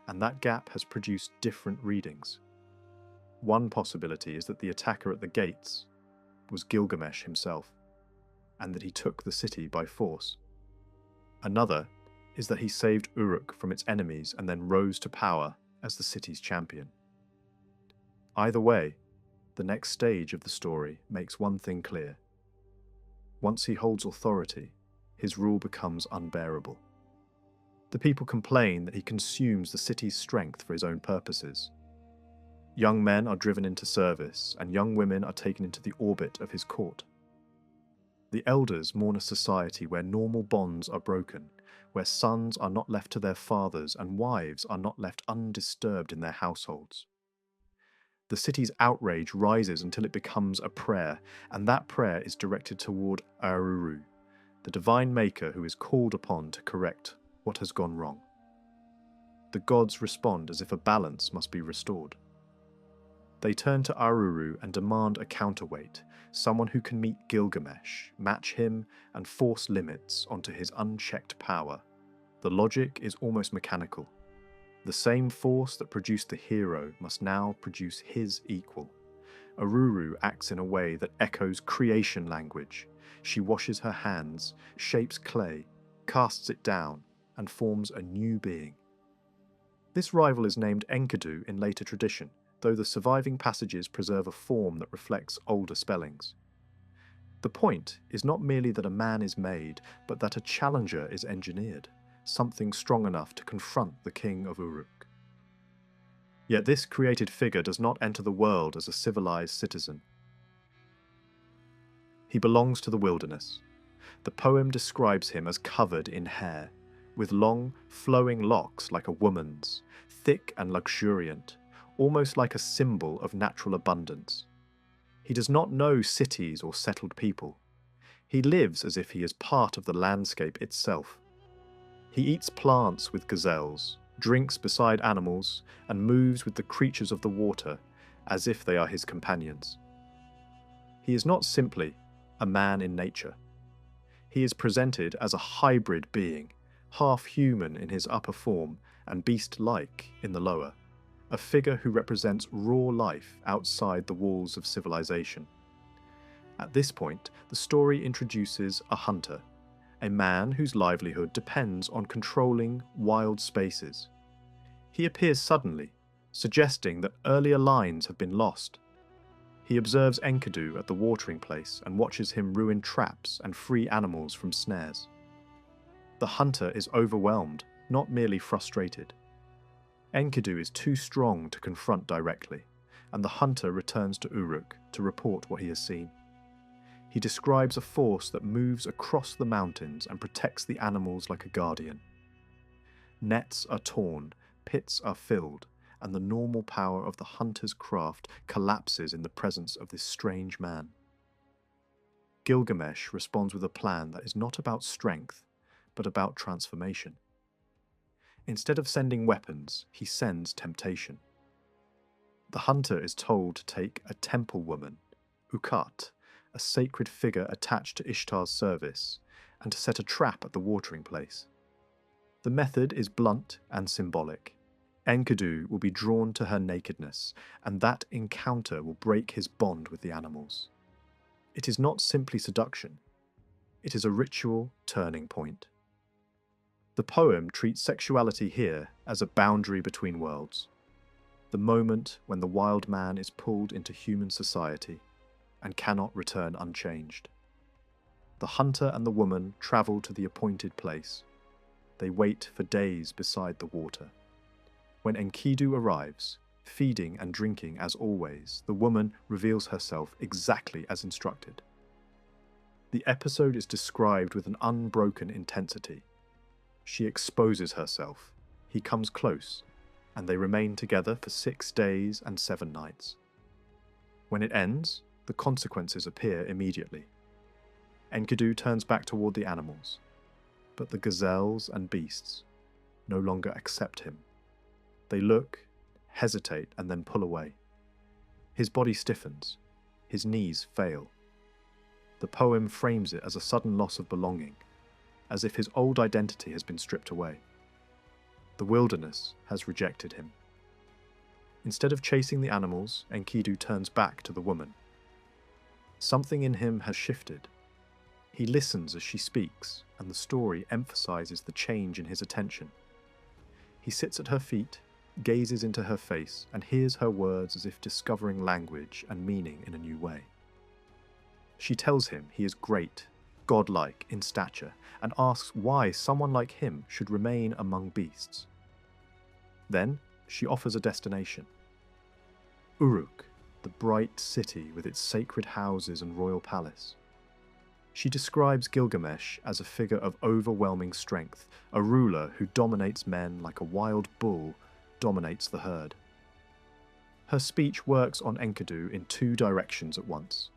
S1: and that gap has produced different readings. One possibility is that the attacker at the gates was Gilgamesh himself, and that he took the city by force. Another is that he saved Uruk from its enemies and then rose to power as the city's champion. Either way, the next stage of the story makes one thing clear. Once he holds authority, his rule becomes unbearable. The people complain that he consumes the city's strength for his own purposes. Young men are driven into service, and young women are taken into the orbit of his court. The elders mourn a society where normal bonds are broken, where sons are not left to their fathers and wives are not left undisturbed in their households. The city's outrage rises until it becomes a prayer, and that prayer is directed toward Aruru, the divine maker who is called upon to correct what has gone wrong. The gods respond as if a balance must be restored. They turn to Aruru and demand a counterweight, someone who can meet Gilgamesh, match him, and force limits onto his unchecked power. The logic is almost mechanical. The same force that produced the hero must now produce his equal. Aruru acts in a way that echoes creation language. She washes her hands, shapes clay, casts it down, and forms a new being. This rival is named Enkidu in later tradition, though the surviving passages preserve a form that reflects older spellings. The point is not merely that a man is made, but that a challenger is engineered, something strong enough to confront the king of Uruk. Yet this created figure does not enter the world as a civilized citizen. He belongs to the wilderness. The poem describes him as covered in hair, with long, flowing locks like a woman's, thick and luxuriant, almost like a symbol of natural abundance. He does not know cities or settled people. He lives as if he is part of the landscape itself. He eats plants with gazelles, drinks beside animals, and moves with the creatures of the water as if they are his companions. He is not simply a man in nature. He is presented as a hybrid being, half human in his upper form and beast-like in the lower, a figure who represents raw life outside the walls of civilization. At this point, the story introduces a hunter, a man whose livelihood depends on controlling wild spaces. He appears suddenly, suggesting that earlier lines have been lost. He observes Enkidu at the watering place and watches him ruin traps and free animals from snares. The hunter is overwhelmed, not merely frustrated. Enkidu is too strong to confront directly, and the hunter returns to Uruk to report what he has seen. He describes a force that moves across the mountains and protects the animals like a guardian. Nets are torn, pits are filled, and the normal power of the hunter's craft collapses in the presence of this strange man. Gilgamesh responds with a plan that is not about strength, but about transformation. Instead of sending weapons, he sends temptation. The hunter is told to take a temple woman, Ukat, a sacred figure attached to Ishtar's service, and to set a trap at the watering place. The method is blunt and symbolic. Enkidu will be drawn to her nakedness, and that encounter will break his bond with the animals. It is not simply seduction. It is a ritual turning point. The poem treats sexuality here as a boundary between worlds, the moment when the wild man is pulled into human society and cannot return unchanged. The hunter and the woman travel to the appointed place. They wait for days beside the water. When Enkidu arrives, feeding and drinking as always, the woman reveals herself exactly as instructed. The episode is described with an unbroken intensity. She exposes herself, he comes close, and they remain together for 6 days and 7 nights. When it ends, the consequences appear immediately. Enkidu turns back toward the animals, but the gazelles and beasts no longer accept him. They look, hesitate, and then pull away. His body stiffens, his knees fail. The poem frames it as a sudden loss of belonging, as if his old identity has been stripped away. The wilderness has rejected him. Instead of chasing the animals, Enkidu turns back to the woman. Something in him has shifted. He listens as she speaks, and the story emphasizes the change in his attention. He sits at her feet, gazes into her face, and hears her words as if discovering language and meaning in a new way. She tells him he is great, godlike in stature, and asks why someone like him should remain among beasts. Then she offers a destination. Uruk, the bright city with its sacred houses and royal palace. She describes Gilgamesh as a figure of overwhelming strength, a ruler who dominates men like a wild bull dominates the herd. Her speech works on Enkidu in 2 directions at once.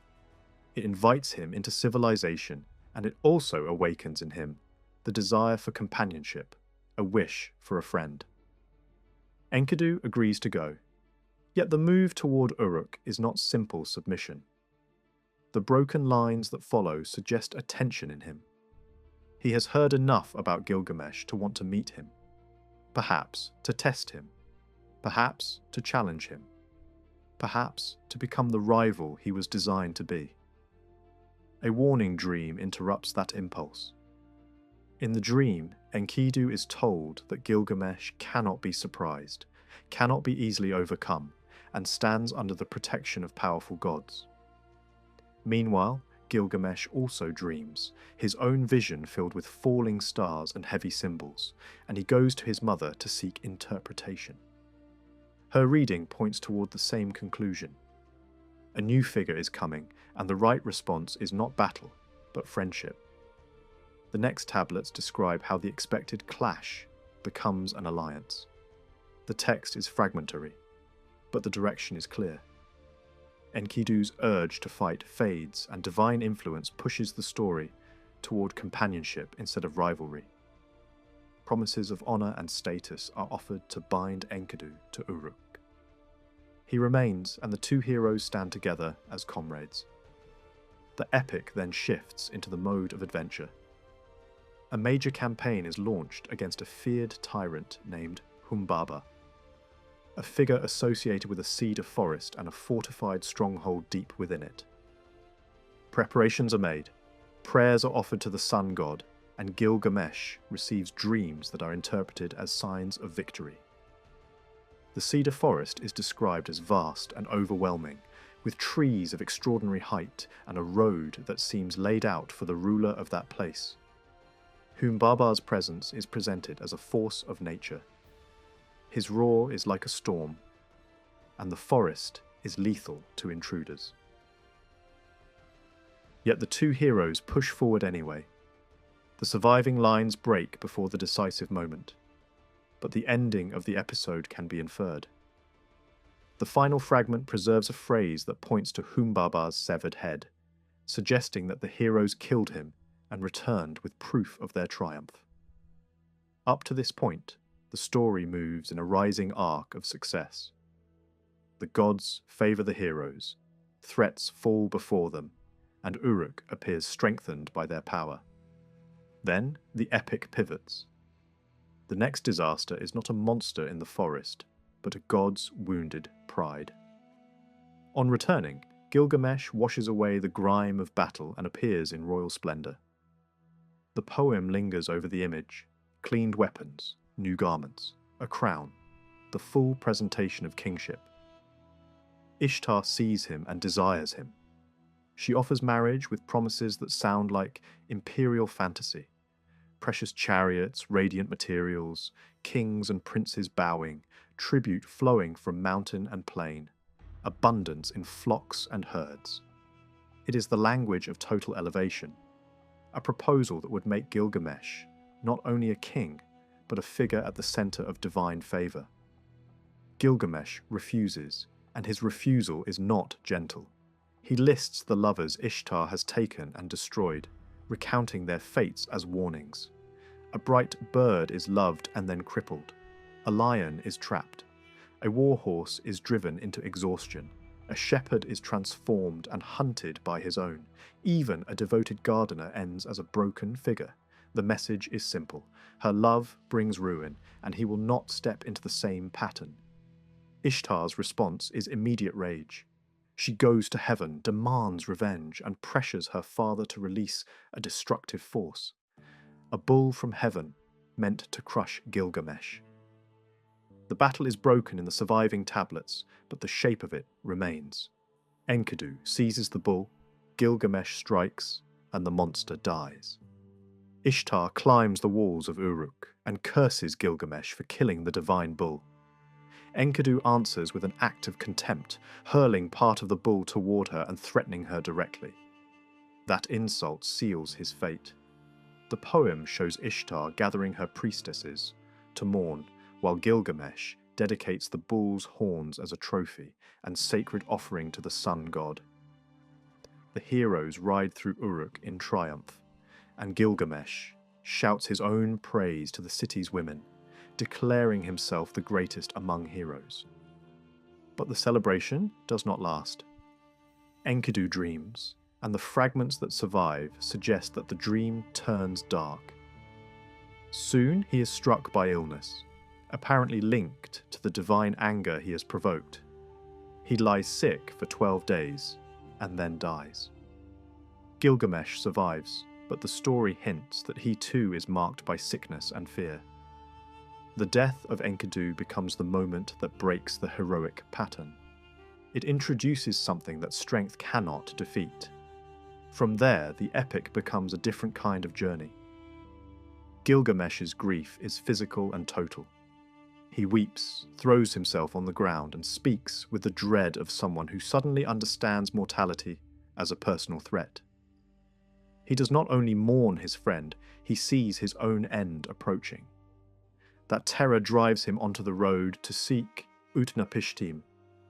S1: It invites him into civilization, and it also awakens in him the desire for companionship, a wish for a friend. Enkidu agrees to go, yet the move toward Uruk is not simple submission. The broken lines that follow suggest a tension in him. He has heard enough about Gilgamesh to want to meet him. Perhaps to test him, perhaps to challenge him, perhaps to become the rival he was designed to be. A warning dream interrupts that impulse. In the dream, Enkidu is told that Gilgamesh cannot be surprised, cannot be easily overcome, and stands under the protection of powerful gods. Meanwhile, Gilgamesh also dreams, his own vision filled with falling stars and heavy symbols, and he goes to his mother to seek interpretation. Her reading points toward the same conclusion. A new figure is coming, and the right response is not battle, but friendship. The next tablets describe how the expected clash becomes an alliance. The text is fragmentary, but the direction is clear. Enkidu's urge to fight fades, and divine influence pushes the story toward companionship instead of rivalry. Promises of honor and status are offered to bind Enkidu to Uruk. He remains, and the two heroes stand together as comrades. The epic then shifts into the mode of adventure. A major campaign is launched against a feared tyrant named Humbaba, a figure associated with a cedar forest and a fortified stronghold deep within it. Preparations are made, prayers are offered to the sun god, and Gilgamesh receives dreams that are interpreted as signs of victory. The cedar forest is described as vast and overwhelming, with trees of extraordinary height and a road that seems laid out for the ruler of that place. Humbaba's presence is presented as a force of nature. His roar is like a storm, and the forest is lethal to intruders. Yet the two heroes push forward anyway. The surviving lines break before the decisive moment, but the ending of the episode can be inferred. The final fragment preserves a phrase that points to Humbaba's severed head, suggesting that the heroes killed him and returned with proof of their triumph. Up to this point, the story moves in a rising arc of success. The gods favour the heroes, threats fall before them, and Uruk appears strengthened by their power. Then the epic pivots. The next disaster is not a monster in the forest, but a god's wounded pride. On returning, Gilgamesh washes away the grime of battle and appears in royal splendour. The poem lingers over the image: cleaned weapons, new garments, a crown, the full presentation of kingship. Ishtar sees him and desires him. She offers marriage with promises that sound like imperial fantasy: precious chariots, radiant materials, kings and princes bowing, tribute flowing from mountain and plain, abundance in flocks and herds. It is the language of total elevation, a proposal that would make Gilgamesh not only a king, but a figure at the centre of divine favour. Gilgamesh refuses, and his refusal is not gentle. He lists the lovers Ishtar has taken and destroyed, recounting their fates as warnings. A bright bird is loved and then crippled. A lion is trapped. A warhorse is driven into exhaustion. A shepherd is transformed and hunted by his own. Even a devoted gardener ends as a broken figure. The message is simple: her love brings ruin, and he will not step into the same pattern. Ishtar's response is immediate rage. She goes to heaven, demands revenge, and pressures her father to release a destructive force. A bull from heaven, meant to crush Gilgamesh. The battle is broken in the surviving tablets, but the shape of it remains. Enkidu seizes the bull, Gilgamesh strikes, and the monster dies. Ishtar climbs the walls of Uruk and curses Gilgamesh for killing the divine bull. Enkidu answers with an act of contempt, hurling part of the bull toward her and threatening her directly. That insult seals his fate. The poem shows Ishtar gathering her priestesses to mourn, while Gilgamesh dedicates the bull's horns as a trophy and sacred offering to the sun god. The heroes ride through Uruk in triumph, and Gilgamesh shouts his own praise to the city's women, declaring himself the greatest among heroes. But the celebration does not last. Enkidu dreams, and the fragments that survive suggest that the dream turns dark. Soon he is struck by illness. apparently linked to the divine anger he has provoked. He lies sick for 12 days and then dies. Gilgamesh survives, but the story hints that he too is marked by sickness and fear. The death of Enkidu becomes the moment that breaks the heroic pattern. It introduces something that strength cannot defeat. From there, the epic becomes a different kind of journey. Gilgamesh's grief is physical and total. He weeps, throws himself on the ground, and speaks with the dread of someone who suddenly understands mortality as a personal threat. He does not only mourn his friend, he sees his own end approaching. That terror drives him onto the road to seek Utnapishtim,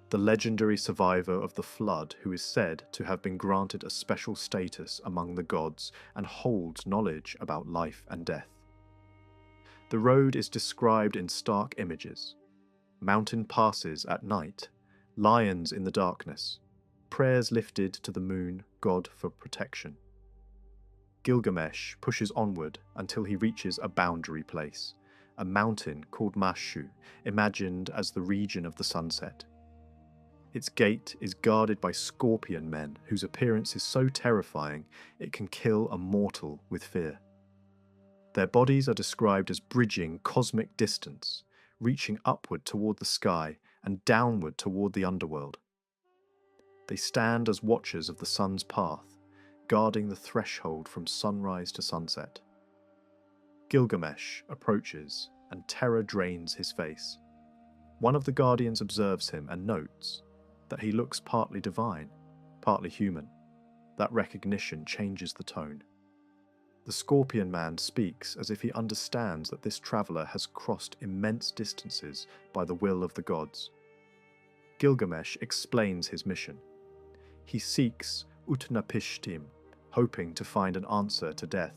S1: the legendary survivor of the flood who is said to have been granted a special status among the gods and holds knowledge about life and death. The road is described in stark images: mountain passes at night, lions in the darkness, prayers lifted to the moon, god for protection. Gilgamesh pushes onward until he reaches a boundary place, a mountain called Mashu, imagined as the region of the sunset. Its gate is guarded by scorpion men whose appearance is so terrifying it can kill a mortal with fear. Their bodies are described as bridging cosmic distance, reaching upward toward the sky and downward toward the underworld. They stand as watchers of the sun's path, guarding the threshold from sunrise to sunset. Gilgamesh approaches, and terror drains his face. One of the guardians observes him and notes that he looks partly divine, partly human. That recognition changes the tone. The Scorpion Man speaks as if he understands that this traveller has crossed immense distances by the will of the gods. Gilgamesh explains his mission. He seeks Utnapishtim, hoping to find an answer to death.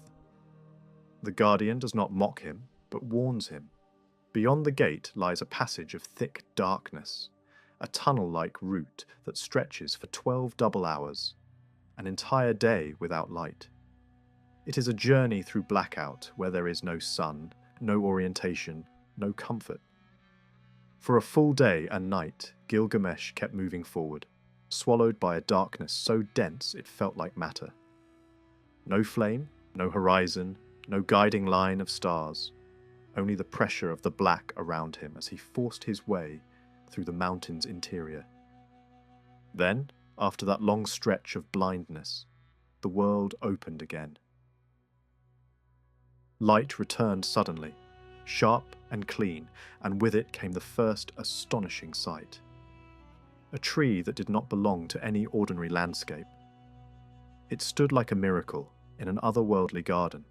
S1: The guardian does not mock him, but warns him. Beyond the gate lies a passage of thick darkness, a tunnel-like route that stretches for 12 double hours, an entire day without light. It is a journey through blackout where there is no sun, no orientation, no comfort. For a full day and night, Gilgamesh kept moving forward, swallowed by a darkness so dense it felt like matter. No flame, no horizon, no guiding line of stars, only the pressure of the black around him as he forced his way through the mountain's interior. Then, after that long stretch of blindness, the world opened again. Light returned suddenly, sharp and clean, and with it came the first astonishing sight. A tree that did not belong to any ordinary landscape. It stood like a miracle in an otherworldly garden.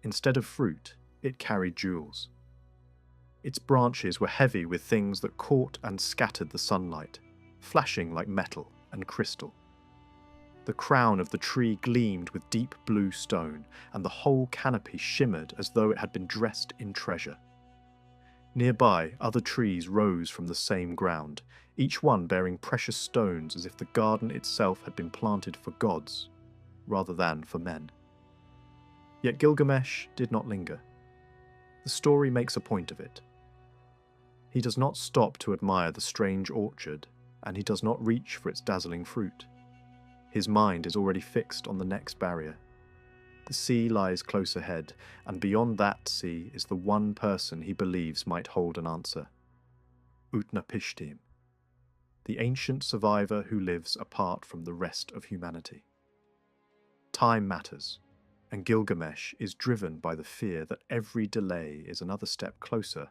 S1: Instead of fruit, it carried jewels. Its branches were heavy with things that caught and scattered the sunlight, flashing like metal and crystal. The crown of the tree gleamed with deep blue stone, and the whole canopy shimmered as though it had been dressed in treasure. Nearby, other trees rose from the same ground, each one bearing precious stones as if the garden itself had been planted for gods, rather than for men. Yet Gilgamesh did not linger. The story makes a point of it. He does not stop to admire the strange orchard, and he does not reach for its dazzling fruit. His mind is already fixed on the next barrier. The sea lies close ahead, and beyond that sea is the one person he believes might hold an answer. Utnapishtim, the ancient survivor who lives apart from the rest of humanity. Time matters, and Gilgamesh is driven by the fear that every delay is another step closer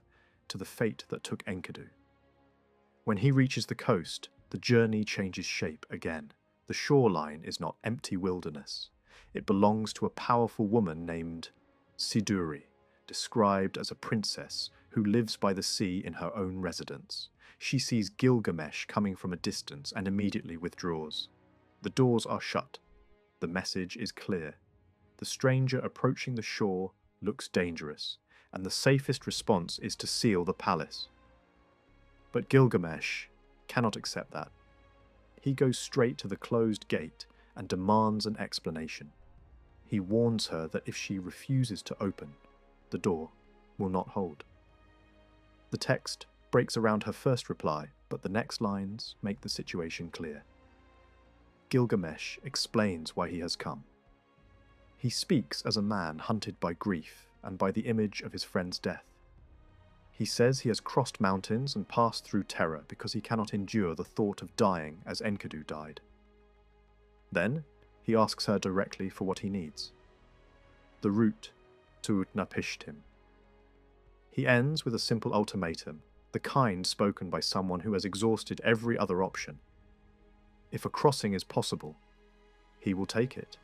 S1: to the fate that took Enkidu. When he reaches the coast, the journey changes shape again. The shoreline is not empty wilderness. It belongs to a powerful woman named Siduri, described as a princess who lives by the sea in her own residence. She sees Gilgamesh coming from a distance and immediately withdraws. The doors are shut. The message is clear. The stranger approaching the shore looks dangerous, and the safest response is to seal the palace. But Gilgamesh cannot accept that. He goes straight to the closed gate and demands an explanation. He warns her that if she refuses to open, the door will not hold. The text breaks around her first reply, but the next lines make the situation clear. Gilgamesh explains why he has come. He speaks as a man hunted by grief and by the image of his friend's death. He says he has crossed mountains and passed through terror because he cannot endure the thought of dying as Enkidu died. Then, he asks her directly for what he needs. The route to Utnapishtim. He ends with a simple ultimatum, the kind spoken by someone who has exhausted every other option. If a crossing is possible, he will take it.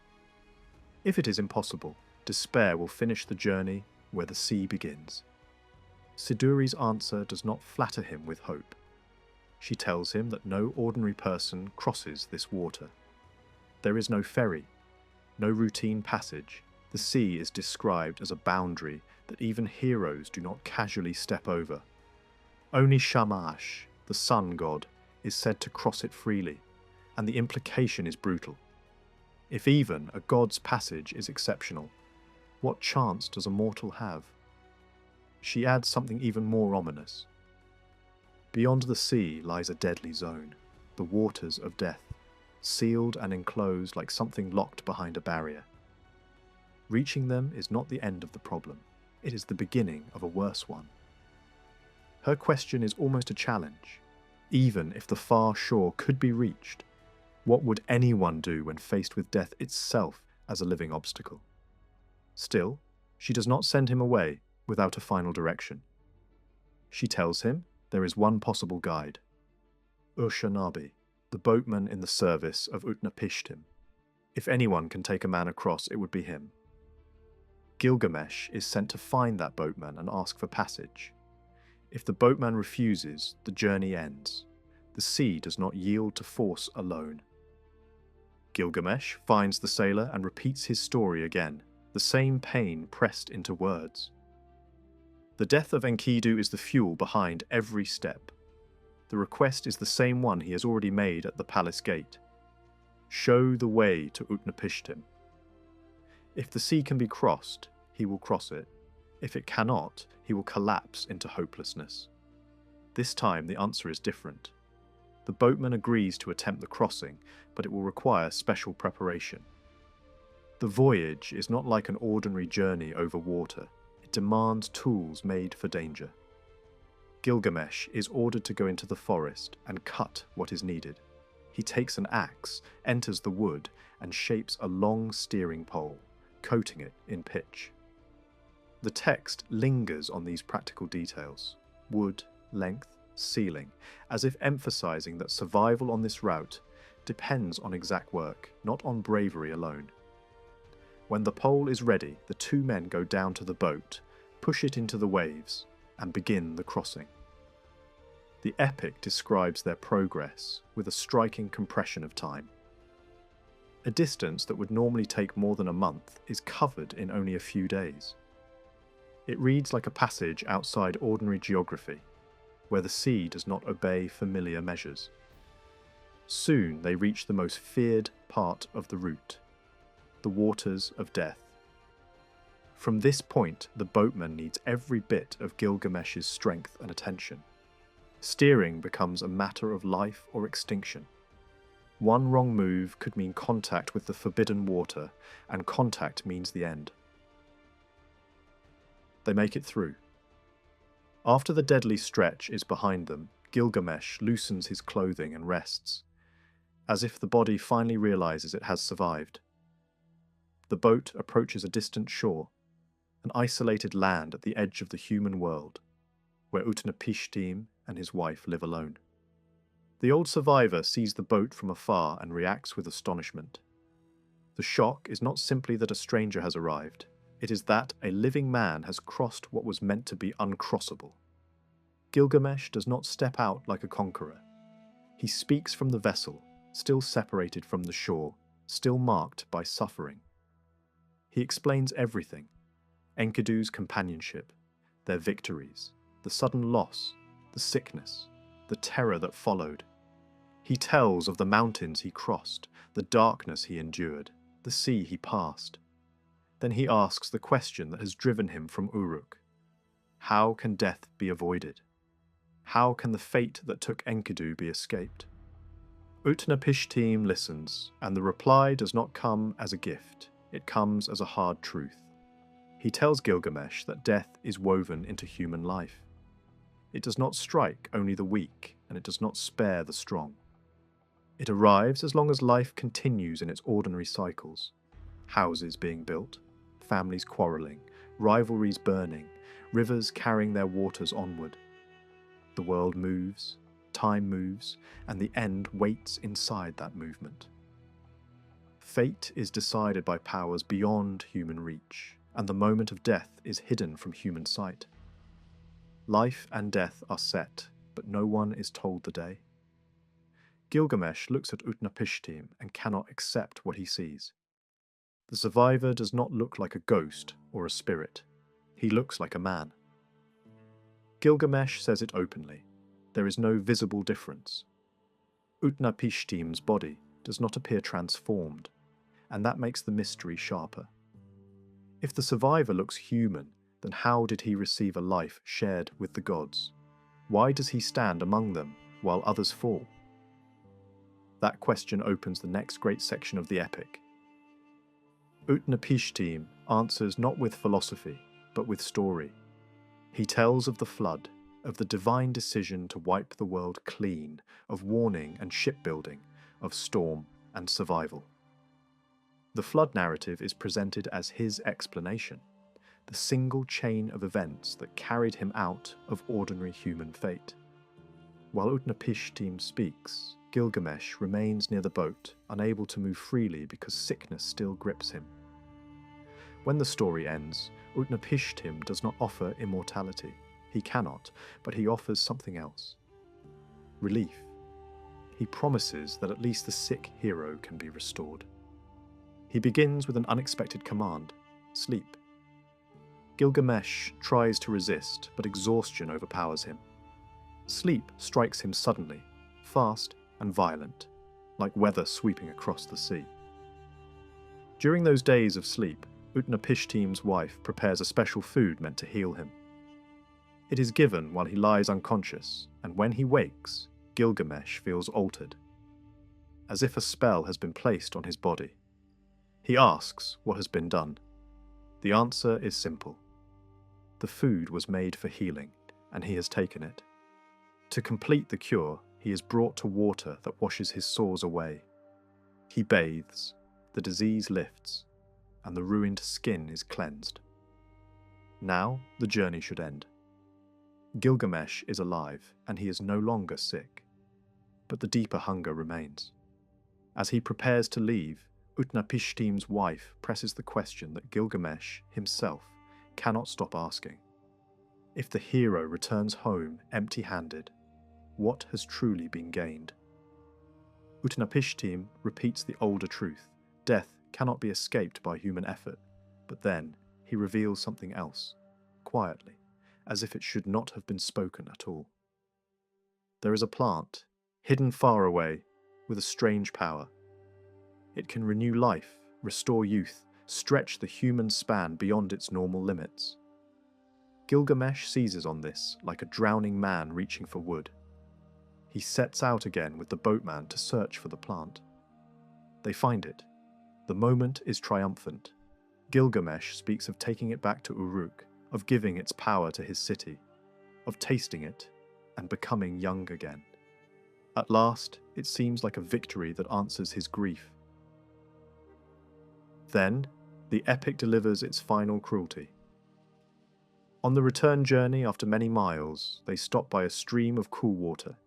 S1: If it is impossible, despair will finish the journey where the sea begins. Siduri's answer does not flatter him with hope. She tells him that no ordinary person crosses this water. There is no ferry, no routine passage. The sea is described as a boundary that even heroes do not casually step over. Only Shamash, the sun god, is said to cross it freely, and the implication is brutal. If even a god's passage is exceptional, what chance does a mortal have? She adds something even more ominous. Beyond the sea lies a deadly zone, the waters of death, sealed and enclosed like something locked behind a barrier. Reaching them is not the end of the problem, it is the beginning of a worse one. Her question is almost a challenge. Even if the far shore could be reached, what would anyone do when faced with death itself as a living obstacle? Still, she does not send him away without a final direction. She tells him there is one possible guide. Urshanabi, the boatman in the service of Utnapishtim. If anyone can take a man across, it would be him. Gilgamesh is sent to find that boatman and ask for passage. If the boatman refuses, the journey ends. The sea does not yield to force alone. Gilgamesh finds the sailor and repeats his story again, the same pain pressed into words. The death of Enkidu is the fuel behind every step. The request is the same one he has already made at the palace gate. Show the way to Utnapishtim. If the sea can be crossed, he will cross it. If it cannot, he will collapse into hopelessness. This time the answer is different. The boatman agrees to attempt the crossing, but it will require special preparation. The voyage is not like an ordinary journey over water. It demands tools made for danger. Gilgamesh is ordered to go into the forest and cut what is needed. He takes an axe, enters the wood, and shapes a long steering pole, coating it in pitch. The text lingers on these practical details: wood, length, ceiling, as if emphasizing that survival on this route depends on exact work, not on bravery alone. When the pole is ready, the two men go down to the boat, push it into the waves, and begin the crossing. The epic describes their progress with a striking compression of time. A distance that would normally take more than a month is covered in only a few days. It reads like a passage outside ordinary geography, where the sea does not obey familiar measures. Soon they reach the most feared part of the route, the waters of death. From this point, the boatman needs every bit of Gilgamesh's strength and attention. Steering becomes a matter of life or extinction. One wrong move could mean contact with the forbidden water, and contact means the end. They make it through. After the deadly stretch is behind them, Gilgamesh loosens his clothing and rests, as if the body finally realizes it has survived. The boat approaches a distant shore, an isolated land at the edge of the human world, where Utnapishtim and his wife live alone. The old survivor sees the boat from afar and reacts with astonishment. The shock is not simply that a stranger has arrived, it is that a living man has crossed what was meant to be uncrossable. Gilgamesh does not step out like a conqueror. He speaks from the vessel, still separated from the shore, still marked by suffering. He explains everything: Enkidu's companionship, their victories, the sudden loss, the sickness, the terror that followed. He tells of the mountains he crossed, the darkness he endured, the sea he passed. Then he asks the question that has driven him from Uruk: how can death be avoided? How can the fate that took Enkidu be escaped? Utnapishtim listens, and the reply does not come as a gift, it comes as a hard truth. He tells Gilgamesh that death is woven into human life. It does not strike only the weak, and it does not spare the strong. It arrives as long as life continues in its ordinary cycles. Houses being built, families quarrelling, rivalries burning, rivers carrying their waters onward. The world moves, time moves, and the end waits inside that movement. Fate is decided by powers beyond human reach, and the moment of death is hidden from human sight. Life and death are set, but no one is told the day. Gilgamesh looks at Utnapishtim and cannot accept what he sees. The survivor does not look like a ghost or a spirit. He looks like a man. Gilgamesh says it openly. There is no visible difference. Utnapishtim's body does not appear transformed, and that makes the mystery sharper. If the survivor looks human, then how did he receive a life shared with the gods? Why does he stand among them while others fall? That question opens the next great section of the epic. Utnapishtim answers not with philosophy, but with story. He tells of the flood, of the divine decision to wipe the world clean, of warning and shipbuilding, of storm and survival. The flood narrative is presented as his explanation, the single chain of events that carried him out of ordinary human fate. While Utnapishtim speaks, Gilgamesh remains near the boat, unable to move freely because sickness still grips him. When the story ends, Utnapishtim does not offer immortality. He cannot, but he offers something else. Relief. He promises that at least the sick hero can be restored. He begins with an unexpected command: sleep. Gilgamesh tries to resist, but exhaustion overpowers him. Sleep strikes him suddenly, fast and violent, like weather sweeping across the sea. During those days of sleep, Utnapishtim's wife prepares a special food meant to heal him. It is given while he lies unconscious, and when he wakes, Gilgamesh feels altered, as if a spell has been placed on his body. He asks what has been done. The answer is simple. The food was made for healing, and he has taken it. To complete the cure, he is brought to water that washes his sores away. He bathes, the disease lifts, and the ruined skin is cleansed. Now the journey should end. Gilgamesh is alive, and he is no longer sick. But the deeper hunger remains. As he prepares to leave, Utnapishtim's wife presses the question that Gilgamesh himself cannot stop asking. If the hero returns home empty-handed, what has truly been gained? Utnapishtim repeats the older truth: death cannot be escaped by human effort, but then he reveals something else, quietly, as if it should not have been spoken at all. There is a plant, hidden far away, with a strange power. It can renew life, restore youth, stretch the human span beyond its normal limits. Gilgamesh seizes on this like a drowning man reaching for wood. He sets out again with the boatman to search for the plant. They find it. The moment is triumphant. Gilgamesh speaks of taking it back to Uruk, of giving its power to his city, of tasting it and becoming young again. At last, it seems like a victory that answers his grief. Then, the epic delivers its final cruelty. On the return journey after many miles, they stop by a stream of cool water.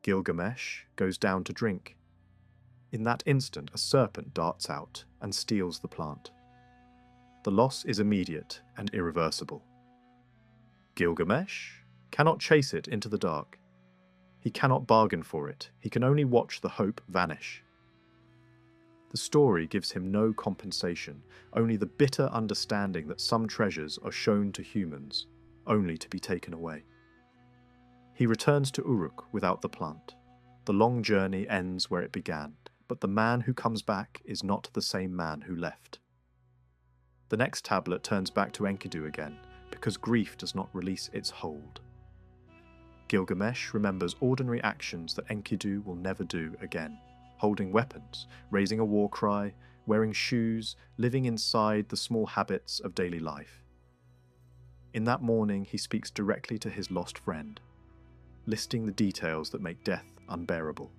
S1: Gilgamesh goes down to drink. In that instant, a serpent darts out and steals the plant. The loss is immediate and irreversible. Gilgamesh cannot chase it into the dark. He cannot bargain for it. He can only watch the hope vanish. The story gives him no compensation, only the bitter understanding that some treasures are shown to humans, only to be taken away. He returns to Uruk without the plant. The long journey ends where it began, but the man who comes back is not the same man who left. The next tablet turns back to Enkidu again, because grief does not release its hold. Gilgamesh remembers ordinary actions that Enkidu will never do again. Holding weapons, raising a war cry, wearing shoes, living inside the small habits of daily life. In that morning, he speaks directly to his lost friend, listing the details that make death unbearable.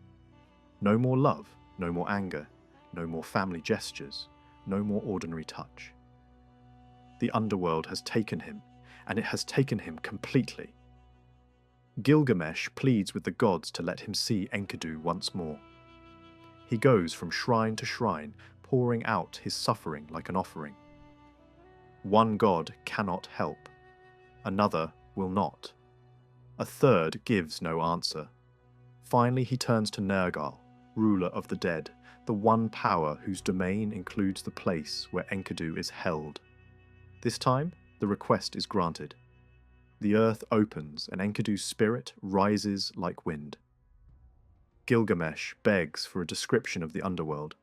S1: No more love, no more anger, no more family gestures, no more ordinary touch. The underworld has taken him, and it has taken him completely. Gilgamesh pleads with the gods to let him see Enkidu once more. He goes from shrine to shrine, pouring out his suffering like an offering. One god cannot help. Another will not. A third gives no answer. Finally he turns to Nergal, ruler of the dead, the one power whose domain includes the place where Enkidu is held. This time, the request is granted. The earth opens and Enkidu's spirit rises like wind. Gilgamesh begs for a description of the underworld.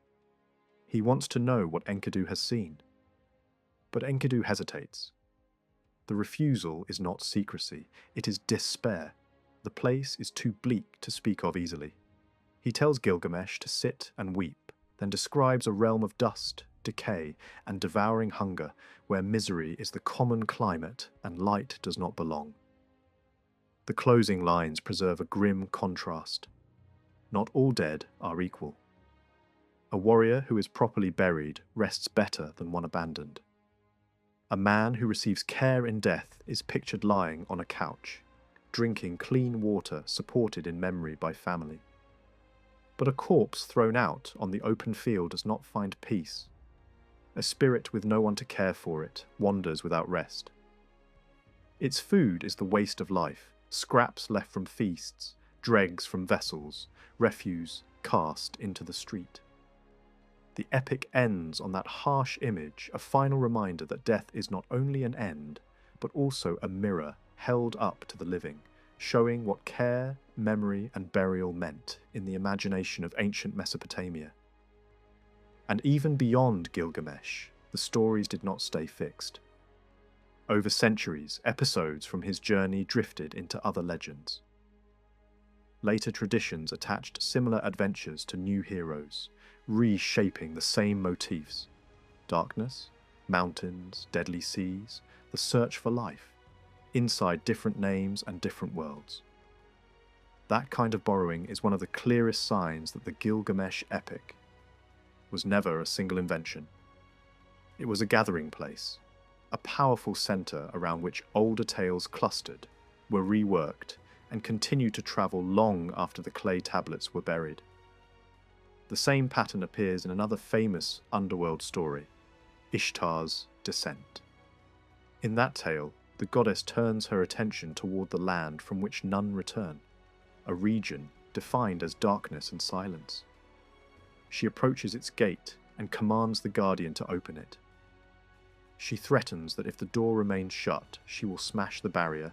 S1: He wants to know what Enkidu has seen. But Enkidu hesitates. The refusal is not secrecy, it is despair. The place is too bleak to speak of easily. He tells Gilgamesh to sit and weep, then describes a realm of dust, decay, and devouring hunger, where misery is the common climate and light does not belong. The closing lines preserve a grim contrast. Not all dead are equal. A warrior who is properly buried rests better than one abandoned. A man who receives care in death is pictured lying on a couch, drinking clean water supported in memory by family. But a corpse thrown out on the open field does not find peace. A spirit with no one to care for it wanders without rest. Its food is the waste of life, scraps left from feasts, dregs from vessels, refuse cast into the street. The epic ends on that harsh image, a final reminder that death is not only an end, but also a mirror held up to the living, showing what care, memory, and burial meant in the imagination of ancient Mesopotamia. And even beyond Gilgamesh, the stories did not stay fixed. Over centuries, episodes from his journey drifted into other legends. Later traditions attached similar adventures to new heroes, reshaping the same motifs: darkness, mountains, deadly seas, the search for life, inside different names and different worlds. That kind of borrowing is one of the clearest signs that the Gilgamesh epic was never a single invention. It was a gathering place, a powerful centre around which older tales clustered, were reworked, and continued to travel long after the clay tablets were buried. The same pattern appears in another famous underworld story, Ishtar's Descent. In that tale, the goddess turns her attention toward the land from which none return, a region defined as darkness and silence. She approaches its gate and commands the guardian to open it. She threatens that if the door remains shut, she will smash the barrier,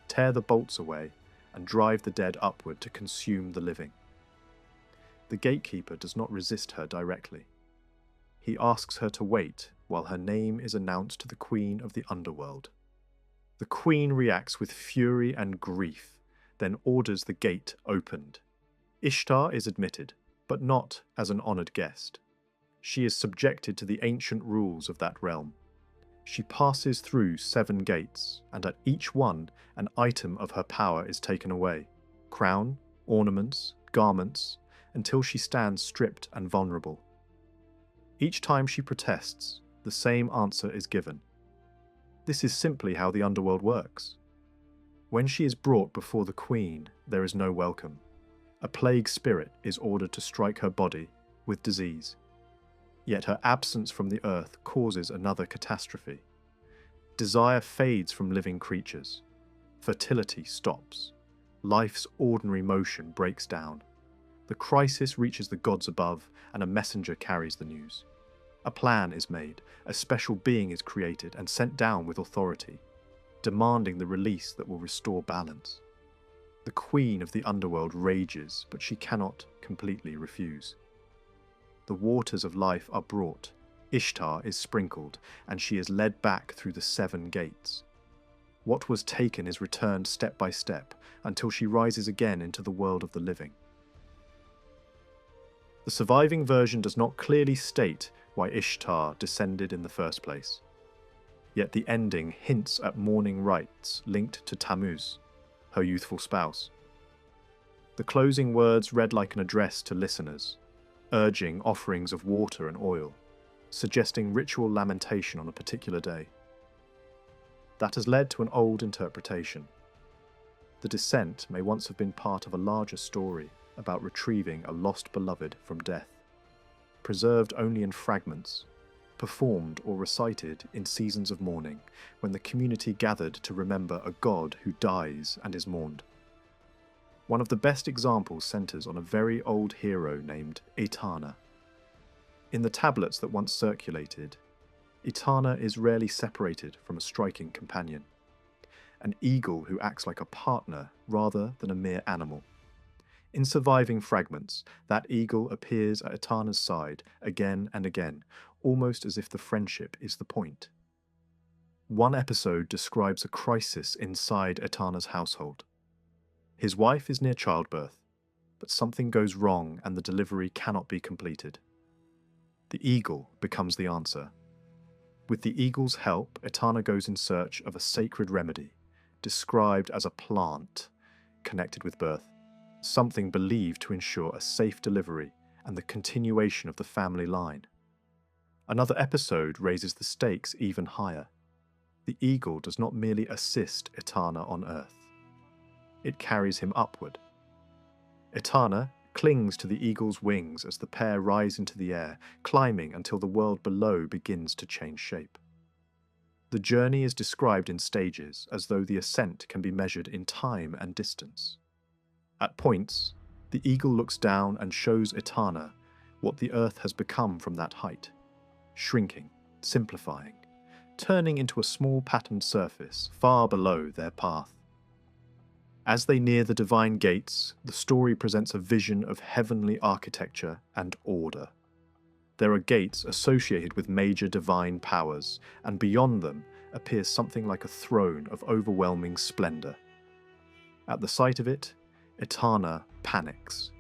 S1: tear the bolts away, and drive the dead upward to consume the living. The gatekeeper does not resist her directly. He asks her to wait while her name is announced to the queen of the underworld. The queen reacts with fury and grief, then orders the gate opened. Ishtar is admitted, but not as an honoured guest. She is subjected to the ancient rules of that realm. She passes through 7 gates, and at each one, an item of her power is taken away: crown, ornaments, garments, until she stands stripped and vulnerable. Each time she protests, the same answer is given. This is simply how the underworld works. When she is brought before the queen, there is no welcome. A plague spirit is ordered to strike her body with disease. Yet her absence from the earth causes another catastrophe. Desire fades from living creatures. Fertility stops. Life's ordinary motion breaks down. The crisis reaches the gods above, and a messenger carries the news. A plan is made, a special being is created and sent down with authority, demanding the release that will restore balance. The queen of the underworld rages, but she cannot completely refuse. The waters of life are brought, Ishtar is sprinkled, and she is led back through the 7 gates. what was taken is returned step by step until she rises again into the world of the living. The surviving version does not clearly state why Ishtar descended in the first place, yet the ending hints at mourning rites linked to Tammuz, her youthful spouse. The closing words read like an address to listeners, urging offerings of water and oil, suggesting ritual lamentation on a particular day. That has led to an old interpretation. The descent may once have been part of a larger story about retrieving a lost beloved from death, preserved only in fragments, performed or recited in seasons of mourning, when the community gathered to remember a god who dies and is mourned. One of the best examples centres on a very old hero named Etana. In the tablets that once circulated, Etana is rarely separated from a striking companion, an eagle who acts like a partner rather than a mere animal. In surviving fragments, that eagle appears at Etana's side again and again, almost as if the friendship is the point. One episode describes a crisis inside Etana's household. His wife is near childbirth, but something goes wrong and the delivery cannot be completed. The eagle becomes the answer. With the eagle's help, Etana goes in search of a sacred remedy, described as a plant connected with birth, something believed to ensure a safe delivery and the continuation of the family line. Another episode raises the stakes even higher. The eagle does not merely assist Etana on earth. It carries him upward. Etana clings to the eagle's wings as the pair rise into the air, climbing until the world below begins to change shape. The journey is described in stages, as though the ascent can be measured in time and distance. At points, the eagle looks down and shows Etana what the earth has become from that height, shrinking, simplifying, turning into a small patterned surface far below their path. As they near the divine gates, the story presents a vision of heavenly architecture and order. There are gates associated with major divine powers, and beyond them appears something like a throne of overwhelming splendor. At the sight of it, Etana panics.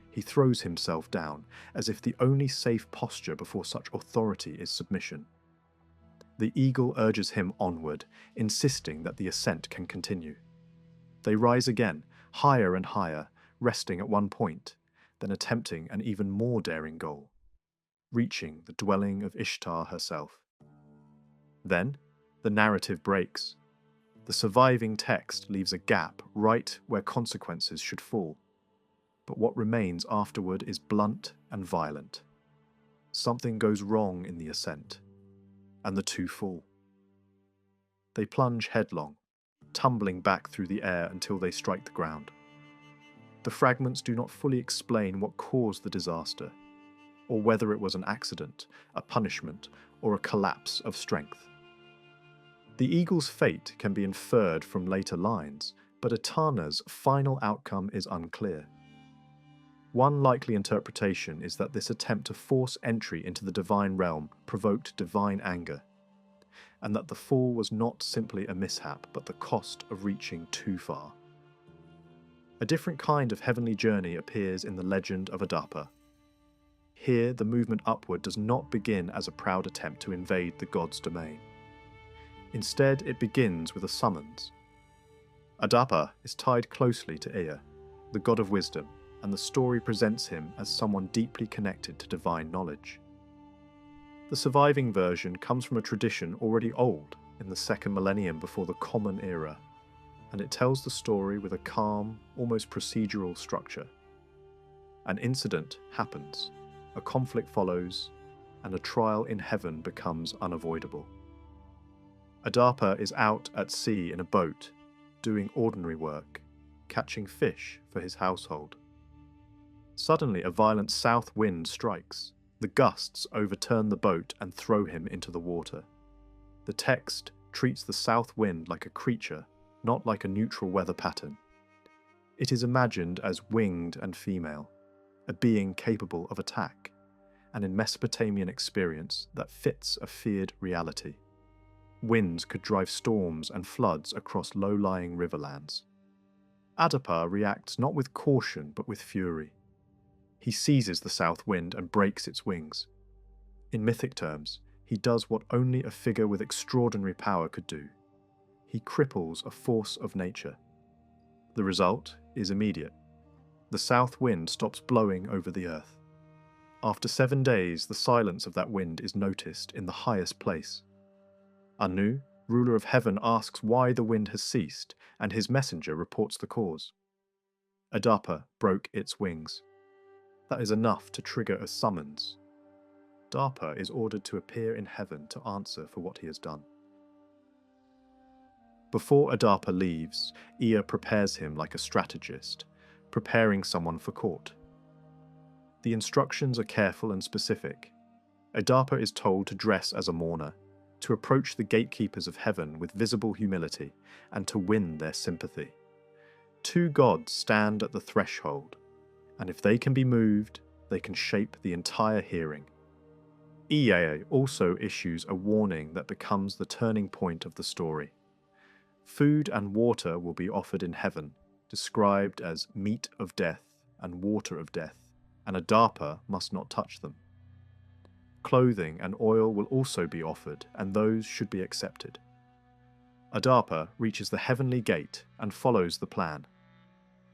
S1: He throws himself down, as if the only safe posture before such authority is submission. The eagle urges him onward, insisting that the ascent can continue. They rise again, higher and higher, resting at one point, then attempting an even more daring goal, reaching the dwelling of Ishtar herself. Then, the narrative breaks. The surviving text leaves a gap right where consequences should fall. But what remains afterward is blunt and violent. Something goes wrong in the ascent, and the two fall. They plunge headlong, tumbling back through the air until they strike the ground. The fragments do not fully explain what caused the disaster, or whether it was an accident, a punishment, or a collapse of strength. The eagle's fate can be inferred from later lines, but Etana's final outcome is unclear. One likely interpretation is that this attempt to force entry into the divine realm provoked divine anger, and that the fall was not simply a mishap, but the cost of reaching too far. A different kind of heavenly journey appears in the legend of Adapa. Here, the movement upward does not begin as a proud attempt to invade the god's domain. Instead, it begins with a summons. Adapa is tied closely to Ea, the god of wisdom, and the story presents him as someone deeply connected to divine knowledge. The surviving version comes from a tradition already old in the second millennium before the Common Era, and it tells the story with a calm, almost procedural structure. An incident happens, a conflict follows, and a trial in heaven becomes unavoidable. Adapa is out at sea in a boat, doing ordinary work, catching fish for his household. Suddenly, a violent south wind strikes. The gusts overturn the boat and throw him into the water. The text treats the south wind like a creature, not like a neutral weather pattern. It is imagined as winged and female, a being capable of attack, and in Mesopotamian experience that fits a feared reality. Winds could drive storms and floods across low-lying riverlands. Adapa reacts not with caution but with fury. He seizes the south wind and breaks its wings. In mythic terms, he does what only a figure with extraordinary power could do. He cripples a force of nature. The result is immediate. The south wind stops blowing over the earth. After 7 days, the silence of that wind is noticed in the highest place. Anu, ruler of heaven, asks why the wind has ceased, and his messenger reports the cause. Adapa broke its wings. That is enough to trigger a summons. Adapa is ordered to appear in heaven to answer for what he has done. Before Adapa leaves, Ea prepares him like a strategist, preparing someone for court. The instructions are careful and specific. Adapa is told to dress as a mourner, to approach the gatekeepers of heaven with visible humility, and to win their sympathy. 2 gods stand at the threshold, and if they can be moved, they can shape the entire hearing. Ea also issues a warning that becomes the turning point of the story. Food and water will be offered in heaven, described as meat of death and water of death, and Adapa must not touch them. Clothing and oil will also be offered, and those should be accepted. Adapa reaches the heavenly gate and follows the plan.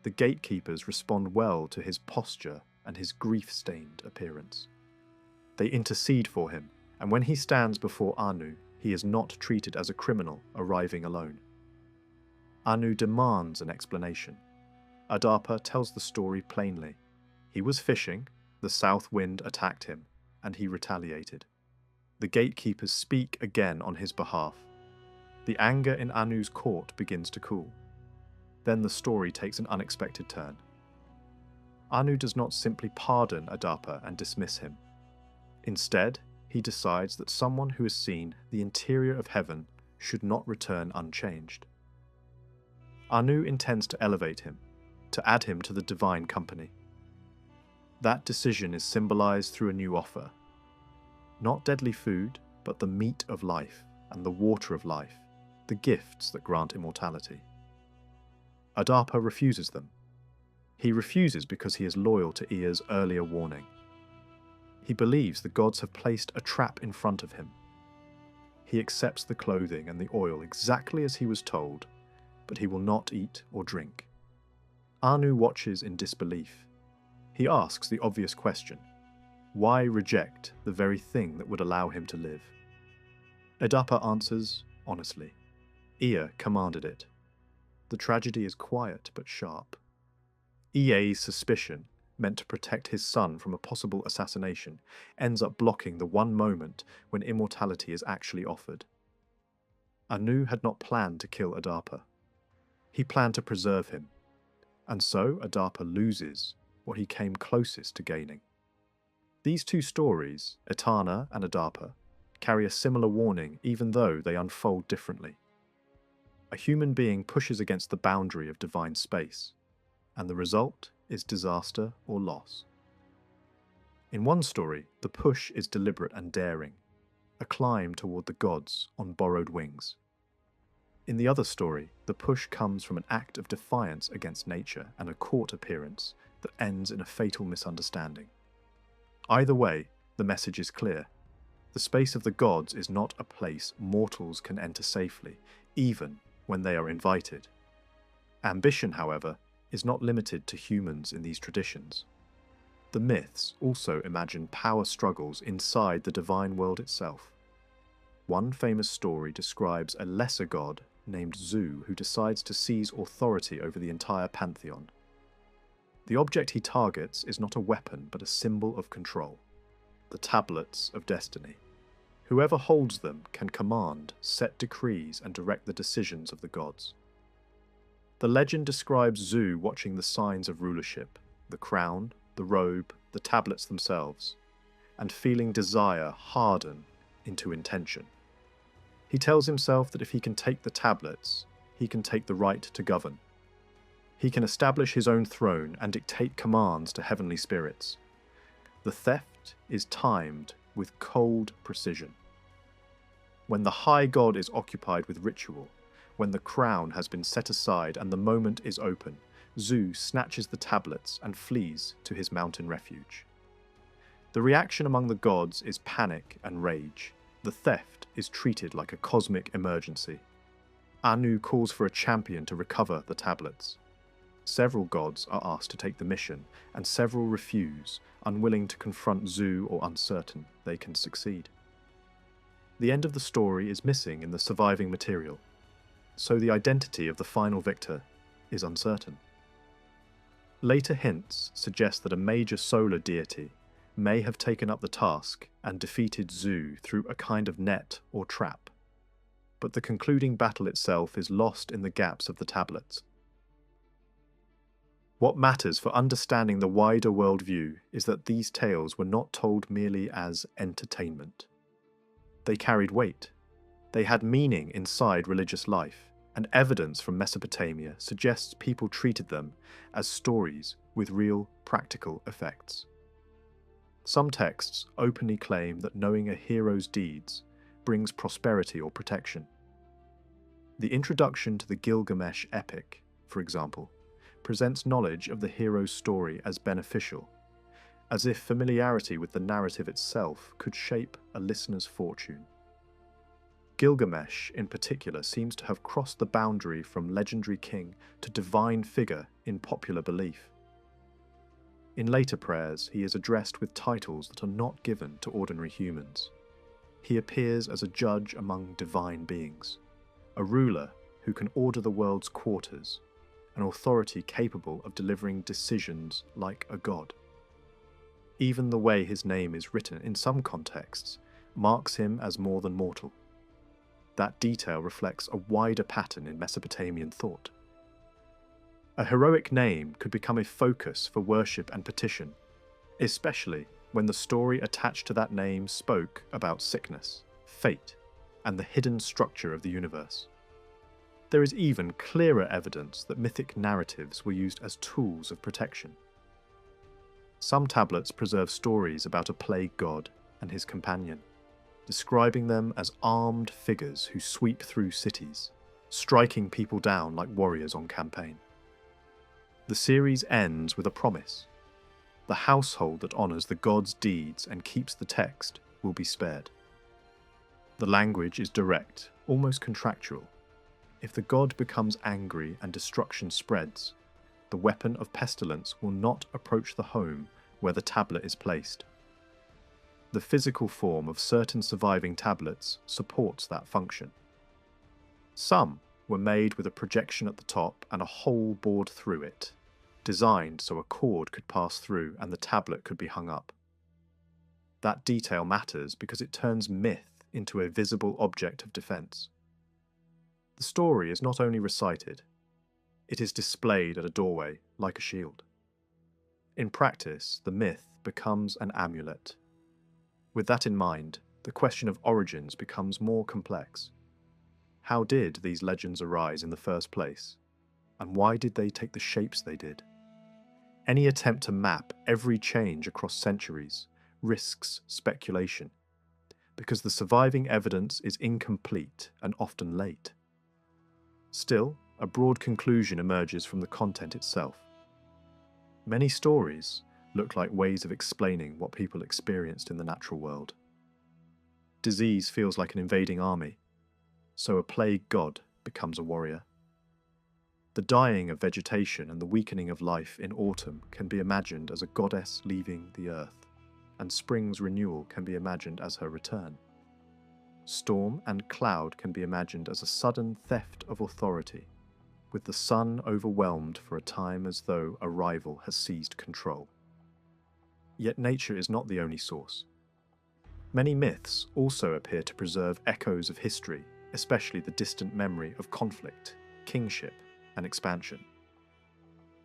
S1: The gatekeepers respond well to his posture and his grief-stained appearance. They intercede for him, and when he stands before Anu, he is not treated as a criminal arriving alone. Anu demands an explanation. Adapa tells the story plainly. He was fishing, the south wind attacked him, and he retaliated. The gatekeepers speak again on his behalf. The anger in Anu's court begins to cool. Then the story takes an unexpected turn. Anu does not simply pardon Adapa and dismiss him. Instead, he decides that someone who has seen the interior of heaven should not return unchanged. Anu intends to elevate him, to add him to the divine company. That decision is symbolized through a new offer. Not deadly food, but the meat of life and the water of life, the gifts that grant immortality. Adapa refuses them. He refuses because he is loyal to Ea's earlier warning. He believes the gods have placed a trap in front of him. He accepts the clothing and the oil exactly as he was told, but he will not eat or drink. Anu watches in disbelief. He asks the obvious question: why reject the very thing that would allow him to live? Adapa answers honestly. Ea commanded it. The tragedy is quiet but sharp. Ea's suspicion, meant to protect his son from a possible assassination, ends up blocking the one moment when immortality is actually offered. Anu had not planned to kill Adapa. He planned to preserve him, and so Adapa loses what he came closest to gaining. These 2 stories, Etana and Adapa, carry a similar warning even though they unfold differently. A human being pushes against the boundary of divine space, and the result is disaster or loss. In one story, the push is deliberate and daring, a climb toward the gods on borrowed wings. In the other story, the push comes from an act of defiance against nature and a court appearance that ends in a fatal misunderstanding. Either way, the message is clear. The space of the gods is not a place mortals can enter safely, even when they are invited. Ambition, however, is not limited to humans in these traditions. The myths also imagine power struggles inside the divine world itself. One famous story describes a lesser god named Zu who decides to seize authority over the entire pantheon. The object he targets is not a weapon but a symbol of control, the tablets of destiny. Whoever holds them can command, set decrees, and direct the decisions of the gods. The legend describes Zu watching the signs of rulership, the crown, the robe, the tablets themselves, and feeling desire harden into intention. He tells himself that if he can take the tablets, he can take the right to govern. He can establish his own throne and dictate commands to heavenly spirits. The theft is timed with cold precision. When the high god is occupied with ritual, when the crown has been set aside and the moment is open, Zu snatches the tablets and flees to his mountain refuge. The reaction among the gods is panic and rage. The theft is treated like a cosmic emergency. Anu calls for a champion to recover the tablets. Several gods are asked to take the mission, and several refuse, unwilling to confront Zu or uncertain they can succeed. The end of the story is missing in the surviving material, so the identity of the final victor is uncertain. Later hints suggest that a major solar deity may have taken up the task and defeated Zu through a kind of net or trap, but the concluding battle itself is lost in the gaps of the tablets. What matters for understanding the wider worldview is that these tales were not told merely as entertainment. They carried weight. They had meaning inside religious life, and evidence from Mesopotamia suggests people treated them as stories with real practical effects. Some texts openly claim that knowing a hero's deeds brings prosperity or protection. The introduction to the Gilgamesh epic, for example, presents knowledge of the hero's story as beneficial, as if familiarity with the narrative itself could shape a listener's fortune. Gilgamesh, in particular, seems to have crossed the boundary from legendary king to divine figure in popular belief. In later prayers, he is addressed with titles that are not given to ordinary humans. He appears as a judge among divine beings, a ruler who can order the world's quarters, an authority capable of delivering decisions like a god. Even the way his name is written in some contexts marks him as more than mortal. That detail reflects a wider pattern in Mesopotamian thought. A heroic name could become a focus for worship and petition, especially when the story attached to that name spoke about sickness, fate, and the hidden structure of the universe. There is even clearer evidence that mythic narratives were used as tools of protection. Some tablets preserve stories about a plague god and his companion, describing them as armed figures who sweep through cities, striking people down like warriors on campaign. The series ends with a promise. The household that honours the god's deeds and keeps the text will be spared. The language is direct, almost contractual. If the god becomes angry and destruction spreads, the weapon of pestilence will not approach the home where the tablet is placed. The physical form of certain surviving tablets supports that function. Some were made with a projection at the top and a hole bored through it, designed so a cord could pass through and the tablet could be hung up. That detail matters because it turns myth into a visible object of defense. The story is not only recited, it is displayed at a doorway like a shield. In practice, the myth becomes an amulet. With that in mind, the question of origins becomes more complex. How did these legends arise in the first place? And why did they take the shapes they did? Any attempt to map every change across centuries risks speculation, because the surviving evidence is incomplete and often late. Still, a broad conclusion emerges from the content itself. Many stories look like ways of explaining what people experienced in the natural world. Disease feels like an invading army, so a plague god becomes a warrior. The dying of vegetation and the weakening of life in autumn can be imagined as a goddess leaving the earth, and spring's renewal can be imagined as her return. Storm and cloud can be imagined as a sudden theft of authority, with the sun overwhelmed for a time as though a rival has seized control. Yet nature is not the only source. Many myths also appear to preserve echoes of history, especially the distant memory of conflict, kingship, and expansion.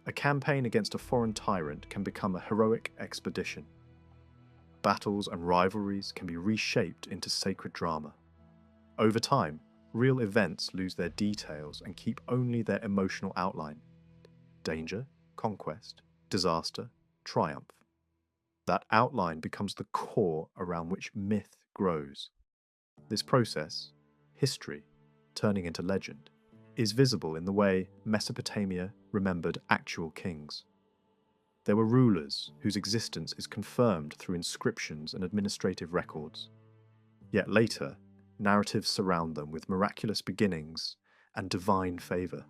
S1: A campaign against a foreign tyrant can become a heroic expedition. Battles and rivalries can be reshaped into sacred drama. Over time, real events lose their details and keep only their emotional outline. Danger, conquest, disaster, triumph. That outline becomes the core around which myth grows. This process, history turning into legend, is visible in the way Mesopotamia remembered actual kings. There were rulers whose existence is confirmed through inscriptions and administrative records. Yet later, narratives surround them with miraculous beginnings and divine favour.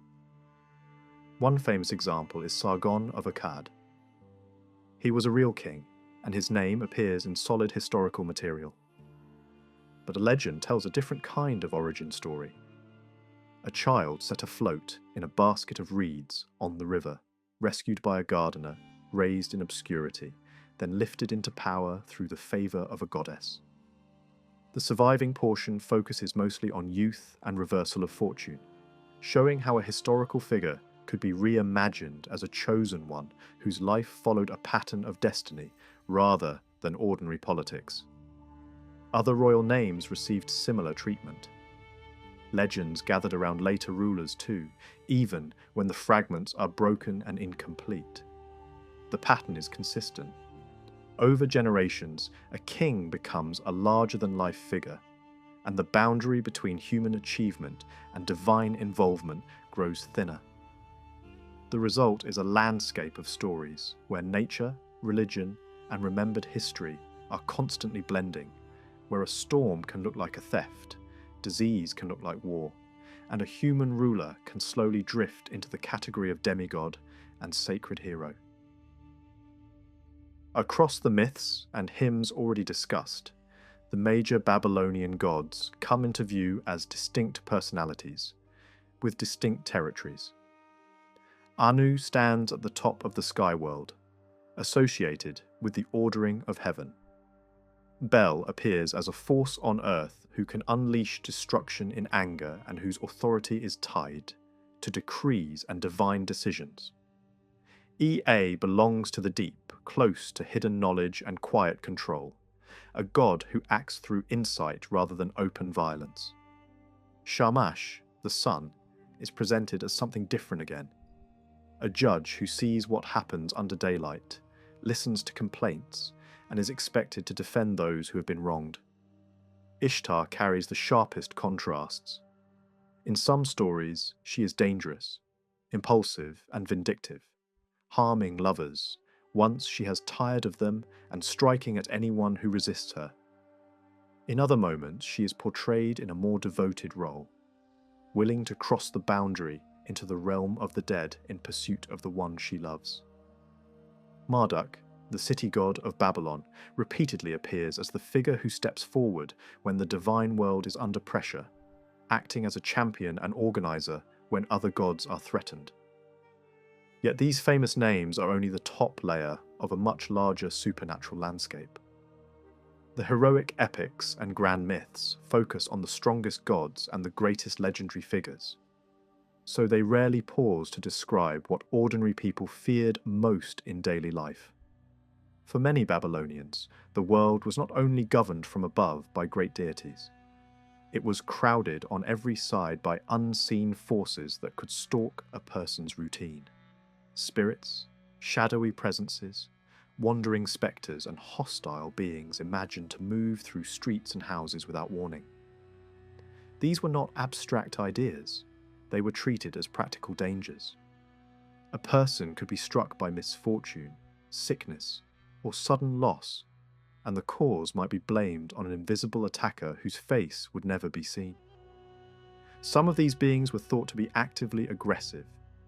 S1: One famous example is Sargon of Akkad. He was a real king, and his name appears in solid historical material. But a legend tells a different kind of origin story. A child set afloat in a basket of reeds on the river, rescued by a gardener, raised in obscurity, then lifted into power through the favour of a goddess. The surviving portion focuses mostly on youth and reversal of fortune, showing how a historical figure could be reimagined as a chosen one whose life followed a pattern of destiny rather than ordinary politics. Other royal names received similar treatment. Legends gathered around later rulers too, even when the fragments are broken and incomplete. The pattern is consistent. Over generations, a king becomes a larger-than-life figure, and the boundary between human achievement and divine involvement grows thinner. The result is a landscape of stories where nature, religion, and remembered history are constantly blending, where a storm can look like a theft, disease can look like war, and a human ruler can slowly drift into the category of demigod and sacred hero. Across the myths and hymns already discussed, the major Babylonian gods come into view as distinct personalities, with distinct territories. Anu stands at the top of the sky world, associated with the ordering of heaven. Bel appears as a force on earth who can unleash destruction in anger and whose authority is tied to decrees and divine decisions. Ea belongs to the deep, close to hidden knowledge and quiet control, a god who acts through insight rather than open violence. Shamash, the sun, is presented as something different again, a judge who sees what happens under daylight, listens to complaints, and is expected to defend those who have been wronged. Ishtar carries the sharpest contrasts. In some stories, she is dangerous, impulsive, and vindictive, harming lovers once she has tired of them and striking at anyone who resists her. In other moments, she is portrayed in a more devoted role, willing to cross the boundary into the realm of the dead in pursuit of the one she loves. Marduk, the city god of Babylon, repeatedly appears as the figure who steps forward when the divine world is under pressure, acting as a champion and organizer when other gods are threatened. Yet these famous names are only the top layer of a much larger supernatural landscape. The heroic epics and grand myths focus on the strongest gods and the greatest legendary figures, so they rarely pause to describe what ordinary people feared most in daily life. For many Babylonians, the world was not only governed from above by great deities, it was crowded on every side by unseen forces that could stalk a person's routine. Spirits, shadowy presences, wandering spectres, and hostile beings imagined to move through streets and houses without warning. These were not abstract ideas, they were treated as practical dangers. A person could be struck by misfortune, sickness, or sudden loss, and the cause might be blamed on an invisible attacker whose face would never be seen. Some of these beings were thought to be actively aggressive,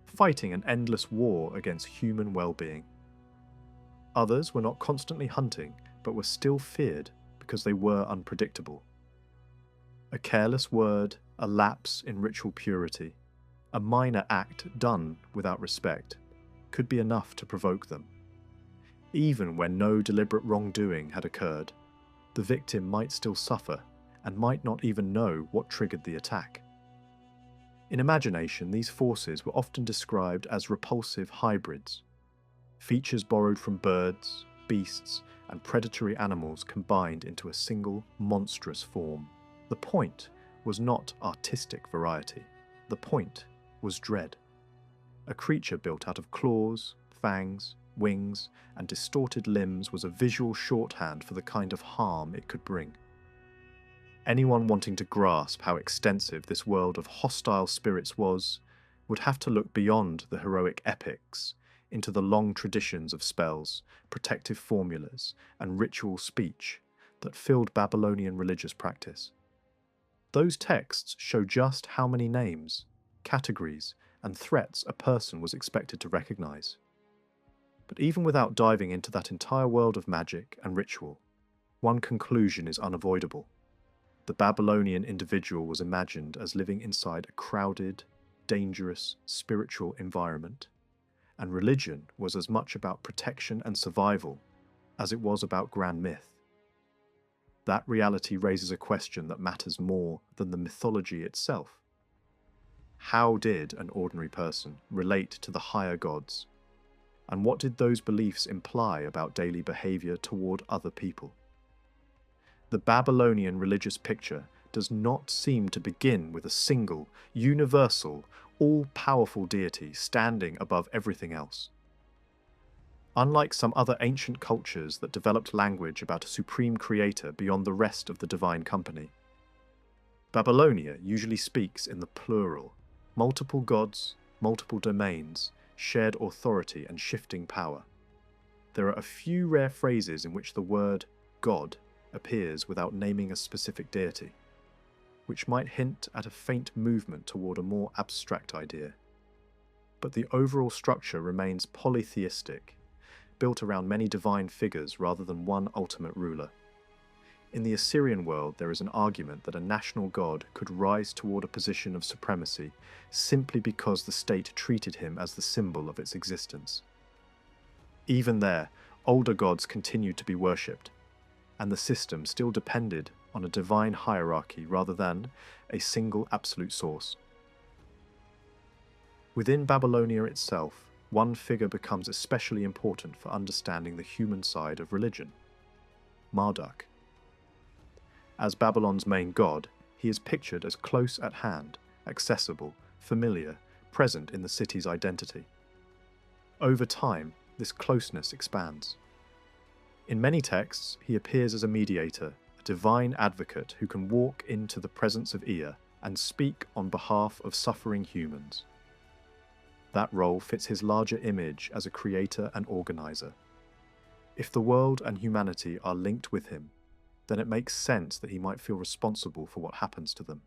S1: fighting an endless war against human well-being. Others were not constantly hunting, but were still feared because they were unpredictable. A careless word, a lapse in ritual purity, a minor act done without respect, could be enough to provoke them. Even when no deliberate wrongdoing had occurred, the victim might still suffer and might not even know what triggered the attack. In imagination, these forces were often described as repulsive hybrids, features borrowed from birds, beasts, and predatory animals combined into a single monstrous form. The point was not artistic variety. The point was dread. A creature built out of claws, fangs, wings, and distorted limbs was a visual shorthand for the kind of harm it could bring. Anyone wanting to grasp how extensive this world of hostile spirits was would have to look beyond the heroic epics into the long traditions of spells, protective formulas, and ritual speech that filled Babylonian religious practice. Those texts show just how many names, categories, and threats a person was expected to recognize. But even without diving into that entire world of magic and ritual, one conclusion is unavoidable. The Babylonian individual was imagined as living inside a crowded, dangerous, spiritual environment, and religion was as much about protection and survival as it was about grand myth. That reality raises a question that matters more than the mythology itself. How did an ordinary person relate to the higher gods? And what did those beliefs imply about daily behavior toward other people? The Babylonian religious picture does not seem to begin with a single, universal, all-powerful deity standing above everything else. Unlike some other ancient cultures that developed language about a supreme creator beyond the rest of the divine company, Babylonia usually speaks in the plural: multiple gods, multiple domains, shared authority and shifting power. There are a few rare phrases in which the word God appears without naming a specific deity, which might hint at a faint movement toward a more abstract idea. But the overall structure remains polytheistic, built around many divine figures rather than one ultimate ruler. In the Assyrian world, there is an argument that a national god could rise toward a position of supremacy simply because the state treated him as the symbol of its existence. Even there, older gods continued to be worshipped, and the system still depended on a divine hierarchy rather than a single absolute source. Within Babylonia itself, one figure becomes especially important for understanding the human side of religion: Marduk. As Babylon's main god, he is pictured as close at hand, accessible, familiar, present in the city's identity. Over time, this closeness expands. In many texts, he appears as a mediator, a divine advocate who can walk into the presence of Ea and speak on behalf of suffering humans. That role fits his larger image as a creator and organizer. If the world and humanity are linked with him, then it makes sense that he might feel responsible for what happens to them.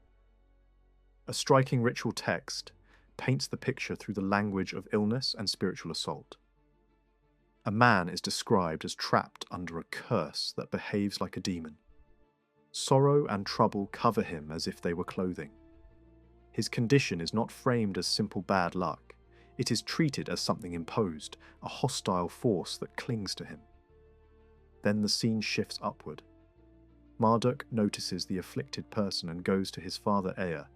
S1: A striking ritual text paints the picture through the language of illness and spiritual assault. A man is described as trapped under a curse that behaves like a demon. Sorrow and trouble cover him as if they were clothing. His condition is not framed as simple bad luck. It is treated as something imposed, a hostile force that clings to him. Then the scene shifts upward. Marduk notices the afflicted person and goes to his father Ea,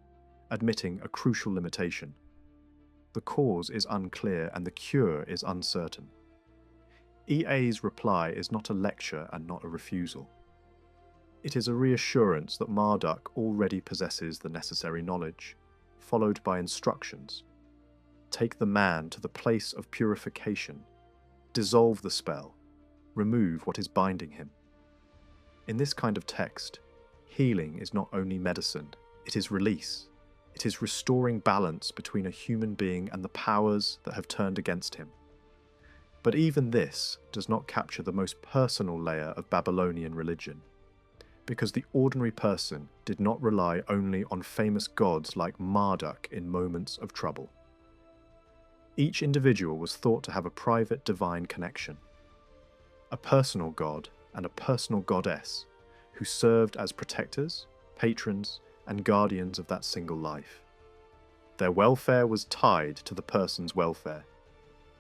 S1: admitting a crucial limitation. The cause is unclear and the cure is uncertain. Ea's reply is not a lecture and not a refusal. It is a reassurance that Marduk already possesses the necessary knowledge, followed by instructions. Take the man to the place of purification, dissolve the spell, remove what is binding him. In this kind of text, healing is not only medicine, it is release. It is restoring balance between a human being and the powers that have turned against him. But even this does not capture the most personal layer of Babylonian religion, because the ordinary person did not rely only on famous gods like Marduk in moments of trouble. Each individual was thought to have a private divine connection, a personal god and a personal goddess who served as protectors, patrons, and guardians of that single life. Their welfare was tied to the person's welfare.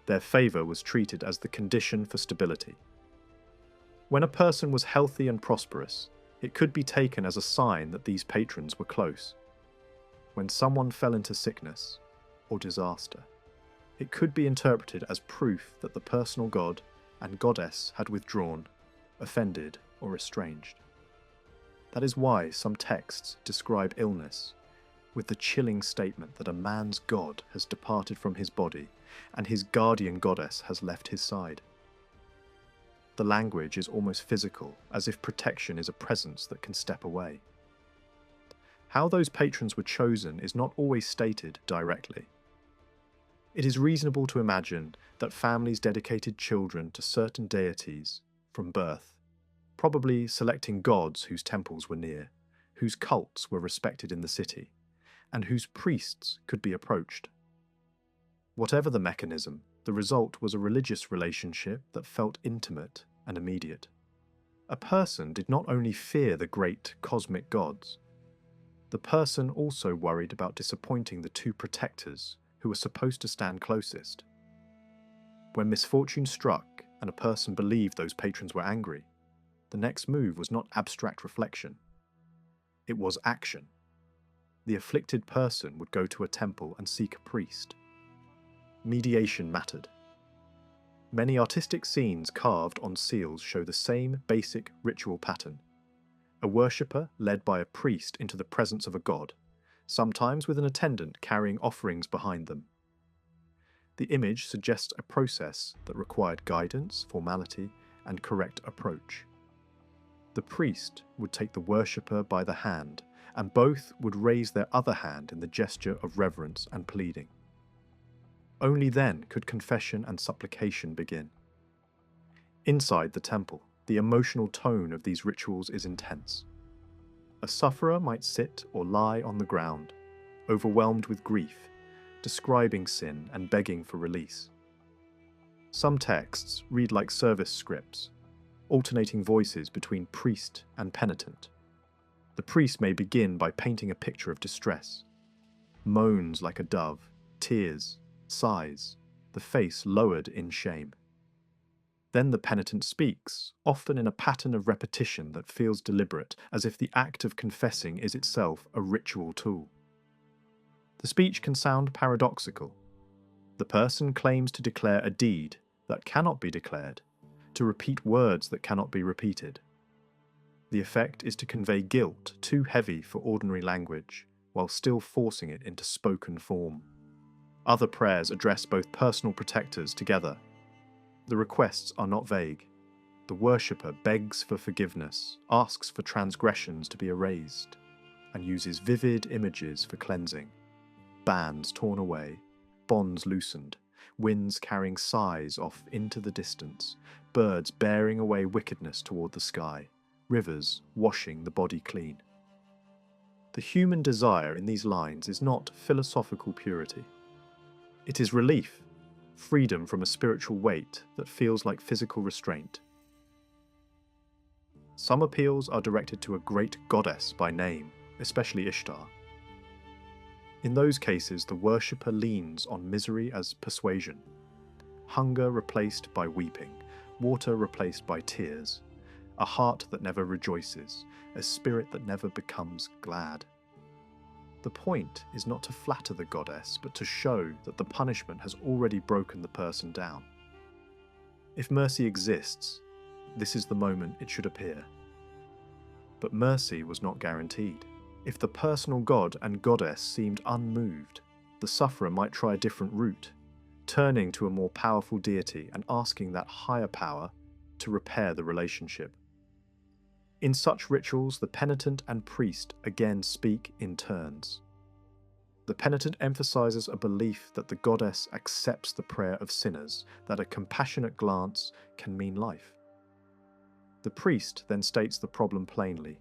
S1: Their favour was treated as the condition for stability. When a person was healthy and prosperous, it could be taken as a sign that these patrons were close. When someone fell into sickness or disaster, it could be interpreted as proof that the personal god and goddess had withdrawn, offended, or estranged. That is why some texts describe illness with the chilling statement that a man's god has departed from his body and his guardian goddess has left his side. The language is almost physical, as if protection is a presence that can step away. How those patrons were chosen is not always stated directly. It is reasonable to imagine that families dedicated children to certain deities from birth, probably selecting gods whose temples were near, whose cults were respected in the city, and whose priests could be approached. Whatever the mechanism, the result was a religious relationship that felt intimate and immediate. A person did not only fear the great cosmic gods, the person also worried about disappointing the two protectors who were supposed to stand closest. When misfortune struck and a person believed those patrons were angry, the next move was not abstract reflection. It was action. The afflicted person would go to a temple and seek a priest. Mediation mattered. Many artistic scenes carved on seals show the same basic ritual pattern. A worshipper led by a priest into the presence of a god, sometimes with an attendant carrying offerings behind them. The image suggests a process that required guidance, formality, and correct approach. The priest would take the worshipper by the hand, and both would raise their other hand in the gesture of reverence and pleading. Only then could confession and supplication begin. Inside the temple, the emotional tone of these rituals is intense. A sufferer might sit or lie on the ground, overwhelmed with grief, describing sin and begging for release. Some texts read like service scripts, alternating voices between priest and penitent. The priest may begin by painting a picture of distress. Moans like a dove, tears, sighs, the face lowered in shame. Then the penitent speaks, often in a pattern of repetition that feels deliberate, as if the act of confessing is itself a ritual tool. The speech can sound paradoxical. The person claims to declare a deed that cannot be declared, to repeat words that cannot be repeated. The effect is to convey guilt too heavy for ordinary language, while still forcing it into spoken form. Other prayers address both personal protectors together. The requests are not vague. The worshipper begs for forgiveness, asks for transgressions to be erased, and uses vivid images for cleansing. Bands torn away, bonds loosened, winds carrying sighs off into the distance, birds bearing away wickedness toward the sky, rivers washing the body clean. The human desire in these lines is not philosophical purity. It is relief, freedom from a spiritual weight that feels like physical restraint. Some appeals are directed to a great goddess by name, especially Ishtar. In those cases, the worshipper leans on misery as persuasion, hunger replaced by weeping, water replaced by tears, a heart that never rejoices, a spirit that never becomes glad. The point is not to flatter the goddess, but to show that the punishment has already broken the person down. If mercy exists, this is the moment it should appear. But mercy was not guaranteed. If the personal god and goddess seemed unmoved, the sufferer might try a different route, turning to a more powerful deity and asking that higher power to repair the relationship. In such rituals, the penitent and priest again speak in turns. The penitent emphasizes a belief that the goddess accepts the prayer of sinners, that a compassionate glance can mean life. The priest then states the problem plainly.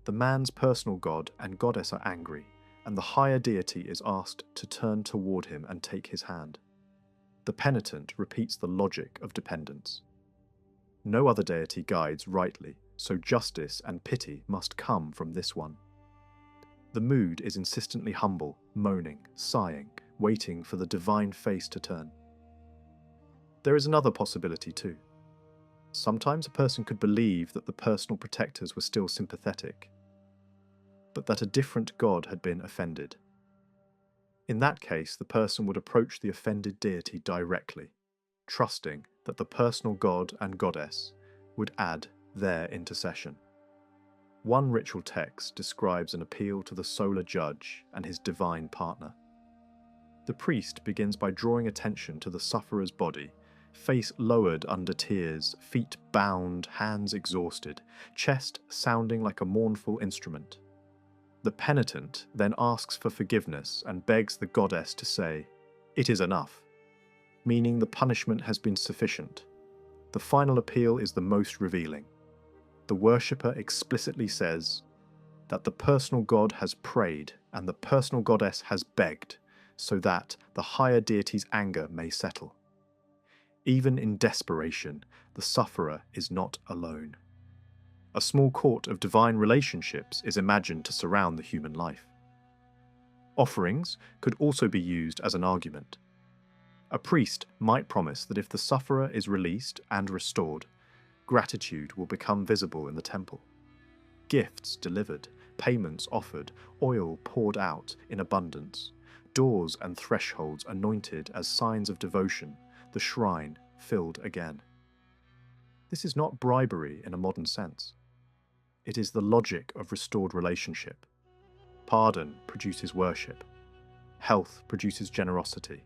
S1: The man's personal god and goddess are angry, and the higher deity is asked to turn toward him and take his hand. The penitent repeats the logic of dependence. No other deity guides rightly, so justice and pity must come from this one. The mood is insistently humble, moaning, sighing, waiting for the divine face to turn. There is another possibility too. Sometimes a person could believe that the personal protectors were still sympathetic, but that a different god had been offended. In that case, the person would approach the offended deity directly, trusting that the personal god and goddess would add their intercession. One ritual text describes an appeal to the solar judge and his divine partner. The priest begins by drawing attention to the sufferer's body, face lowered under tears, feet bound, hands exhausted, chest sounding like a mournful instrument. The penitent then asks for forgiveness and begs the goddess to say, "It is enough," meaning the punishment has been sufficient. The final appeal is the most revealing. The worshipper explicitly says that the personal god has prayed and the personal goddess has begged, so that the higher deity's anger may settle. Even in desperation, the sufferer is not alone. A small court of divine relationships is imagined to surround the human life. Offerings could also be used as an argument. A priest might promise that if the sufferer is released and restored, gratitude will become visible in the temple. Gifts delivered, payments offered, oil poured out in abundance, doors and thresholds anointed as signs of devotion, the shrine filled again. This is not bribery in a modern sense. It is the logic of restored relationship. Pardon produces worship, health produces generosity,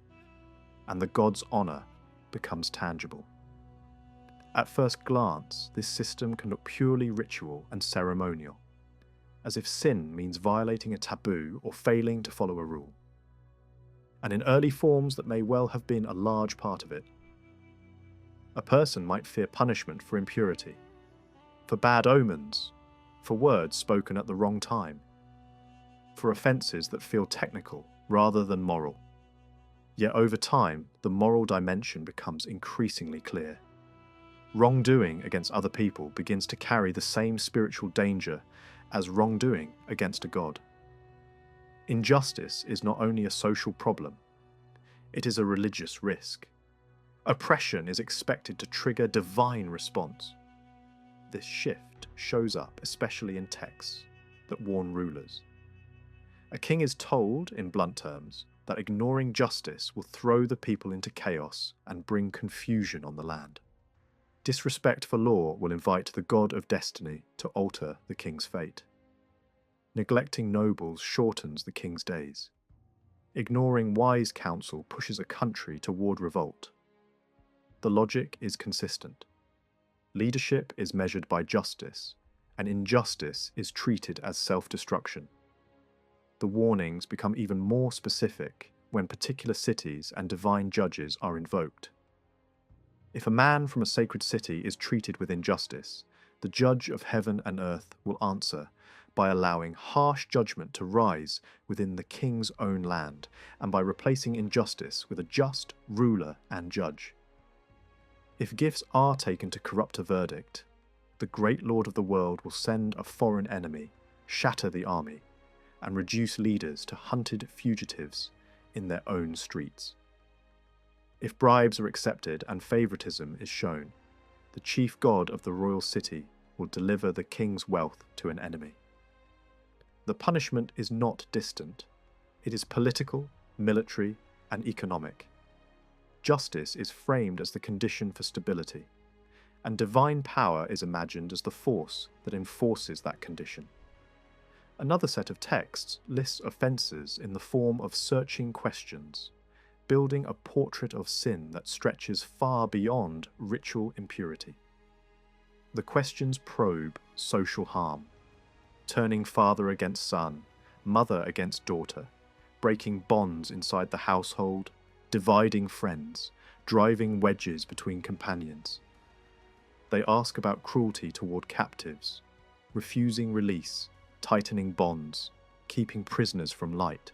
S1: and the god's honor becomes tangible. At first glance, this system can look purely ritual and ceremonial, as if sin means violating a taboo or failing to follow a rule. And in early forms that may well have been a large part of it. A person might fear punishment for impurity, for bad omens, for words spoken at the wrong time, for offences that feel technical rather than moral. Yet over time, the moral dimension becomes increasingly clear. Wrongdoing against other people begins to carry the same spiritual danger as wrongdoing against a god. Injustice is not only a social problem, it is a religious risk. Oppression is expected to trigger divine response. This shift shows up especially in texts that warn rulers. A king is told, in blunt terms, that ignoring justice will throw the people into chaos and bring confusion on the land. Disrespect for law will invite the god of destiny to alter the king's fate. Neglecting nobles shortens the king's days. Ignoring wise counsel pushes a country toward revolt. The logic is consistent. Leadership is measured by justice, and injustice is treated as self-destruction. The warnings become even more specific when particular cities and divine judges are invoked. If a man from a sacred city is treated with injustice, the judge of heaven and earth will answer by allowing harsh judgment to rise within the king's own land and by replacing injustice with a just ruler and judge. If gifts are taken to corrupt a verdict, the great Lord of the world will send a foreign enemy, shatter the army, and reduce leaders to hunted fugitives in their own streets. If bribes are accepted and favoritism is shown, the chief god of the royal city will deliver the king's wealth to an enemy. The punishment is not distant. It is political, military, and economic. Justice is framed as the condition for stability, and divine power is imagined as the force that enforces that condition. Another set of texts lists offences in the form of searching questions, building a portrait of sin that stretches far beyond ritual impurity. The questions probe social harm, turning father against son, mother against daughter, breaking bonds inside the household, dividing friends, driving wedges between companions. They ask about cruelty toward captives, refusing release, tightening bonds, keeping prisoners from light.